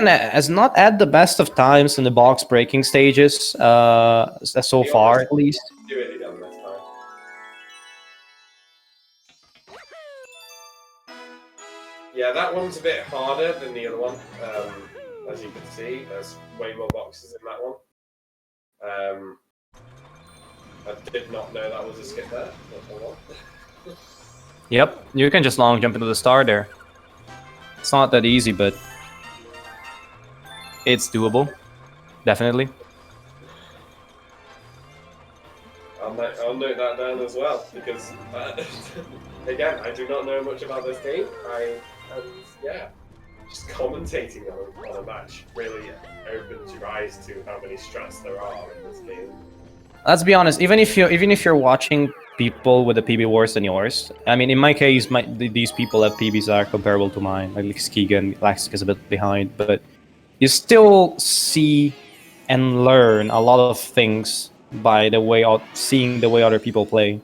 has not had the best of times in the box breaking stages, so far at least. Do it again this time. Yeah, that one's a bit harder than the other one. As you can see, there's way more boxes in that one. I did not know that was a skip there. Yep, you can just long jump into the star there. It's not that easy, but it's doable. Definitely. I'll note that down as well, because, again, I do not know much about this game. Yeah, just commentating on a match really opens your eyes to how many strats there are in this game. Let's be honest. Even if you're watching people with a PB worse than yours, I mean, in my case, these people have PBs that are comparable to mine. Like Keegan, Galaxtic is a bit behind, but you still see and learn a lot of things by seeing the way other people play.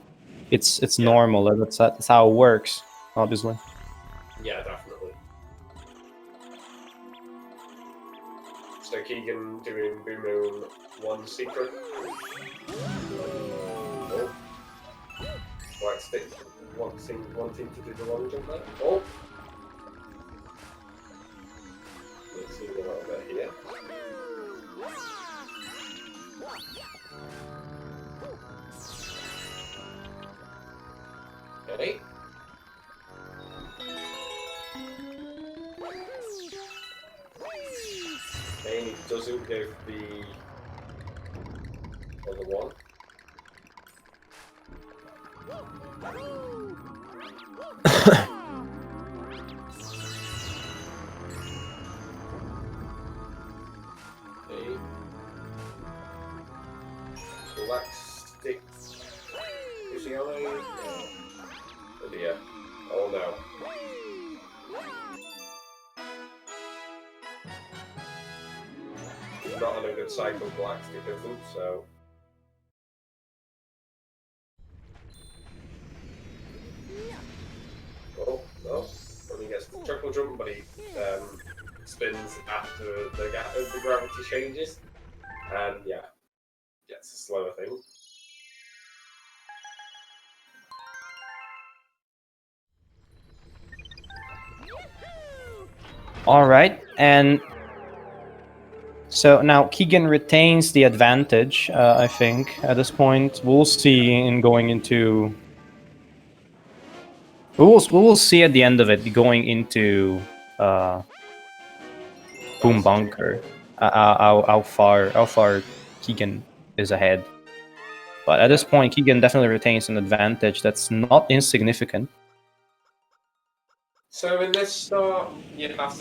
It's normal. That's how it works, obviously. Yeah, definitely. So Keegan doing Boom Moon 1 secret. Oh. Galaxtic wanting to do the long jump there. Oh. Let's see a little bit here. Okay. Okay, he doesn't give the other one. Okay. Galaxtic. Is he on a... Oh dear. Oh no. Not on a good cycle, Galaxtic of them, so... Oh, no. When he gets the triple jump, but he spins after the gravity changes. And yeah, it's a slower thing. All right, and so now Keegan retains the advantage. I think at this point we'll see in going into. We will see at the end of it going into Boom Bunker. How far Keegan is ahead. But at this point, Keegan definitely retains an advantage that's not insignificant. So in this start, you have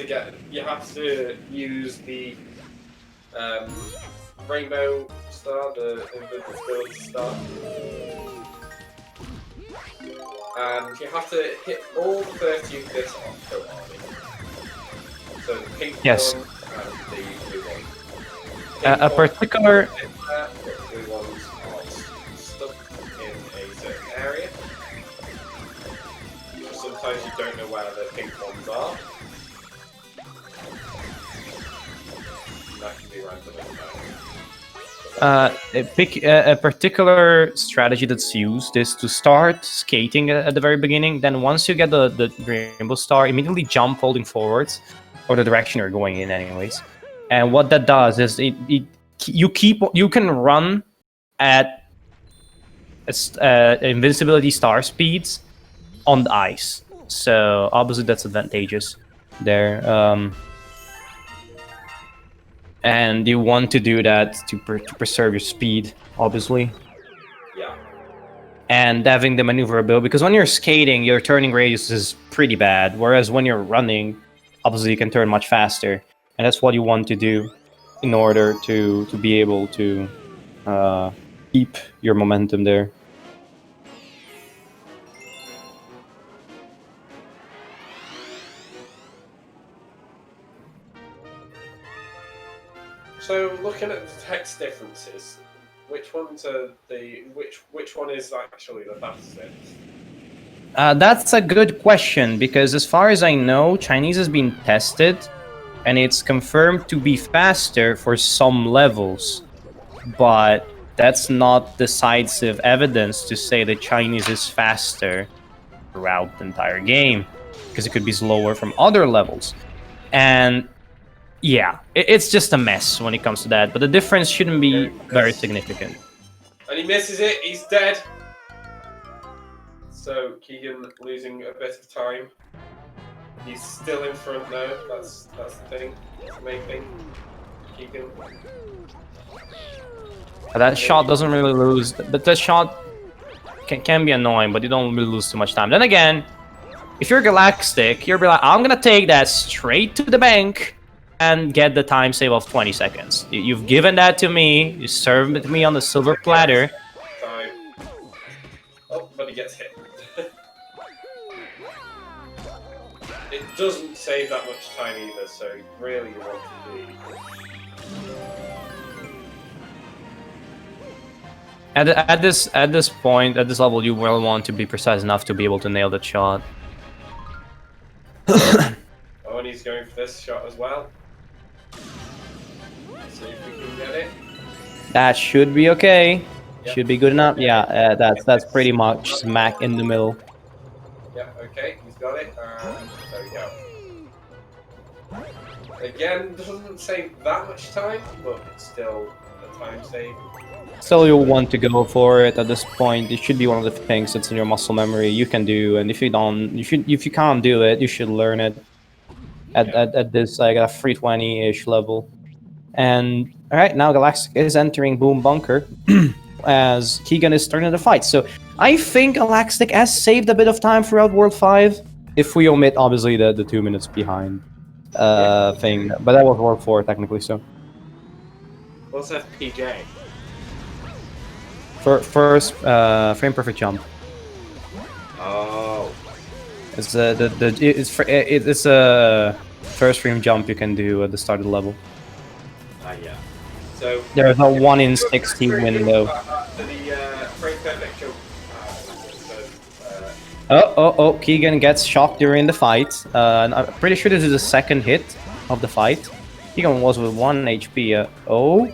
to use the rainbow star, the invisibility star, and you have to hit all 30 of this Octo Army. So the pink one and the blue one. A particular. The blue ones are stuck in a certain area. Sometimes you don't know where the pink ones are. And that can be random A particular strategy that's used is to start skating at the very beginning. Then once you get the rainbow star, immediately jump holding forwards, or the direction you're going in, anyways. And what that does is you can run at invincibility star speeds on the ice. So obviously that's advantageous there. And you want to do that to preserve your speed, obviously. Yeah. And having the maneuverability, because when you're skating, your turning radius is pretty bad. Whereas when you're running, obviously you can turn much faster. And that's what you want to do in order to be able to keep your momentum there. So looking at the text differences, which ones are which one is actually the fastest? That's a good question, because as far as I know, Chinese has been tested, and it's confirmed to be faster for some levels, but that's not decisive evidence to say that Chinese is faster throughout the entire game, because it could be slower from other levels. And Yeah, it's just a mess when it comes to that, but the difference shouldn't be very significant. And he misses it, he's dead. So Keegan losing a bit of time. He's still in front though, that's the thing. That's the main thing. Keegan. That shot doesn't really lose, but that shot can be annoying, but you don't really lose too much time. Then again, if you're Galaxtic, you'll be like, I'm gonna take that straight to the bank and get the time save of 20 seconds. You've given that to me, you served it to me on the silver platter. Time. Oh, but he gets hit. It doesn't save that much time either, so really you want to be... At this point, at this level, you will want to be precise enough to be able to nail that shot. Oh, and he's going for this shot as well. See if we can get it. That should be okay. Yep. Should be good enough. Yeah, that's pretty much smack in the middle. Yeah, okay, he's got it. There we go. Again, doesn't save that much time, but it's still a time save. Still, you'll want to go for it at this point. It should be one of the things that's in your muscle memory you can do, and if you can't do it, you should learn it at this like a 320-ish level. And all right, now Galaxtic is entering Boom Bunker as Keegan is starting the fight. So I think Galaxtic has saved a bit of time throughout World 5, if we omit obviously the 2 minutes behind thing, but that was World 4 technically. So what's FPJ? First frame perfect jump. Oh. It's it's a first frame jump you can do at the start of the level. Yeah. So there's a 1 in 60 window. The frame perfect jump. Oh! Keegan gets shocked during the fight. And I'm pretty sure this is the second hit of the fight. Keegan was with 1 HP. Oh.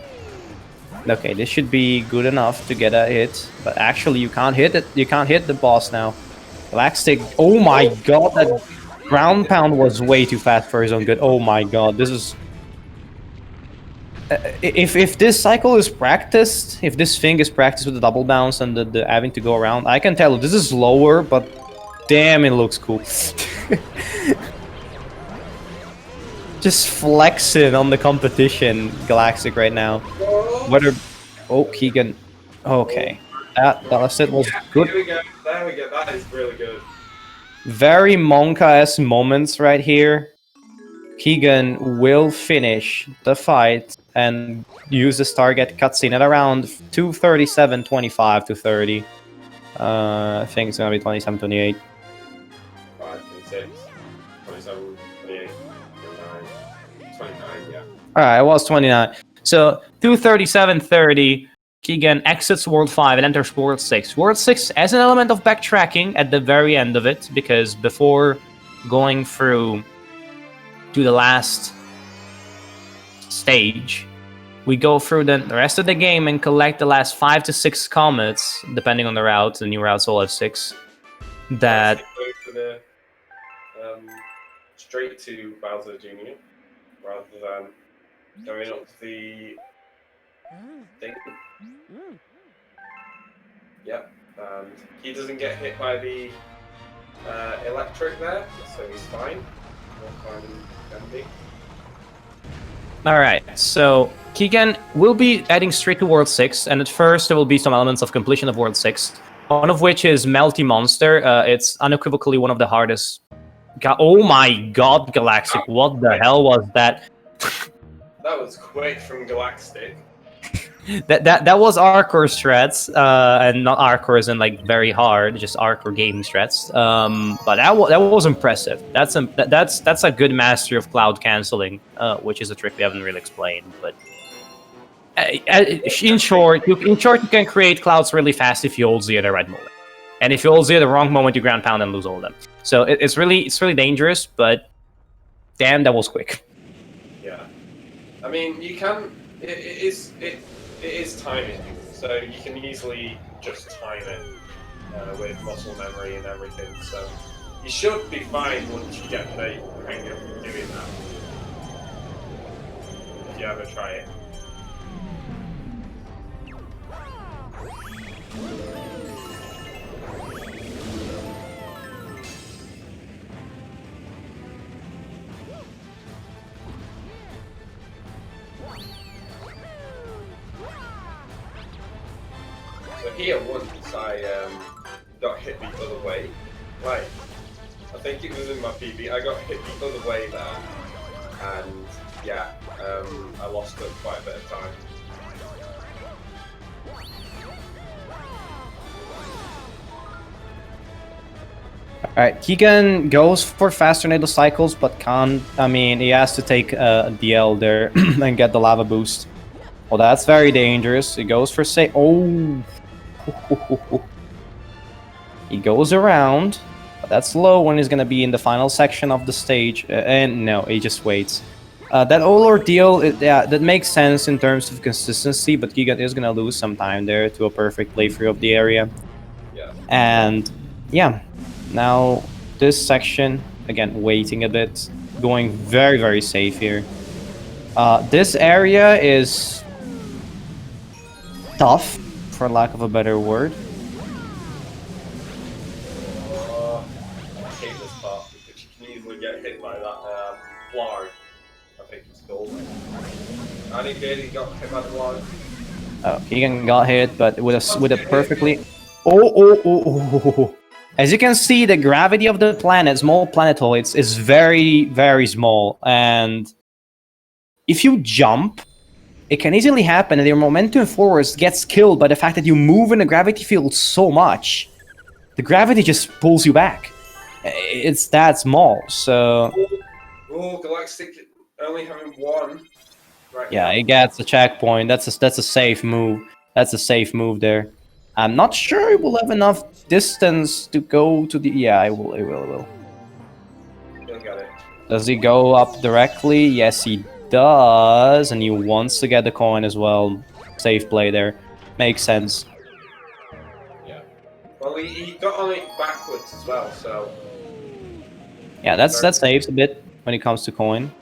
Okay, this should be good enough to get a hit, but actually you can't hit it. You can't hit the boss now. Galaxtic. Oh my god, that ground pound was way too fast for his own good. Oh my god, this is. If this cycle is practiced, if this thing is practiced with the double bounce and the having to go around, I can tell this is slower, but damn, it looks cool. Just flexing on the competition, Galaxtic right now. Whether, oh, Keegan, okay, that was good. Here we go. There we go. That is really good. Very Monka-esque moments right here. Keegan will finish the fight and use this target cutscene at around 2:37:25 to 30. I think it's gonna be 27:28. 5, 26, 27, 28, 29, yeah. Alright, it was 29. So 2:37:30, Keegan exits World 5 and enters World 6. World 6 has an element of backtracking at the very end of it, because before going through to the last stage, we go through the rest of the game and collect the last 5 to 6 comets, depending on the route. The new routes all have 6. That go to the straight to Bowser Jr. rather than going up to the thing. Yep, and he doesn't get hit by the electric there, so he's fine. More fine than can be. Alright, so Keegan will be heading straight to World 6, and at first there will be some elements of completion of World 6, one of which is Melty Monster. It's unequivocally one of the hardest... Oh my god, Galaxtic, what the hell was that? That was quick from Galaxtic. That was Arcor strats, and not Arcor as in like very hard, just Arcor gaming strats. But that was impressive. That's a good mastery of cloud canceling, which is a trick we haven't really explained. But in short, you can create clouds really fast if you hold Z at the right moment, and if you hold Z at the wrong moment, you ground pound and lose all of them. So it's really dangerous. But damn, that was quick. Yeah, I mean you can. It is timing, so you can easily just time it with muscle memory and everything. So you should be fine once you get the hang of doing that. you ever try it. So here once I got hit the other way. Right. I think it was in my PB. I got hit the other way there, and yeah, I lost quite a bit of time. Alright, Keegan goes for faster NATO cycles, but can't. I mean, he has to take a DL there and get the lava boost. Well, that's very dangerous. He goes for say. Oh! He goes around, but that's low when he's gonna be in the final section of the stage. And no, he just waits. That whole ordeal, yeah, that makes sense in terms of consistency, but Keegan is gonna lose some time there to a perfect playthrough of the area. Yeah. And yeah, now this section, again, waiting a bit, going very, very safe here. This area is tough, for lack of a better word. I hate this part because you can easily get hit by that blarg. I think it's called. And he did. He got hit by the blarg. Oh, Keegan got hit, but with a perfectly. Oh. As you can see, the gravity of the planet, small planetoids, is very, very small, and if you jump, it can easily happen that your momentum forwards gets killed by the fact that you move in the gravity field so much. The gravity just pulls you back. It's that small, so... Oh, Galaxtic only having one. Right yeah, now. it gets a checkpoint. That's a safe move. That's a safe move there. I'm not sure it will have enough distance to go to the... yeah, it will. He'll get it. Does he go up directly? Yes, he does. And he wants to get the coin as well. Safe play there. Makes sense. Yeah. Well, he got on it backwards as well, so... yeah, that saves a bit when it comes to coin.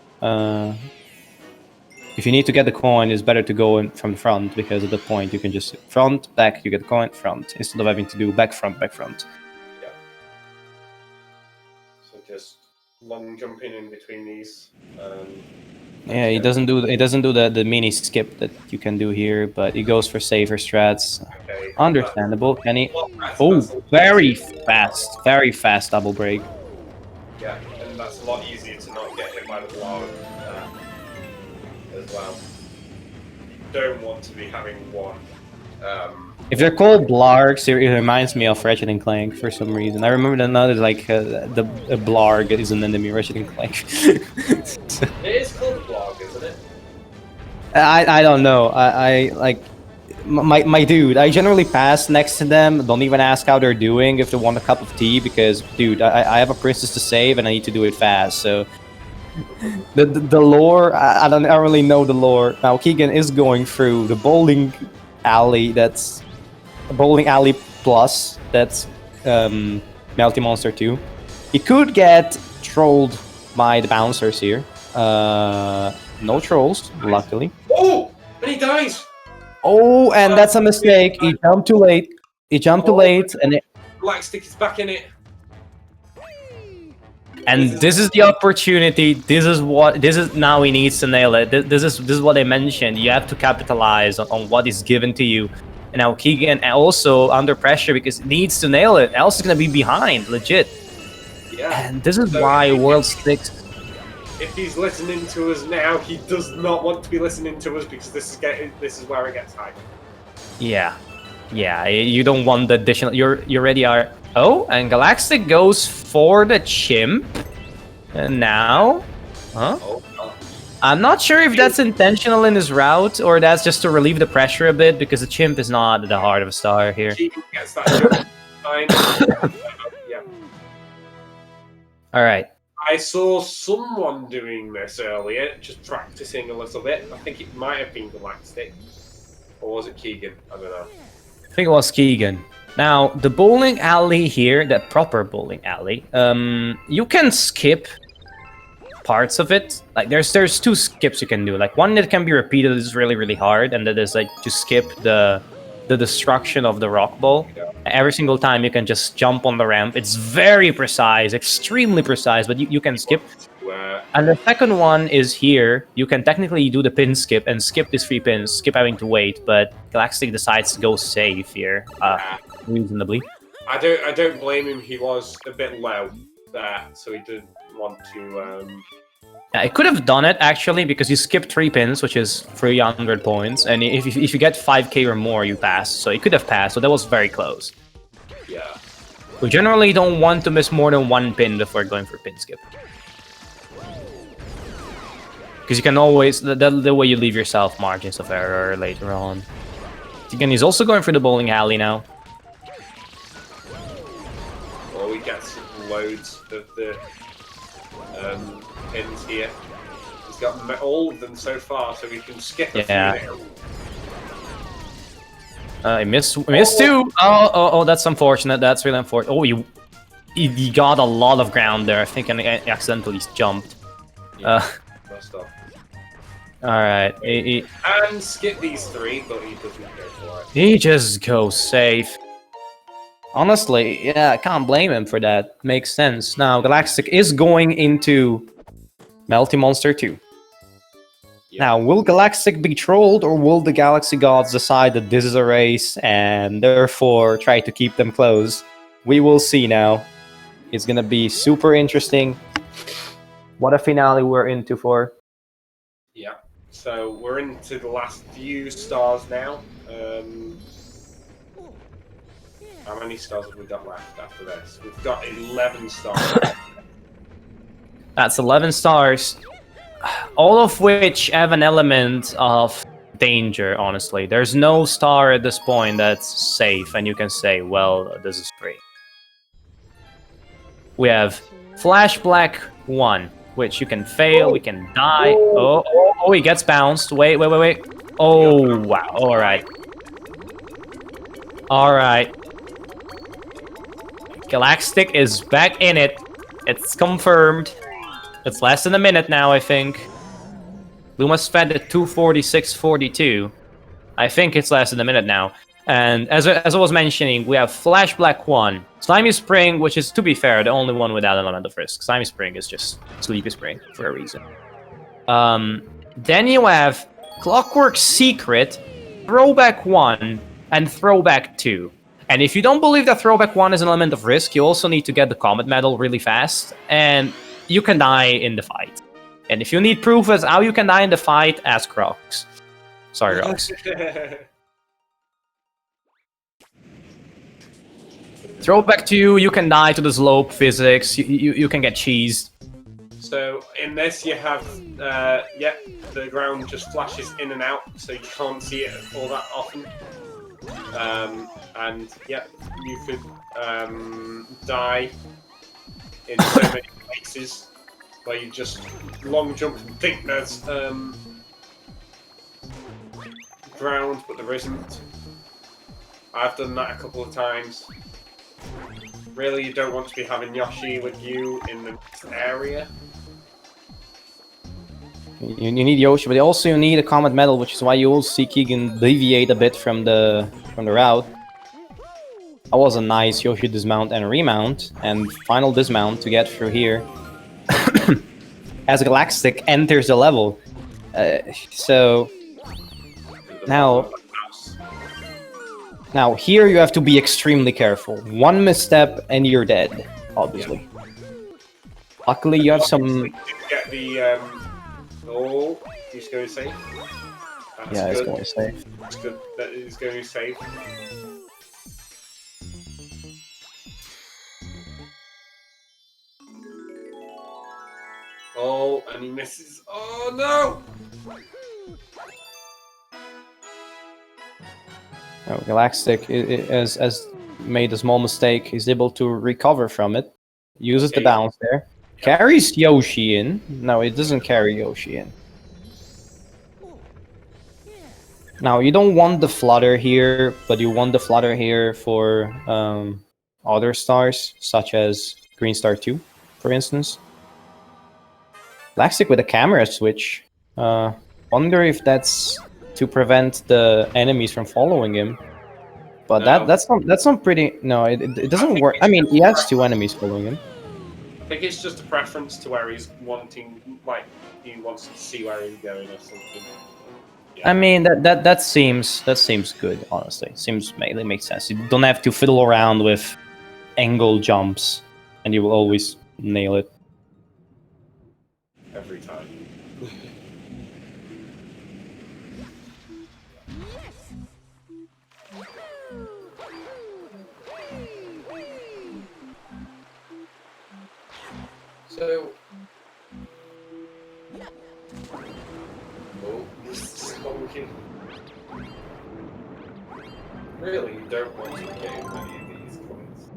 If you need to get the coin, it's better to go in from the front, because at that point you can just front, back, you get the coin, front, instead of having to do back, front, back, front. Yeah. So just long jumping in between these. Yeah, he doesn't do the mini skip that you can do here, but he goes for safer strats. Okay. Understandable. Can he? Oh, very fast double break. Yeah, and that's a lot easier to not get hit by the blarg as well. You don't want to be having one. If they're called blargs, it reminds me of Ratchet and Clank for some reason. I remember another like the blarg is an enemy Ratchet and Clank. It is called a blarg, isn't it? I don't know. I like my dude. I generally pass next to them. Don't even ask how they're doing if they want a cup of tea, because dude, I have a princess to save and I need to do it fast. So the lore, I don't really know the lore. Now Keegan is going through the bowling alley. That's a bowling alley plus. That's Melty Monster 2. He could get trolled by the bouncers here. No trolls, luckily. Oh! And he dies! Oh, and that's a mistake. He jumped too late. And Galaxtic is back in it. And this is the opportunity. This is now he needs to nail it. This is what I mentioned. You have to capitalize on what is given to you. And now Keegan also under pressure because he needs to nail it. Else he's gonna be behind, legit. Yeah. And this is why World Sticks. If he's listening to us now, he does not want to be listening to us because this is where it gets hyped. Yeah, you don't want the additional. You already are. Oh, and Galaxtic goes for the chimp. And now, huh? Oh, God. I'm not sure if that's intentional in his route or that's just to relieve the pressure a bit, because the chimp is not the heart of a star here. Keegan gets that jump. Fine. Yeah. All right. I saw someone doing this earlier, just practicing a little bit. I think it might have been Galaxtic. Or was it Keegan? I don't know. I think it was Keegan. Now, the bowling alley here, the proper bowling alley, you can skip parts of it. Like there's two skips you can do. Like one that can be repeated is really hard, and that is like to skip the destruction of the rock ball. Every single time you can just jump on the ramp. It's very precise, extremely precise, but you can skip. And the second one is here. You can technically do the pin skip and skip these 3 pins, skip having to wait, but Galaxtic decides to go safe here, reasonably. I don't blame him. He was a bit low there, so he didn't want to. Yeah, I could have done it actually because you skip 3 pins, which is 300 points, and if you get 5k or more, you pass. So it could have passed. So that was very close. Yeah. We generally don't want to miss more than 1 pin before going for pin skip. Because you can always, the way you leave yourself margins of error later on. Again, he's also going for the bowling alley now. Well, he gets loads of the pins here. He's got all of them so far, so he can skip a few now. I missed too! Oh, that's unfortunate. That's really unfortunate. Oh, you got a lot of ground there. I think I accidentally jumped. Yeah. Alright. And skip these 3, but he doesn't go for it. He just goes safe. Honestly, yeah, I can't blame him for that. Makes sense. Now, Galactic is going into Melty Monster 2. Yeah. Now, will Galactic be trolled, or will the Galaxy Gods decide that this is a race and therefore try to keep them close? We will see now. It's gonna be super interesting. What a finale we're into for. Yeah. So we're into the last few stars now. How many stars have we got left after this? We've got 11 stars. That's 11 stars. All of which have an element of danger, honestly. There's no star at this point that's safe, and you can say, well, this is free. We have Flash Black 1, which you can fail, we can die. Oh, he gets bounced. Wait. Oh, wow. Alright. Alright. Galactic is back in it. It's confirmed. It's less than a minute now, I think. Luma's fed at 246.42. I think it's less than a minute now. And as I was mentioning, we have Flash Black 1, Slimy Spring, which is, to be fair, the only one without an element of risk. Slimy Spring is just Sleepy Spring for a reason. Then you have Clockwork Secret, Throwback 1, and Throwback 2. And if you don't believe that Throwback 1 is an element of risk, you also need to get the Comet Medal really fast, and you can die in the fight. And if you need proof as how you can die in the fight, ask Rocks. Sorry, Rocks. Throwback 2, you can die to the slope physics, you can get cheesed. So in this you have, the ground just flashes in and out, so you can't see it all that often. And yeah, you could die in so many places where you just long jump and think there's ground, but there isn't. I've done that a couple of times. Really, you don't want to be having Yoshi with you in the area. You need Yoshi, but also you need a Comet Medal, which is why you will see Keegan deviate a bit from the route. That was a nice Yoshi dismount and remount, and final dismount to get through here. As Galactic enters the level. So now here you have to be extremely careful. One misstep and you're dead, obviously. Luckily you have some... Get the... Oh, he's going safe. That's yeah, good. He's going safe. That's good that he's going safe. Oh, and he misses. Oh no! Oh, Galactic has made a small mistake. He's able to recover from it. Uses the bounce there. Carries Yoshi in. No, it doesn't carry Yoshi in. Now, you don't want the flutter here, but you want the flutter here for other stars, such as Green Star 2, for instance. Galaxtic with a camera switch. Wonder if that's to prevent the enemies from following him. But No. that's not pretty. No, it doesn't work. I mean, he has 2 enemies following him. I think it's just a preference to where he's wanting, like, he wants to see where he's going or something. Yeah. I mean, that seems good. Honestly, it makes sense. You don't have to fiddle around with angle jumps, and you will always nail it. Every time. So, oh, this is honking. Really, you don't want to gain many of these coins.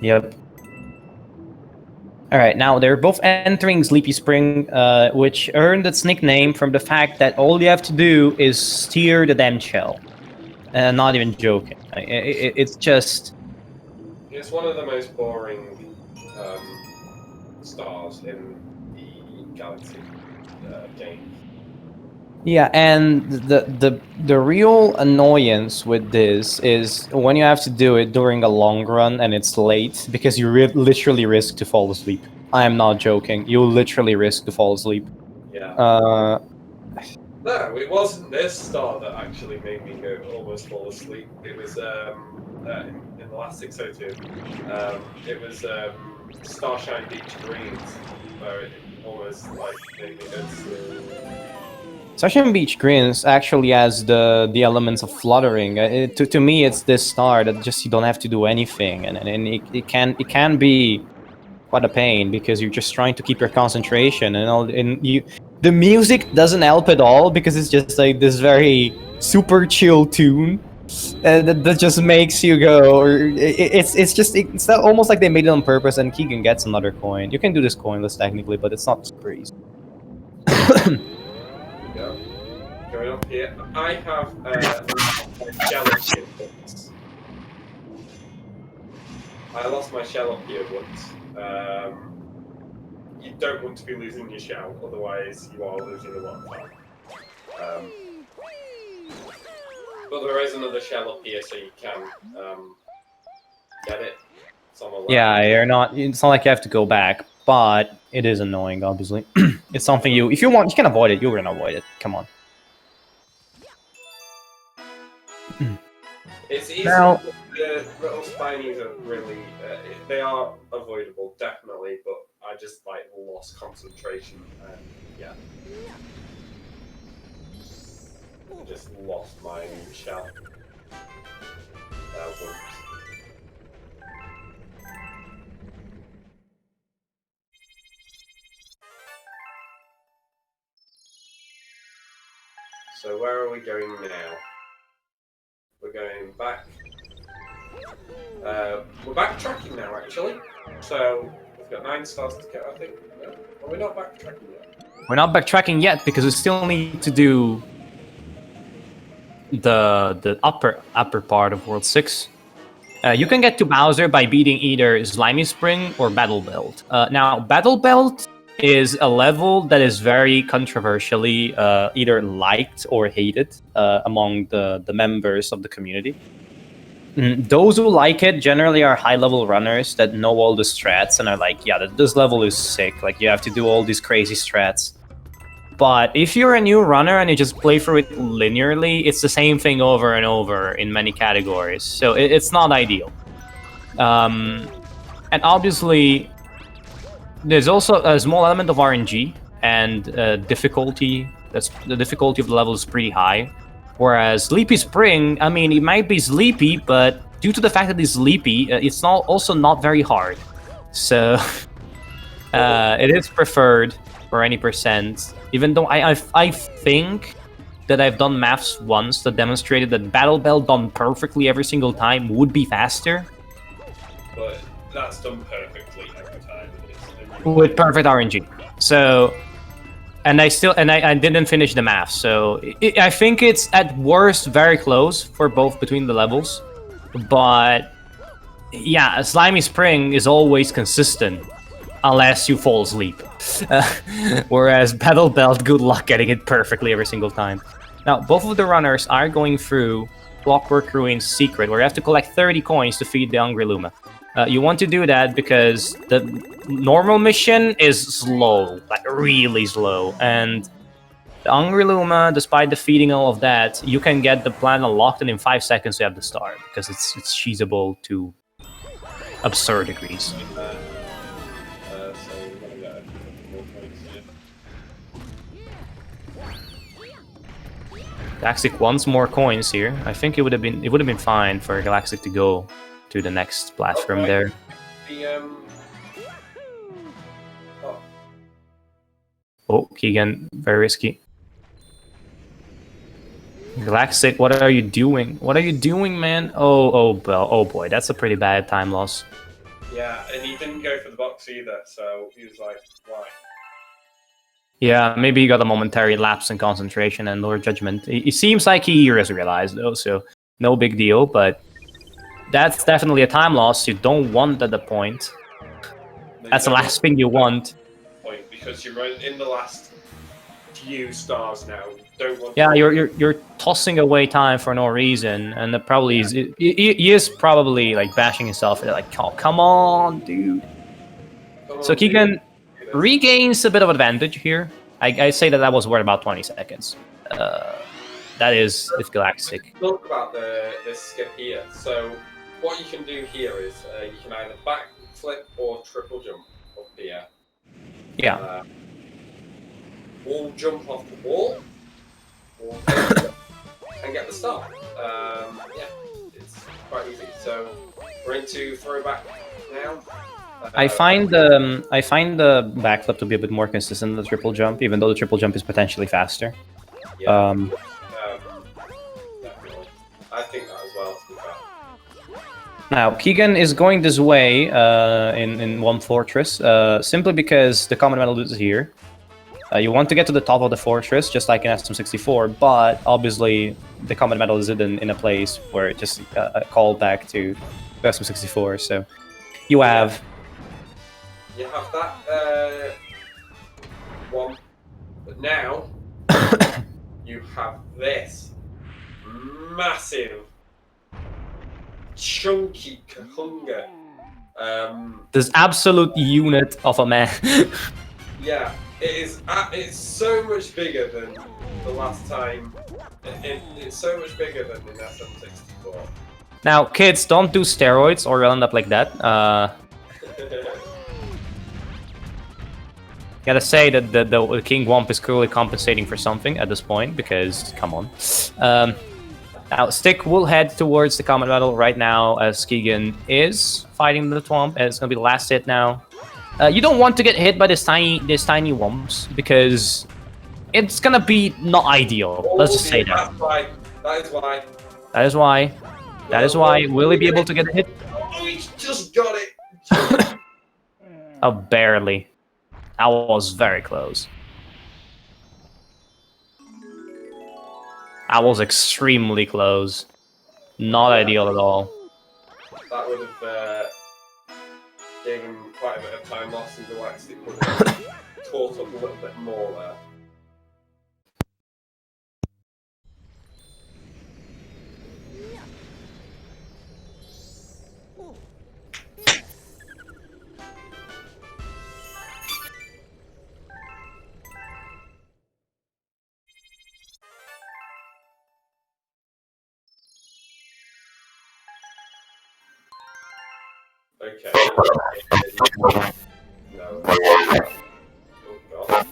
Yep. All right, now they're both entering Sleepy Spring, which earned its nickname from the fact that all you have to do is steer the damn shell. Not even joking. It's just... It's one of the most boring stars in the Galaxtic game. Yeah, and the real annoyance with this is when you have to do it during a long run and it's late, because you literally risk to fall asleep. I am not joking. You literally risk to fall asleep. Yeah. No, it wasn't this star that actually made me go almost fall asleep. It was in the last 602. It was Starshine Beach Greens, where it almost like made me go to sleep. Starshine Beach Greens actually has the elements of fluttering. To me, it's this star that just you don't have to do anything, and it can be quite a pain because you're just trying to keep your concentration the music doesn't help at all because it's just like this very super chill tune that just makes you go. It's almost like they made it on purpose. And Keegan gets another coin. You can do this coinless technically, but it's not super easy. Going up here, I have gelatin books. I lost my shell up here once. You don't want to be losing your shell, otherwise you are losing a lot of time. But there is another shell up here, so you can get it. It's on the left. Yeah, it's not like you have to go back, but it is annoying, obviously. It's something if you want, you can avoid it. You're gonna avoid it. Come on. It's easy. Now, the little spinies are really, they are avoidable, definitely, but I just lost concentration and yeah. I just lost my shell. So where are we going now? We're going back. We're backtracking now, actually. So we've got 9 stars to get, I think. No? Well, we're not backtracking yet. we're not backtracking yet because we still need to do the upper part of World 6. You can get to Bowser by beating either Slimy Spring or Battle Belt. Now, Battle Belt is a level that is very controversially either liked or hated among the members of the community. Those who like it generally are high-level runners that know all the strats and are like, yeah, this level is sick. Like, you have to do all these crazy strats. But if you're a new runner and you just play through it linearly, it's the same thing over and over in many categories. So it's not ideal. And obviously, there's also a small element of RNG and difficulty. The difficulty of the level is pretty high. Whereas Sleepy Spring, I mean, it might be sleepy, but due to the fact that it's sleepy, it's also not very hard. So it is preferred for any percent. Even though I think that I've done maths once that demonstrated that Battle Belt done perfectly every single time would be faster. But that's done perfectly every time. With perfect RNG. So, and I didn't finish the math. So I think it's at worst very close for both between the levels. But yeah, Slimy Spring is always consistent. unless you fall asleep. Whereas Battle Belt, good luck getting it perfectly every single time. Now, both of the runners are going through Clockwork Ruin's secret, where you have to collect 30 coins to feed the Hungry Luma. You want to do that because the normal mission is slow, like really slow, and the Hungry Luma, despite defeating all of that, you can get the plan unlocked, and in 5 seconds you have the star, because it's cheesable to absurd degrees. So we're gonna get a couple more points here. Galaxtic wants more coins here. I think it would have been fine for Galaxtic to go to the next platform there. The Oh, Keegan, very risky. Galaxtic, what are you doing? What are you doing, man? Oh boy, that's a pretty bad time loss. Yeah, and he didn't go for the box either, so he was like, why? Yeah, maybe he got a momentary lapse in concentration and lower judgment. It seems like he has realized, though, so no big deal, but that's definitely a time loss you don't want at the point. That's the last thing you want. Point, because you're in the last few stars now. Don't want. Yeah, you're tossing away time for no reason, and that probably is. He is probably like bashing himself. Like, oh, come on, dude. So Keegan regains a bit of advantage here. I say that was worth about 20 seconds. That is with Galaxtic. Talk about this skip here. So what you can do here is you can either backflip or triple jump up here. Yeah. Or jump off the wall, or and get the star. Yeah, it's quite easy. So we're into throwback now. I find the backflip to be a bit more consistent than the triple jump, even though the triple jump is potentially faster. Yeah, definitely. I think that as well, to be fair. Now, Keegan is going this way in one fortress, simply because the common medal is here. You want to get to the top of the fortress, just like in SM64, but obviously the common medal is in a place where it just a callback to SM64, so you have... You have that one, but now you have this massive, chunky Kahunga. This absolute unit of a man. Yeah, it is. It's so much bigger than the last time. It's so much bigger than in SM64. Now, kids, don't do steroids or you'll end up like that. Gotta say that the King Womp is clearly compensating for something at this point, because, come on. Now, Stick will head towards the common battle right now, as Keegan is fighting the Twomp, and it's gonna be the last hit now. You don't want to get hit by this tiny Womps, because it's gonna be not ideal. Let's just say that. That is why. That is why. That is why. Will he be able to get hit? Oh, he's just got it! Oh, barely. That was very close. That was extremely close. Not ideal at all. That would have given him quite a bit of time loss, and Galaxtic would have caught up a little bit more there. Okay. No. Oh, God.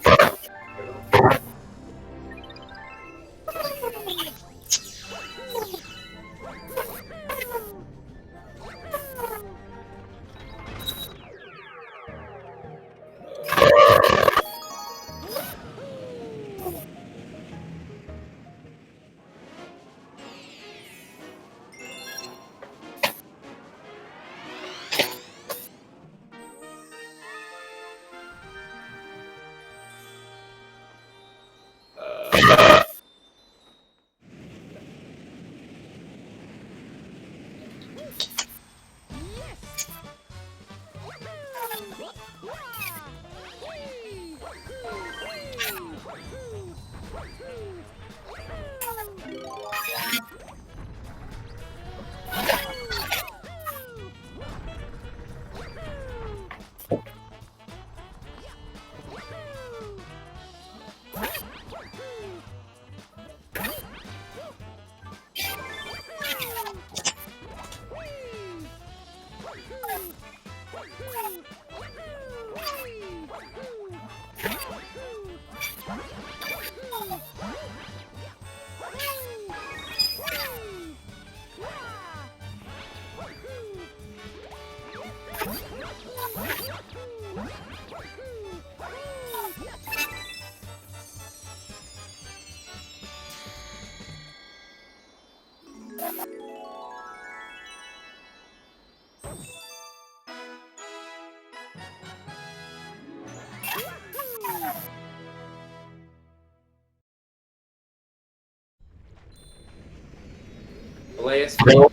Elias, right.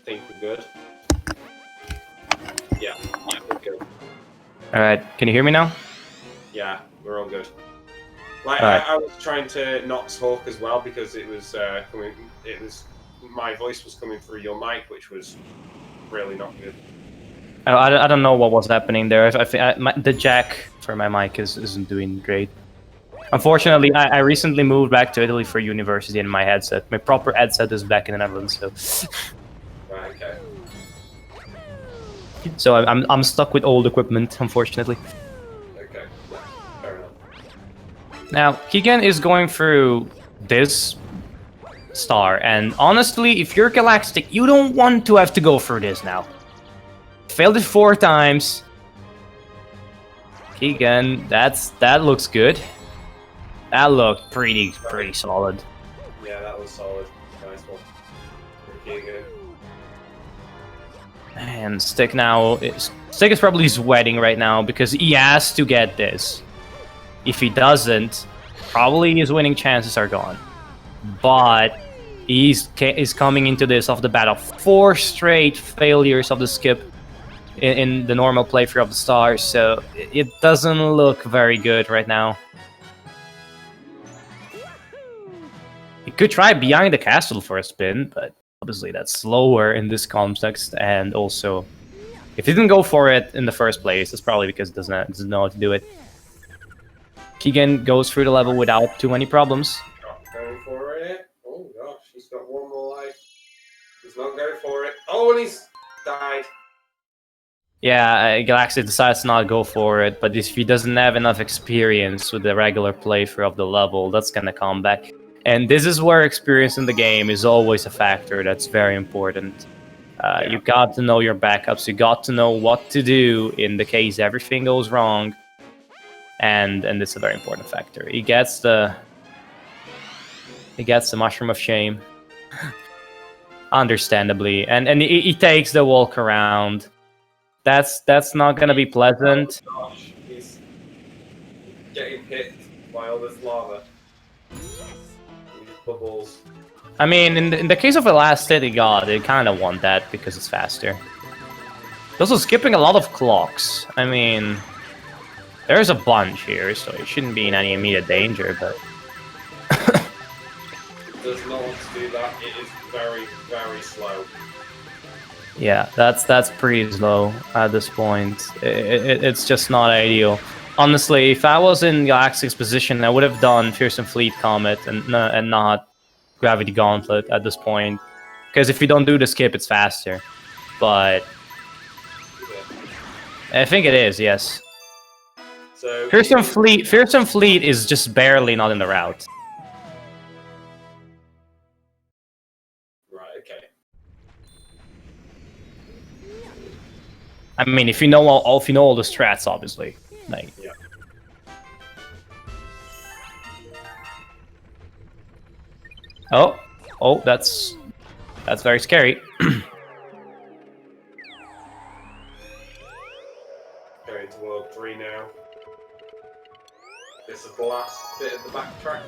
Think we're good. Yeah, we're good. All right, can you hear me now? Yeah, we're all good. Like Alright. I was trying to not talk as well because it was coming. It was my voice was coming through your mic, which was really not good. I don't know what was happening there. The jack for my mic isn't doing great. Unfortunately, I recently moved back to Italy for university, and my proper headset is back in the Netherlands. Right. Okay. So I'm stuck with old equipment, unfortunately. Okay. Yeah, fair enough. Now Keegan is going through this star, and honestly, if you're Galaxtic, you don't want to have to go through this now. Failed it 4 times. Keegan, that looks good. That looked pretty solid. Yeah, that was solid. Nice one. Okay, good. And Stick is probably sweating right now because he has to get this. If he doesn't, probably his winning chances are gone. But he's coming into this off the bat of 4 straight failures of the skip in the normal playthrough of the stars, so it doesn't look very good right now. He could try behind the castle for a spin, but obviously that's slower in this context, and also, if he didn't go for it in the first place, it's probably because he doesn't know how to do it. Keegan goes through the level without too many problems. Not going for it. Oh gosh, he's got 1 more life. He's not going for it. Oh, and he's died. Yeah, Galaxtic decides to not go for it, but if he doesn't have enough experience with the regular playthrough of the level, that's gonna come back. And this is where experience in the game is always a factor that's very important. Yeah. You got to know your backups, you got to know what to do in the case everything goes wrong, and it's a very important factor. He gets the mushroom of shame, understandably, and he takes the walk around. That's not gonna be pleasant. Oh gosh, he's getting hit by all this lava. These bubbles. I mean, in the case of the last City God, it kind of won that because it's faster. Also skipping a lot of clocks. I mean, there's a bunch here, so it shouldn't be in any immediate danger, but... It does not want to do that. It is very, very slow. Yeah, that's pretty slow at this point. It's just not ideal. Honestly, if I was in Galaxtic's position, I would have done Fearsome Fleet Comet and not Gravity Gauntlet at this point. Because if you don't do the skip, it's faster. But I think it is, yes. So Fearsome Fleet is just barely not in the route. Right, okay. I mean, if you know all the strats, obviously. Like, Yeah. oh, that's very scary. Going to World 3 now. This is the last bit of the backtrack.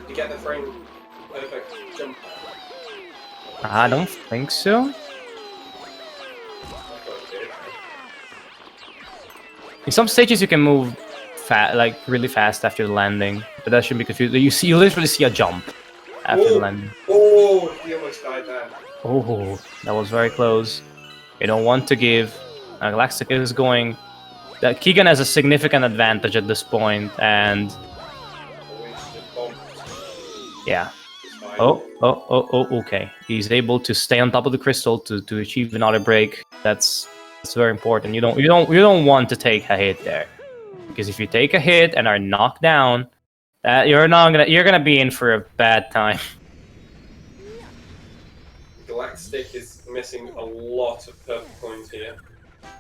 You get the frame perfect jump. I don't think so. I thought it did. In some stages, you can move like really fast after the landing, but that shouldn't be confused. You literally see a jump after the landing. Oh, he almost died there. Oh, that was very close. You don't want to give. Galaxtic is going. That Keegan has a significant advantage at this point, and yeah. Okay. He's able to stay on top of the crystal to achieve another break. That's very important. You don't want to take a hit there, because if you take a hit and are knocked down, you're gonna be in for a bad time. Galaxtic is missing a lot of purple coins here.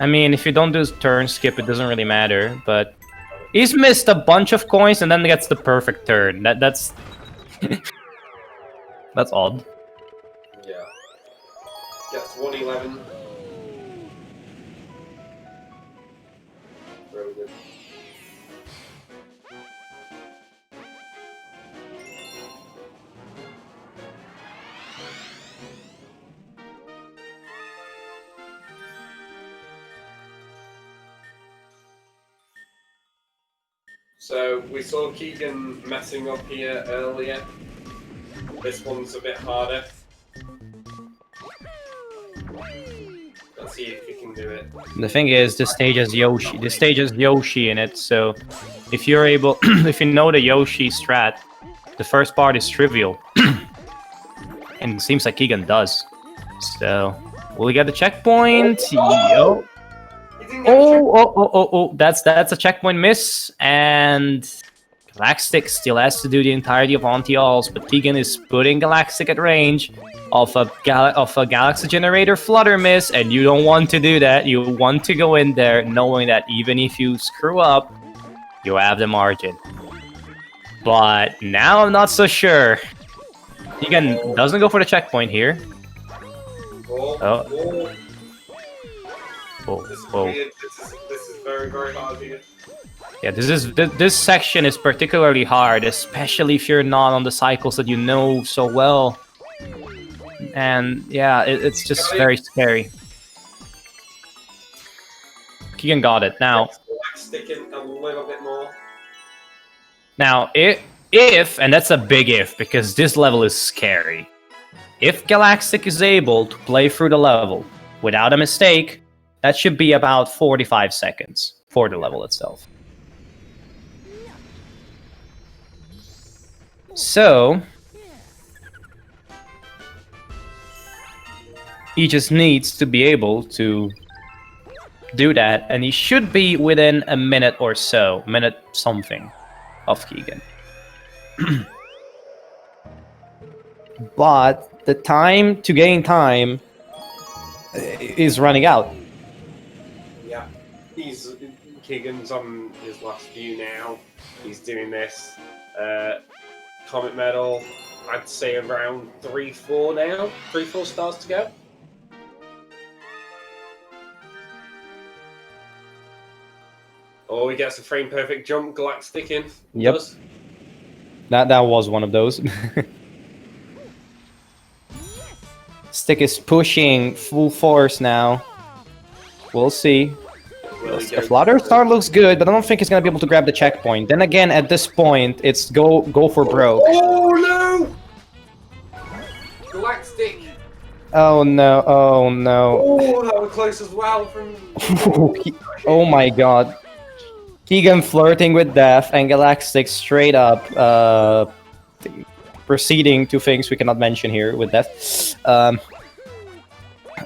I mean, if you don't do turn skip, it doesn't really matter. But he's missed a bunch of coins and then gets the perfect turn. That's that's odd. Yeah. Gets 111. Really good. So we saw Keegan messing up here earlier. This one's a bit harder. Let's see if we can do it. The thing is, this stage has Yoshi. This stage has Yoshi in it, so if you're able, if you know the Yoshi strat, the first part is trivial, and it seems like Keegan does. So, will he get the checkpoint? Oh! That's a checkpoint miss, and Galaxtic still has to do the entirety of anti-alls, but Keegan is putting Galaxtic at range of a Galaxy Generator Flutter miss, and you don't want to do that. You want to go in there knowing that even if you screw up, you have the margin. But now I'm not so sure. Keegan doesn't go for the checkpoint here. This is very, very hard here. Yeah, this section is particularly hard, especially if you're not on the cycles that you know so well. And yeah, it's just very scary. Keegan got it. Now, Sticking a little bit more. Now, if, and that's a big if, because this level is scary. If Galaxtic is able to play through the level without a mistake, that should be about 45 seconds for the level itself. So, he just needs to be able to do that, and he should be within a minute or so, minute something, of Keegan. But the time to gain time is running out. Yeah, Keegan's on his last few now. He's doing this. Comet medal, I'd say around 3-4 now. 3-4 stars to go. Oh, he gets a frame perfect jump, Galaxtic in. Yep. Does. That was one of those. Stick is pushing full force now. We'll see. The Flutter Star looks good, but I don't think he's gonna be able to grab the checkpoint. Then again, at this point, it's go for broke. Oh no! Galaxtic. Oh no! Oh no! Oh, that was close as well from. Oh my god! Keegan flirting with death, and Galaxtic straight up proceeding to things we cannot mention here with death.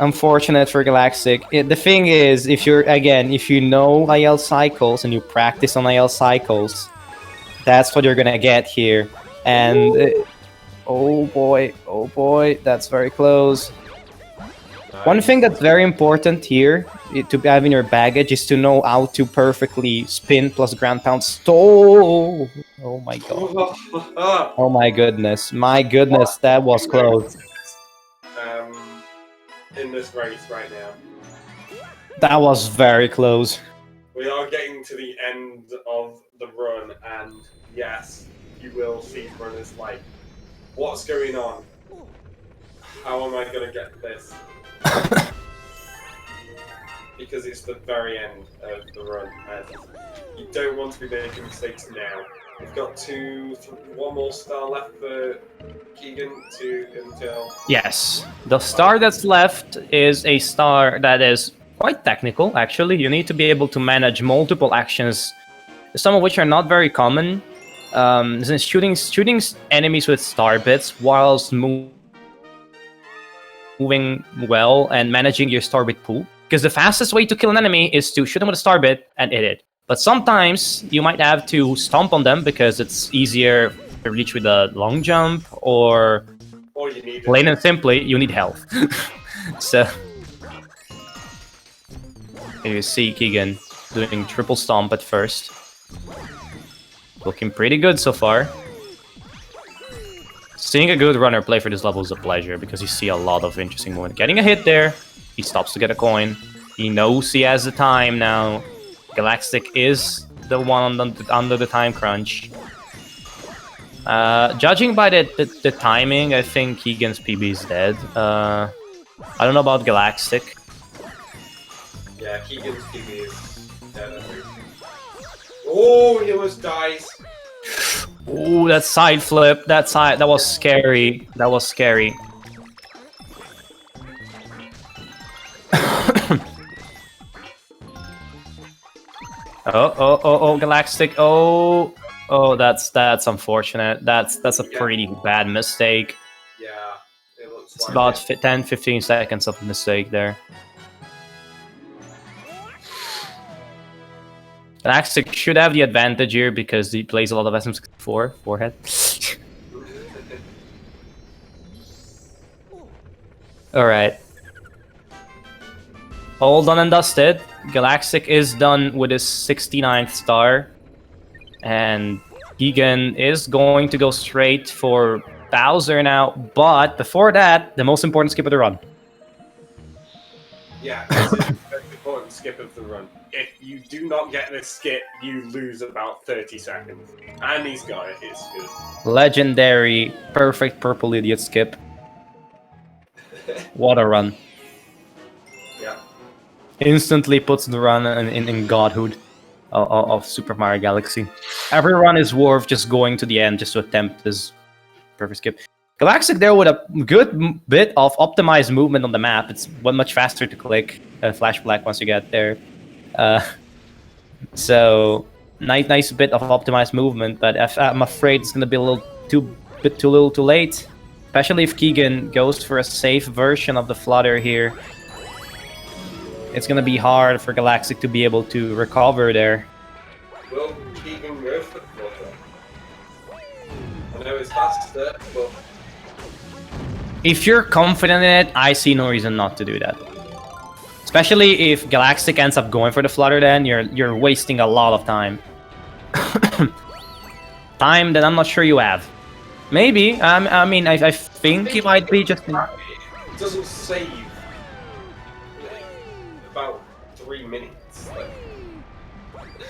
Unfortunate for Galaxtic. The thing is, if you know IL cycles and you practice on IL cycles, that's what you're gonna get here. And oh boy, that's very close. Nice. One thing that's very important here to have in your baggage is to know how to perfectly spin plus ground pound stall. Oh my god. Oh my goodness. That was close. In this race right now. That was very close. We are getting to the end of the run, and yes, you will see runners like, what's going on? How am I going to get this? because it's the very end of the run, and you don't want to be making mistakes now. We've got one more star left for Keegan until. Yes, the star that's left is a star that is quite technical, actually. You need to be able to manage multiple actions, some of which are not very common. Since shooting enemies with star bits whilst moving well and managing your star bit pool. Because the fastest way to kill an enemy is to shoot them with a star bit and hit it. But sometimes you might have to stomp on them because it's easier to reach with a long jump, or you need plain and simply, you need health. So here you see Keegan doing triple stomp at first. Looking pretty good so far. Seeing a good runner play for this level is a pleasure because you see a lot of interesting movement. Getting a hit there, he stops to get a coin. He knows he has the time now. Galaxtic is the one under the time crunch. Judging by the timing, I think Keegan's PB is dead. I don't know about Galaxtic. Yeah, Keegan's PB is dead, I think. Oh, he almost dies. Ooh, that side flip. That was scary. That was scary. Oh, Galaxtic. Oh, that's unfortunate. That's a pretty bad mistake. Yeah, it looks It's like about it. 10-15 seconds of mistake there. Galaxtic should have the advantage here because he plays a lot of SM64 forehead. Alright. All done and dusted. Galaxtic is done with his 69th star. And Keegan is going to go straight for Bowser now. But before that, the most important skip of the run. Yeah, this is the most important skip of the run. If you do not get this skip, you lose about 30 seconds. And he's got it, it's good. Legendary, perfect purple idiot skip. What a run. Yeah. Instantly puts the run in godhood of Super Mario Galaxy. Every run is worth just going to the end just to attempt this perfect skip. Galaxtic there with a good bit of optimized movement on the map. It's much faster to click Flash Black once you get there. So nice bit of optimized movement, but I'm afraid it's gonna be a little too late. Especially if Keegan goes for a safe version of the flutter here. It's gonna be hard for Galaxtic to be able to recover there. Will Keegan go for the flutter? I know it's faster, but... If you're confident in it, I see no reason not to do that. Especially if Galaxtic ends up going for the flutter, then you're wasting a lot of time. Time that I'm not sure you have. Maybe. I mean, I think it might be just... It doesn't save about 3 minutes.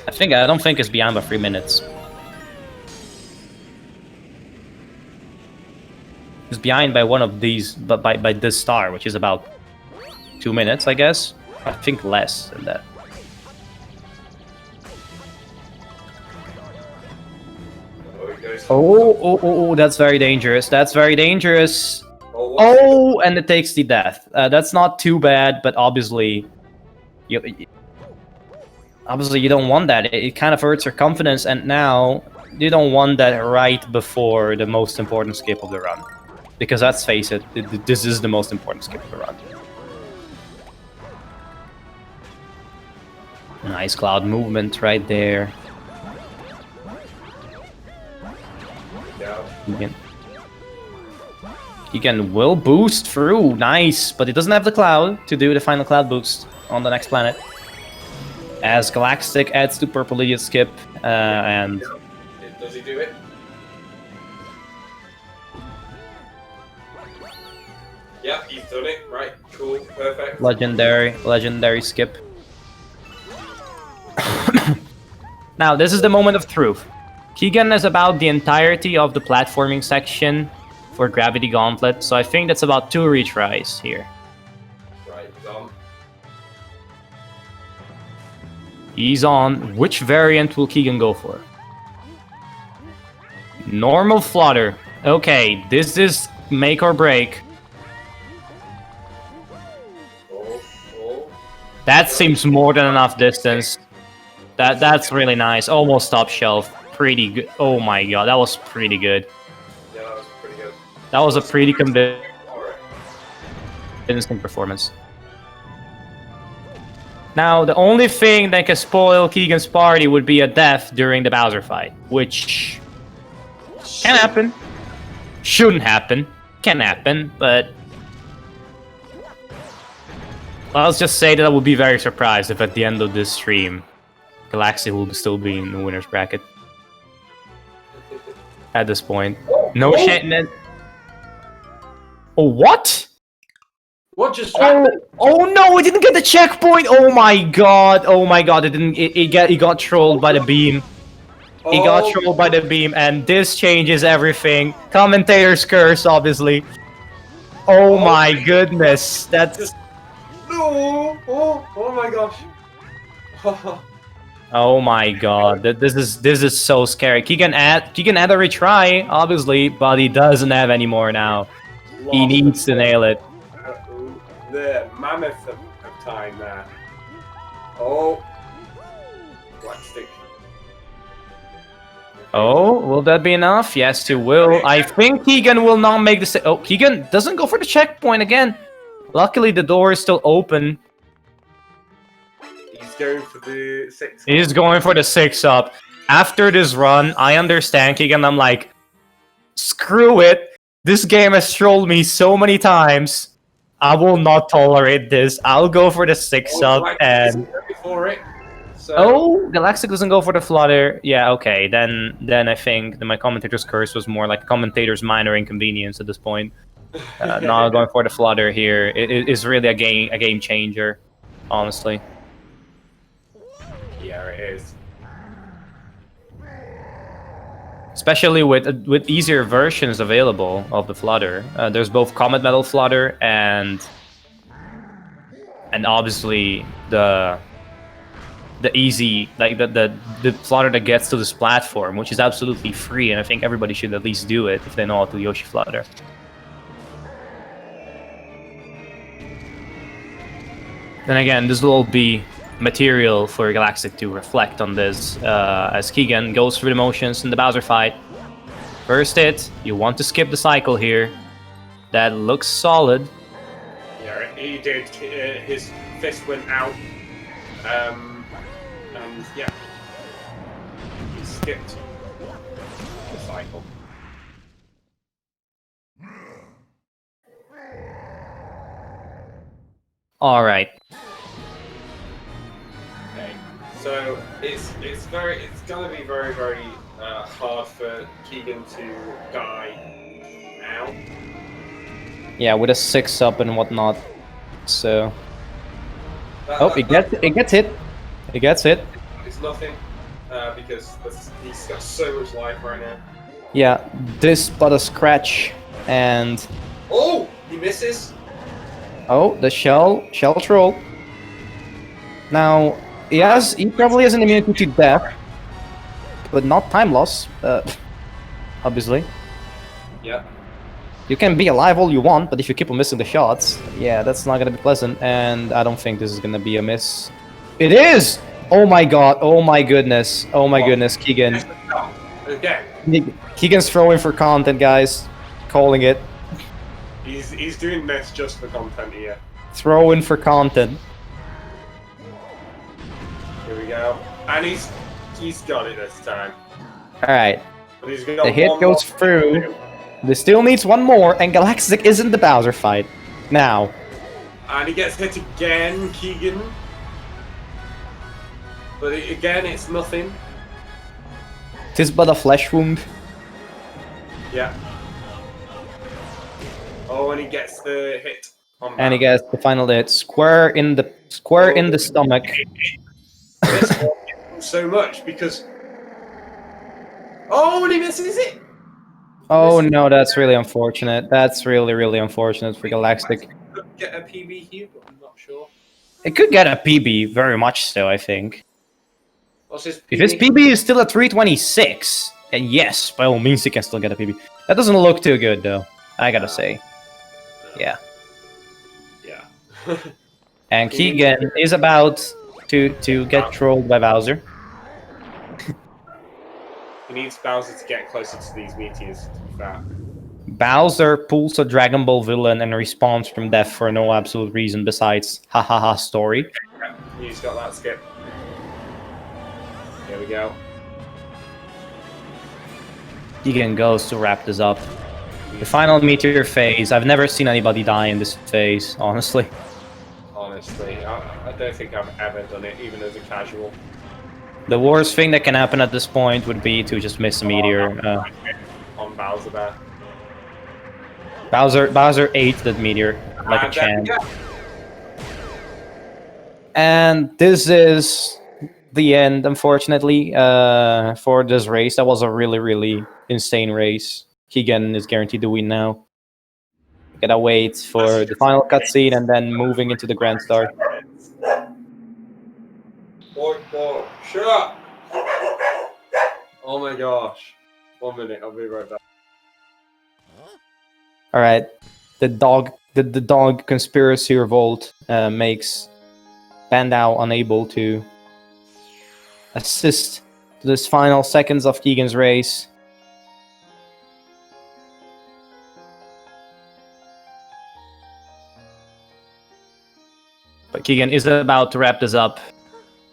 I don't think it's beyond the 3 minutes. It's behind by one of these, but by this star, which is about 2 minutes, I guess. I think less than that. Oh, that's very dangerous. That's very dangerous. Oh, and it takes the death. That's not too bad, but obviously you don't want that. It kind of hurts your confidence, and now you don't want that right before the most important skip of the run. Because let's face it, this is the most important skip of the run. Nice cloud movement right there. Keegan will boost through. Nice, but it doesn't have the cloud to do the final cloud boost on the next planet. As Galaxtic adds to Purple Idiot skip, and... Does he do it? Yeah, he's done it. Right, cool, perfect. Legendary skip. Now, this is the moment of truth. Keegan is about the entirety of the platforming section for Gravity Gauntlet, so I think that's about 2 retries here. Right, done. He's on. Which variant will Keegan go for? Normal flutter. Okay, this is make or break. That seems more than enough distance. That's really nice. Almost top shelf. Pretty good. Oh my god, that was pretty good. Yeah, that was pretty good. That was a pretty convincing performance. Now, the only thing that can spoil Keegan's party would be a death during the Bowser fight, which can happen. Shouldn't happen. Can happen, but let's just say that I would be very surprised if at the end of this stream, Galaxtic will still be in the winner's bracket. At this point. No shit. Oh, what? What just happened? Oh no, it didn't get the checkpoint! Oh my god, it didn't it got trolled by the beam. He got trolled by the beam, and this changes everything. Commentator's curse, obviously. Oh my goodness, that's... No! Oh my gosh. Oh my god, this is so scary. Keegan had a retry, obviously, but he doesn't have any more now. He needs to nail it. The mammoth of time there. Oh. Galaxtic. Oh, will that be enough? Yes, it will. I think Keegan will not make the... Oh, Keegan doesn't go for the checkpoint again. Luckily, the door is still open. He's going for the 6. He's going for the 6-up. After this run, I understand, Keegan. I'm like, screw it. This game has trolled me so many times. I will not tolerate this. I'll go for the 6-up and... For it, so... Oh, Galaxtic doesn't go for the flutter. Yeah, okay. Then I think that my commentator's curse was more like a commentator's minor inconvenience at this point. Not going for the flutter here. It is really a game changer, honestly. Yeah, it is. Especially with easier versions available of the flutter. There's both Comet Metal flutter and obviously the easy, like the flutter that gets to this platform, which is absolutely free, and I think everybody should at least do it if they know how to Yoshi flutter. Then again, this will be material for Galaxtic to reflect on this as Keegan goes through the motions in the Bowser fight. First hit, you want to skip the cycle here. That looks solid. Yeah, he did. His fist went out. And yeah, he skipped the cycle. All right. Okay, so it's gonna be very hard for Keegan to die now. Yeah, with a 6-up and whatnot. So. Oh, it gets hit. It gets hit. It's nothing because he's got so much life right now. Yeah, this but a scratch and. Oh, he misses. Oh, the shell troll. Now, he probably has an immunity to death, but not time loss, obviously. Yeah. You can be alive all you want, but if you keep on missing the shots, yeah, that's not gonna be pleasant, and I don't think this is gonna be a miss. It is! Oh my god, oh my goodness, goodness, Keegan. Okay. Keegan's throwing for content, guys. Calling it. He's doing this just for content here. Throwing for content. Here we go. And he's got it this time. Alright. But he's got The hit goes through. This still needs one more, and Galaxtic is in the Bowser fight. Now. And he gets hit again, Keegan. But again, it's nothing. Tis but a flesh wound. Yeah. Oh, and he gets the hit. And he gets the final hit. Square in the stomach. So much because. Oh, and he misses it. Oh no, that's really unfortunate. That's really unfortunate for Galaxtic. Could get a PB here, but I'm not sure. It could get a PB, very much so, I think. What's his PB? If his PB is still at 326, and yes, by all means he can still get a PB. That doesn't look too good though, I gotta say. Yeah. Yeah. And Keegan is about to get trolled by Bowser. He needs Bowser to get closer to these meteors, to be fair. Bowser pulls a Dragon Ball villain and respawns from death for no absolute reason besides ha ha ha story. Yeah, he's got that skip. Here we go. Keegan goes to wrap this up. The final meteor phase. I've never seen anybody die in this phase, honestly. Honestly, I don't think I've ever done it, even as a casual. The worst thing that can happen at this point would be to just miss a meteor. On Bowser there. Bowser ate that meteor like a champ. And this is the end, unfortunately, for this race. That was a really, really insane race. Keegan is guaranteed to win now. Gotta wait for the final cutscene and then moving into the Grand Star. Boy, shut up! Oh my gosh. 1 minute, I'll be right back. All right, the dog conspiracy revolt makes Bandao unable to assist to this final seconds of Keegan's race. But Keegan is about to wrap this up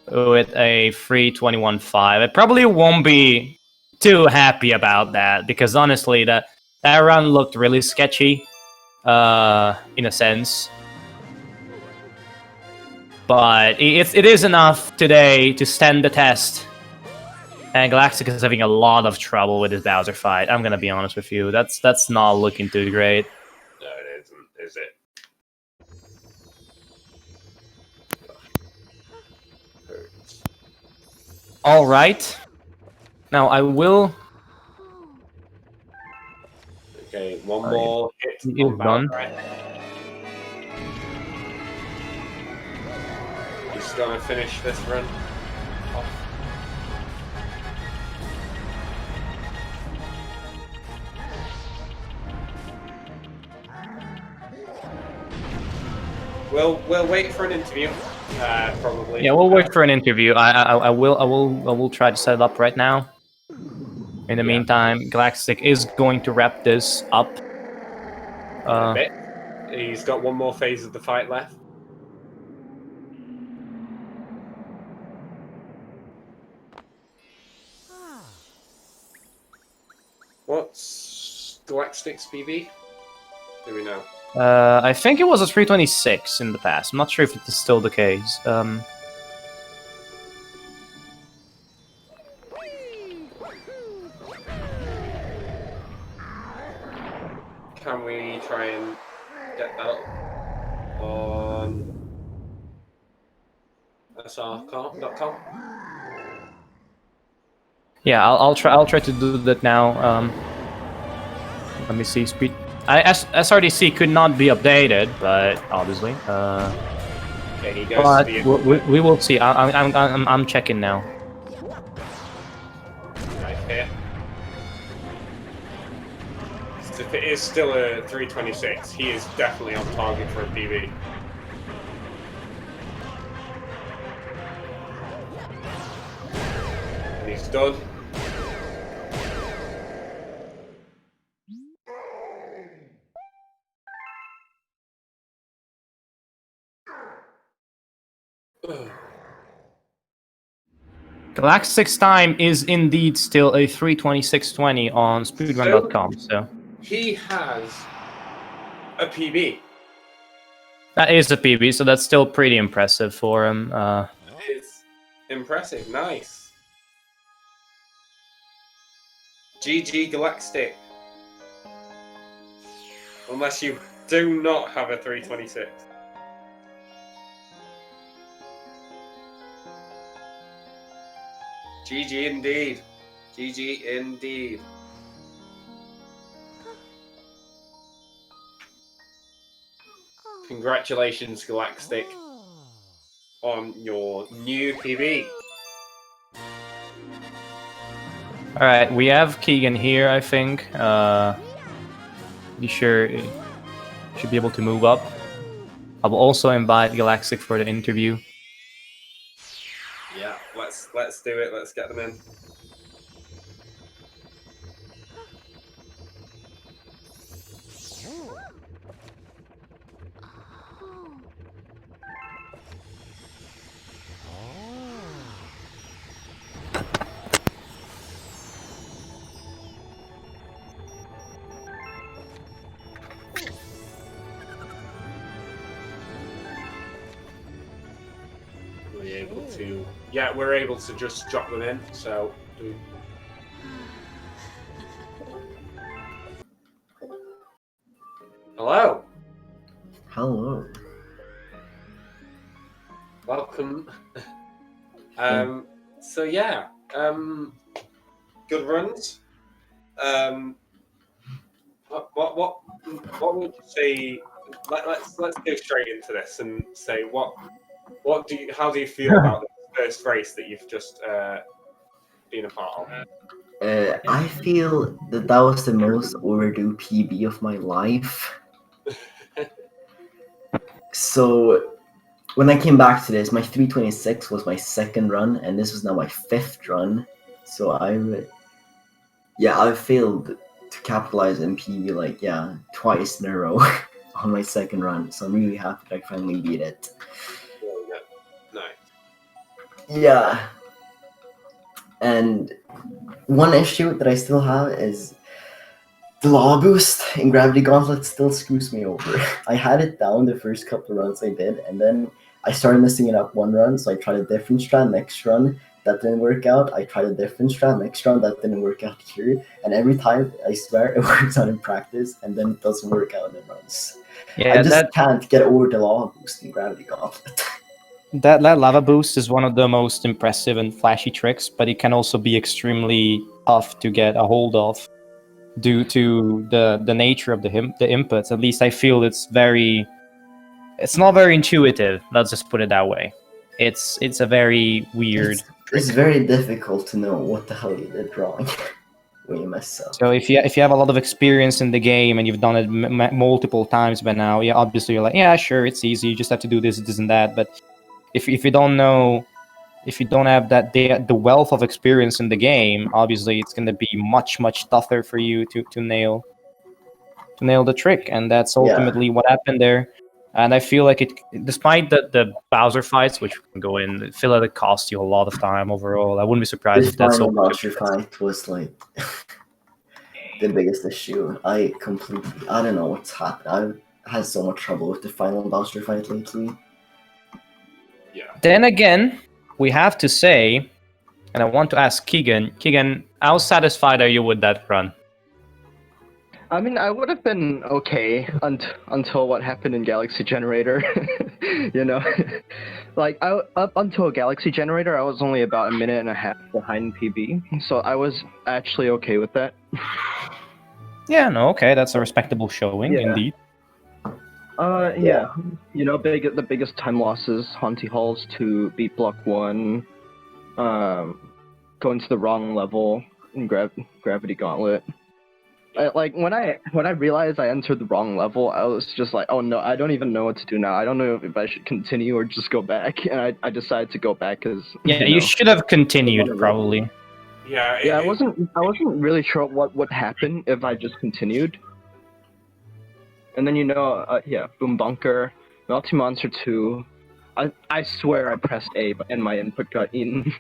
with a 3:21.5. I probably won't be too happy about that because honestly, that run looked really sketchy, in a sense. But it is enough today to stand the test. And Galactic is having a lot of trouble with his Bowser fight. I'm gonna be honest with you. That's not looking too great. No, it isn't, is it? All right. Now I will. Okay, one more hit. You're done. He's gonna finish this run off. We'll wait for an interview, probably. Yeah, we'll wait for an interview. I will try to set it up right now. In the meantime, Galaxtic is going to wrap this up. A bit. He's got one more phase of the fight left. What's Galactic's PB? Do we know? I think it was a 326 in the past. I'm not sure if it is still the case. Can we try and get that on sr.com? Yeah, I'll try to do that now. Let me see. SRDC could not be updated, but obviously. Okay, he goes But to the we will see. I'm checking now. right here. If it is still a 326, he is definitely on target for a PB. And he's done. Galactic's time is indeed still a 3:26.20 on speedrun.com. So he has a PB. that is a PB. So that's still pretty impressive for him. It's impressive. Nice. GG Galactic. Unless you do not have a 326. GG indeed. GG indeed. Congratulations, Galaxtic, on your new PB. All right, we have Keegan here. I think. You sure should be able to move up. I will also invite Galaxtic for the interview. Yeah, let's do it. Let's get them in. Yeah, we're able to just drop them in. So. Hello. Hello. Welcome. So yeah, good runs. What would you say? Let's go straight into this and say how do you feel about the first race that you've just been a part of? I feel that was the most overdue PB of my life. So when I came back to this, my 326 was my second run, and this was now my fifth run. So I failed to capitalize in PB twice in a row on my second run. So I'm really happy that I finally beat it. Really good. Nice. Yeah. And one issue that I still have is the law boost in Gravity Gauntlet still screws me over. I had it down the first couple of runs I did, and then I started messing it up one run, so I tried a different strat next run. That didn't work out. I tried a different strat next run. That didn't work out here. And every time, I swear, it works out in practice, and then it doesn't work out in runs. Yeah, I just can't get over the law boost in Gravity Gauntlet. that lava boost is one of the most impressive and flashy tricks, but it can also be extremely tough to get a hold of due to the nature of the inputs. At least I feel it's not very intuitive. Let's just put it that way. It's a very weird. It's very difficult to know what the hell you did wrong when you mess up. So if you have a lot of experience in the game and you've done it multiple times by now, yeah, obviously you're like, yeah, sure, it's easy. You just have to do this and that. But if you don't know, if you don't have the wealth of experience in the game, obviously it's going to be much tougher for you to nail the trick, and that's ultimately what happened there. And I feel like it, despite the Bowser fights, which we can go in, I feel like it cost you a lot of time overall. I wouldn't be surprised This if that's final Bowser fight was like the biggest issue. I don't know what's happened. I've had so much trouble with the final Bowser fight lately. Yeah. Then again, we have to say, and I want to ask Keegan, how satisfied are you with that run? I mean, I would have been okay until what happened in Galaxy Generator. You know, like up until Galaxy Generator, I was only about a minute and a half behind PB, so I was actually okay with that. Yeah, no, okay, that's a respectable showing, indeed. Yeah, you know, the biggest time losses, Haunty Halls to beat Block 1, going to the wrong level in Gravity Gauntlet. Like when I realized I entered the wrong level, I was just like, oh no, I don't even know what to do now. I don't know if I should continue or just go back. And I decided to go back because you should have continued probably. Yeah. I wasn't really sure what would happen if I just continued. And then Boom Bunker, Melty Monster 2. I swear I pressed A and my input got eaten.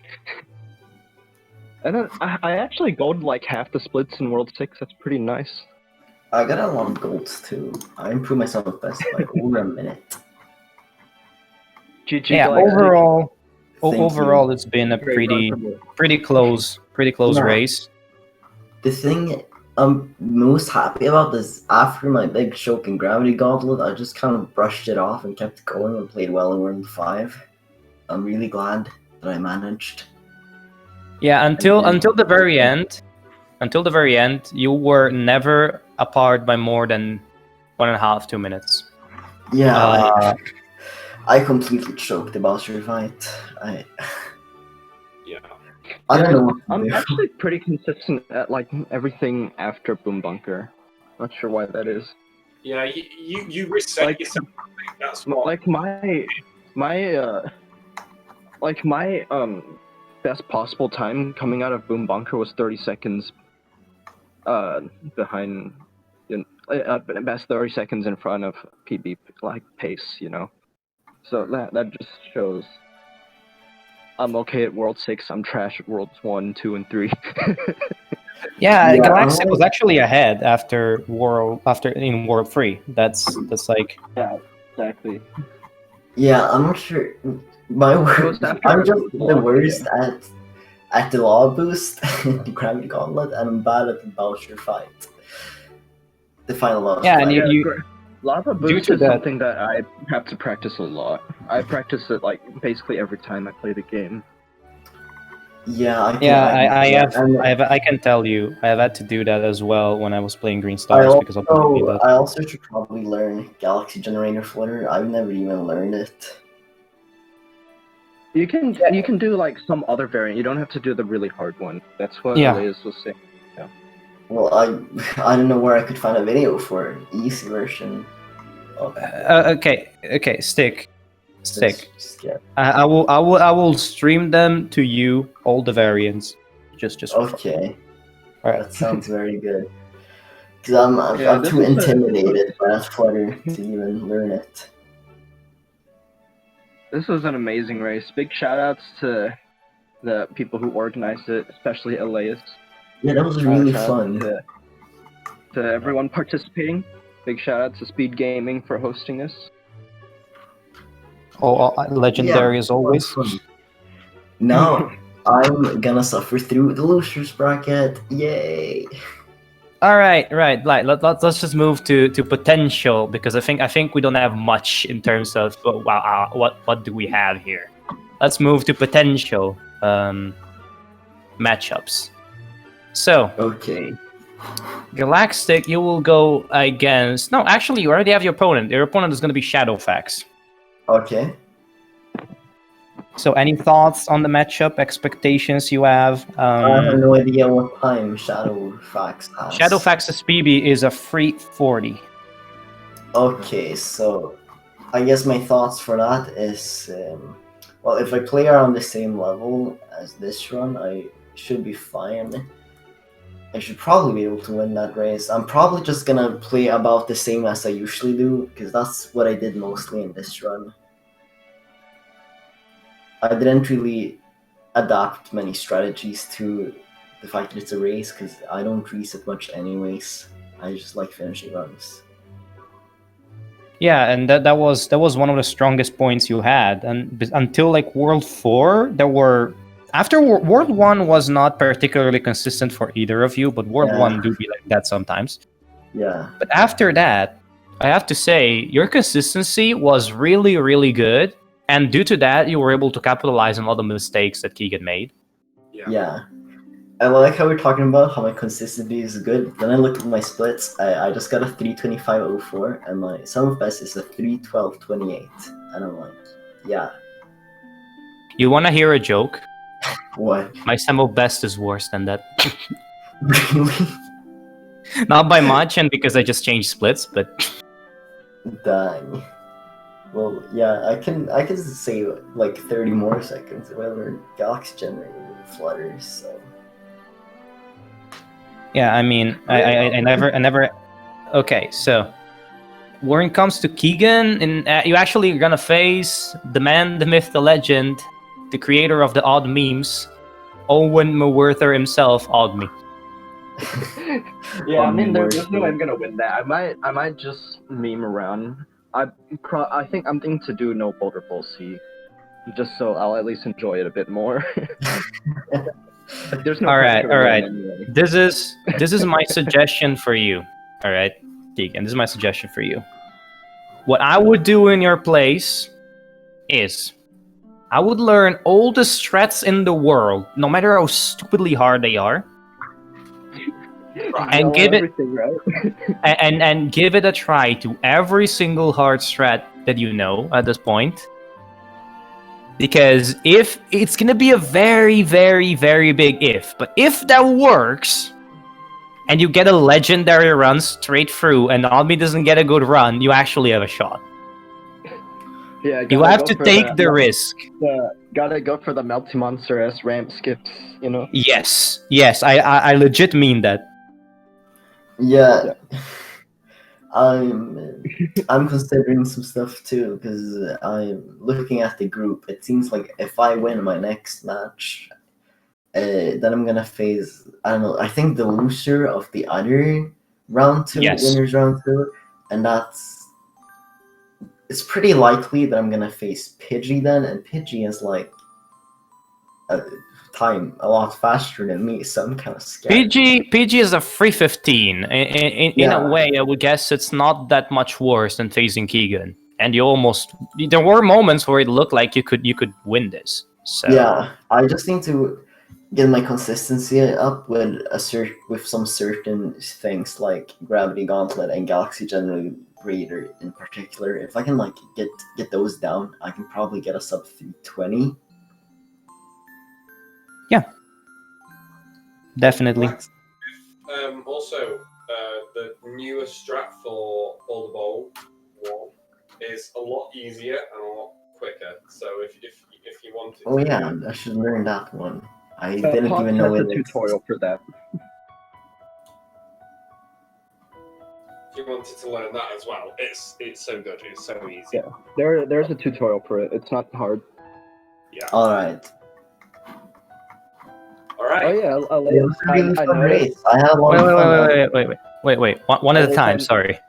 And then I actually gold like half the splits in World 6. That's pretty nice. I got a lot of golds too. I improved myself best by over a minute. GG. Yeah, Galaxtic. overall it's been a pretty close race. The thing I'm most happy about is after my big choke in Gravity Gauntlet, I just kind of brushed it off and kept going and played well in World 5. I'm really glad that I managed. Yeah, until the very end, you were never apart by more than 1.5 2 minutes. Yeah, I completely choked the Bowser fight. Yeah. I don't know what to I'm do. actually pretty consistent at like everything after Boom Bunker. Not sure why that is. Yeah, you reset Like- yourself. I think that's what. Like my best possible time coming out of Boom Bunker was 30 seconds behind, best 30 seconds in front of PB like pace, you know. So that just shows I'm okay at World 6. I'm trash at Worlds 1, 2, and 3. Yeah, Yeah, Galactic I'm was actually ahead after in World 3. That's like Yeah, exactly. Yeah, I'm not sure. My worst. after I'm just the Log, worst at the law boost, the Gravity Gauntlet, and I'm bad at the Boucher fight. The final boss yeah, fight. and you Lava Due Boost to is that- something that I have to practice a lot. I practice it like basically every time I play the game. Yeah, I can. yeah, I I can tell you, I have had to do that as well when I was playing Green I Stars because of the I also should probably learn Galaxy Generator Flutter. I've never even learned it. You can do like some other variant. You don't have to do the really hard one. That's what Yeah. Elias was saying. Well, I don't know where I could find a video for easy version. Of okay, stick. Just get I will stream them to you, all the variants. Just for fun. okay. Alright. That sounds very good. Because I'm Yeah, too this is a- intimidated by that Flutter to even learn it. This was an amazing race. Big shout outs to the people who organized it, especially Elias. Yeah, that was really Shout out fun. to everyone participating. Big shout out to SpeedGaming for hosting this. Legendary Yeah, as always. fun. Now I'm gonna suffer through the losers bracket. Yay! All right. Let's just move to potential because I think we don't have much in terms of what do we have here. Let's move to potential matchups. So Okay. Galactic, you will go against. No, actually, you already have your opponent. Your opponent is going to be Shadowfax. Okay. So, any thoughts on the matchup? Expectations you have? I have no idea what time Shadowfax has. Shadowfax's PB is a free 40. Okay, so I guess my thoughts for that is, well, if I play around the same level as this run, I should be fine. I should probably be able to win that race. I'm probably just gonna play about the same as I usually do, because that's what I did mostly in this run. I didn't really adapt many strategies to the fact that it's a race, because I don't reset much anyways. I just like finishing runs. Yeah, and that was one of the strongest points you had, and until like World 4, there were after World 1 was not particularly consistent for either of you, but World Yeah. 1 do be like that sometimes. Yeah. But after that, I have to say your consistency was really, really good, and due to that, you were able to capitalize on all the mistakes that Keegan made. Yeah. I like how we're talking about how my consistency is good. Then I look at my splits. I just got a 325.04, and my sum of best is a 312.28. And I'm like, yeah, You want to hear a joke? what? My sum of best is worse than that. Really? Not by much, and because I just changed splits, but Dang. Well, yeah, I can say like 30 more seconds if I learn Galaxy Generator flutters. So yeah, I mean, I never. Okay, so when it comes to Keegan, you actually are gonna face the man, the myth, the legend, the creator of the odd memes, Owen Mawerther himself, Ogme. Yeah, I mean, Onward. there's no way I'm gonna win that. I might just meme around. I think I'm thinking to do no Boulder Bowl C, just so I'll at least enjoy it a bit more. There's no. All right, pressure all to win right. anyway. This is my suggestion for you. All right, Keegan, this is my suggestion for you. What I would do in your place is I would learn all the strats in the world, no matter how stupidly hard they are, and Know give it everything, right? and give it a try to every single hard strat that you know at this point. Because if it's gonna be a very, very, very big if, but if that works, and you get a legendary run straight through, and Almi doesn't get a good run, you actually have a shot. Yeah, You gotta have go to for take the risk. Gotta go for the Melty Monster as ramp skips, you know? Yes, yes, I legit mean that. Yeah. I'm considering some stuff too because I'm looking at the group. It seems like if I win my next match, then I'm gonna face, I don't know, I think the loser of the other round two, Yes. winners round two, and it's pretty likely that I'm gonna face Pidgey then, and Pidgey is like a time a lot faster than me, so I'm kind of scared. PG is a 315. In Yeah. a way, I would guess it's not that much worse than facing Keegan. And there were moments where it looked like you could win this. So Yeah, I just need to get my consistency up with with some certain things like Gravity Gauntlet and Galaxy General Breeder in particular. If I can like get those down, I can probably get a sub 320. definitely. Also, the newest strat for All the Bowl 1 is a lot easier and a lot quicker. So if you want it Oh to, yeah, I should learn that one. I didn't Pog even know has it a tutorial for that. if you wanted to learn that as well, it's so good. It's so easy. Yeah. There's a tutorial for it. It's not hard. Yeah. All right. All right. Oh yeah, It was a really I fun noticed. race. I had a lot of fun. Wait. One at a time. Sorry.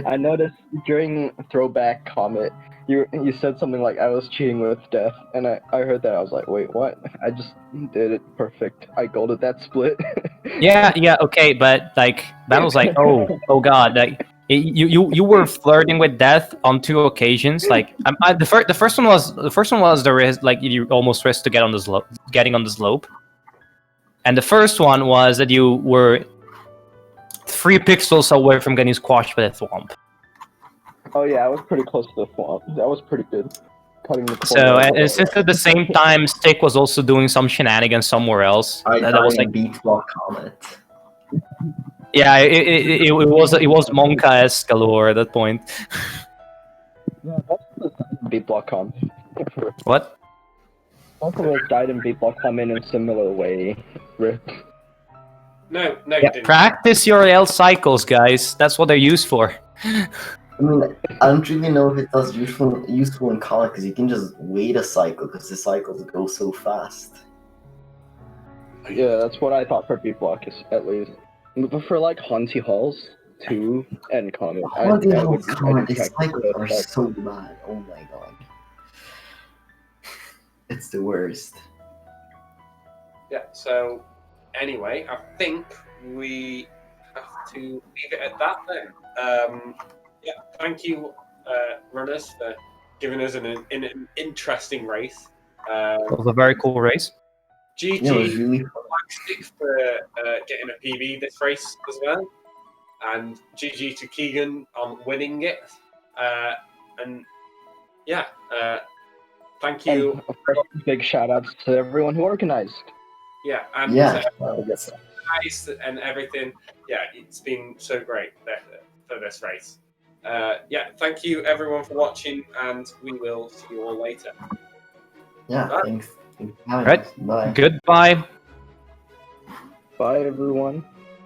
I noticed during Throwback Comet, you said something like I was cheating with death, and I heard that. I was like, wait, what? I just did it perfect. I golded that split. Yeah, okay, but like that was like, oh god, like you were flirting with death on 2 occasions. Like the first one was the risk, like you almost risked to getting on the slope, and the first one was that you were 3 pixels away from getting squashed by the thwomp. Oh yeah, I was pretty close to the swamp. That was pretty good. Cutting the So corner. and since at the same time Stick was also doing some shenanigans somewhere else, I that was like, beat Block Comet. yeah, it was Monka-esque galore at that point. Yeah, that's the beat block com. What? Both of us died in beat block com in a similar way. Rip. No, Yeah, you didn't. practice your L cycles, guys. That's what they're used for. I mean, I don't really know if it does useful in Comet because you can just wait a cycle because the cycles go so fast. Yeah, that's what I thought for beat block is at least. But for like Haunty Halls 2 and Comet, Haunty I Halls would Comet, the practice cycles those are stuff. so bad. Oh my god. It's the worst. Yeah. So anyway, I think we have to leave it at that then. Yeah. Thank you, runners, for giving us an interesting race. It was a very cool race. GG Yeah, it was really fun. Galaxtic for getting a PB this race as well, and GG to Keegan on winning it. And yeah, thank you. And of course, big shout outs to everyone who organized. Yeah, and Yeah. guys and everything. Yeah, it's been so great for this race. Yeah, thank you everyone for watching, and we will see you all later. Yeah, Bye. thanks. For having Right. us. Bye. Goodbye. Bye, everyone.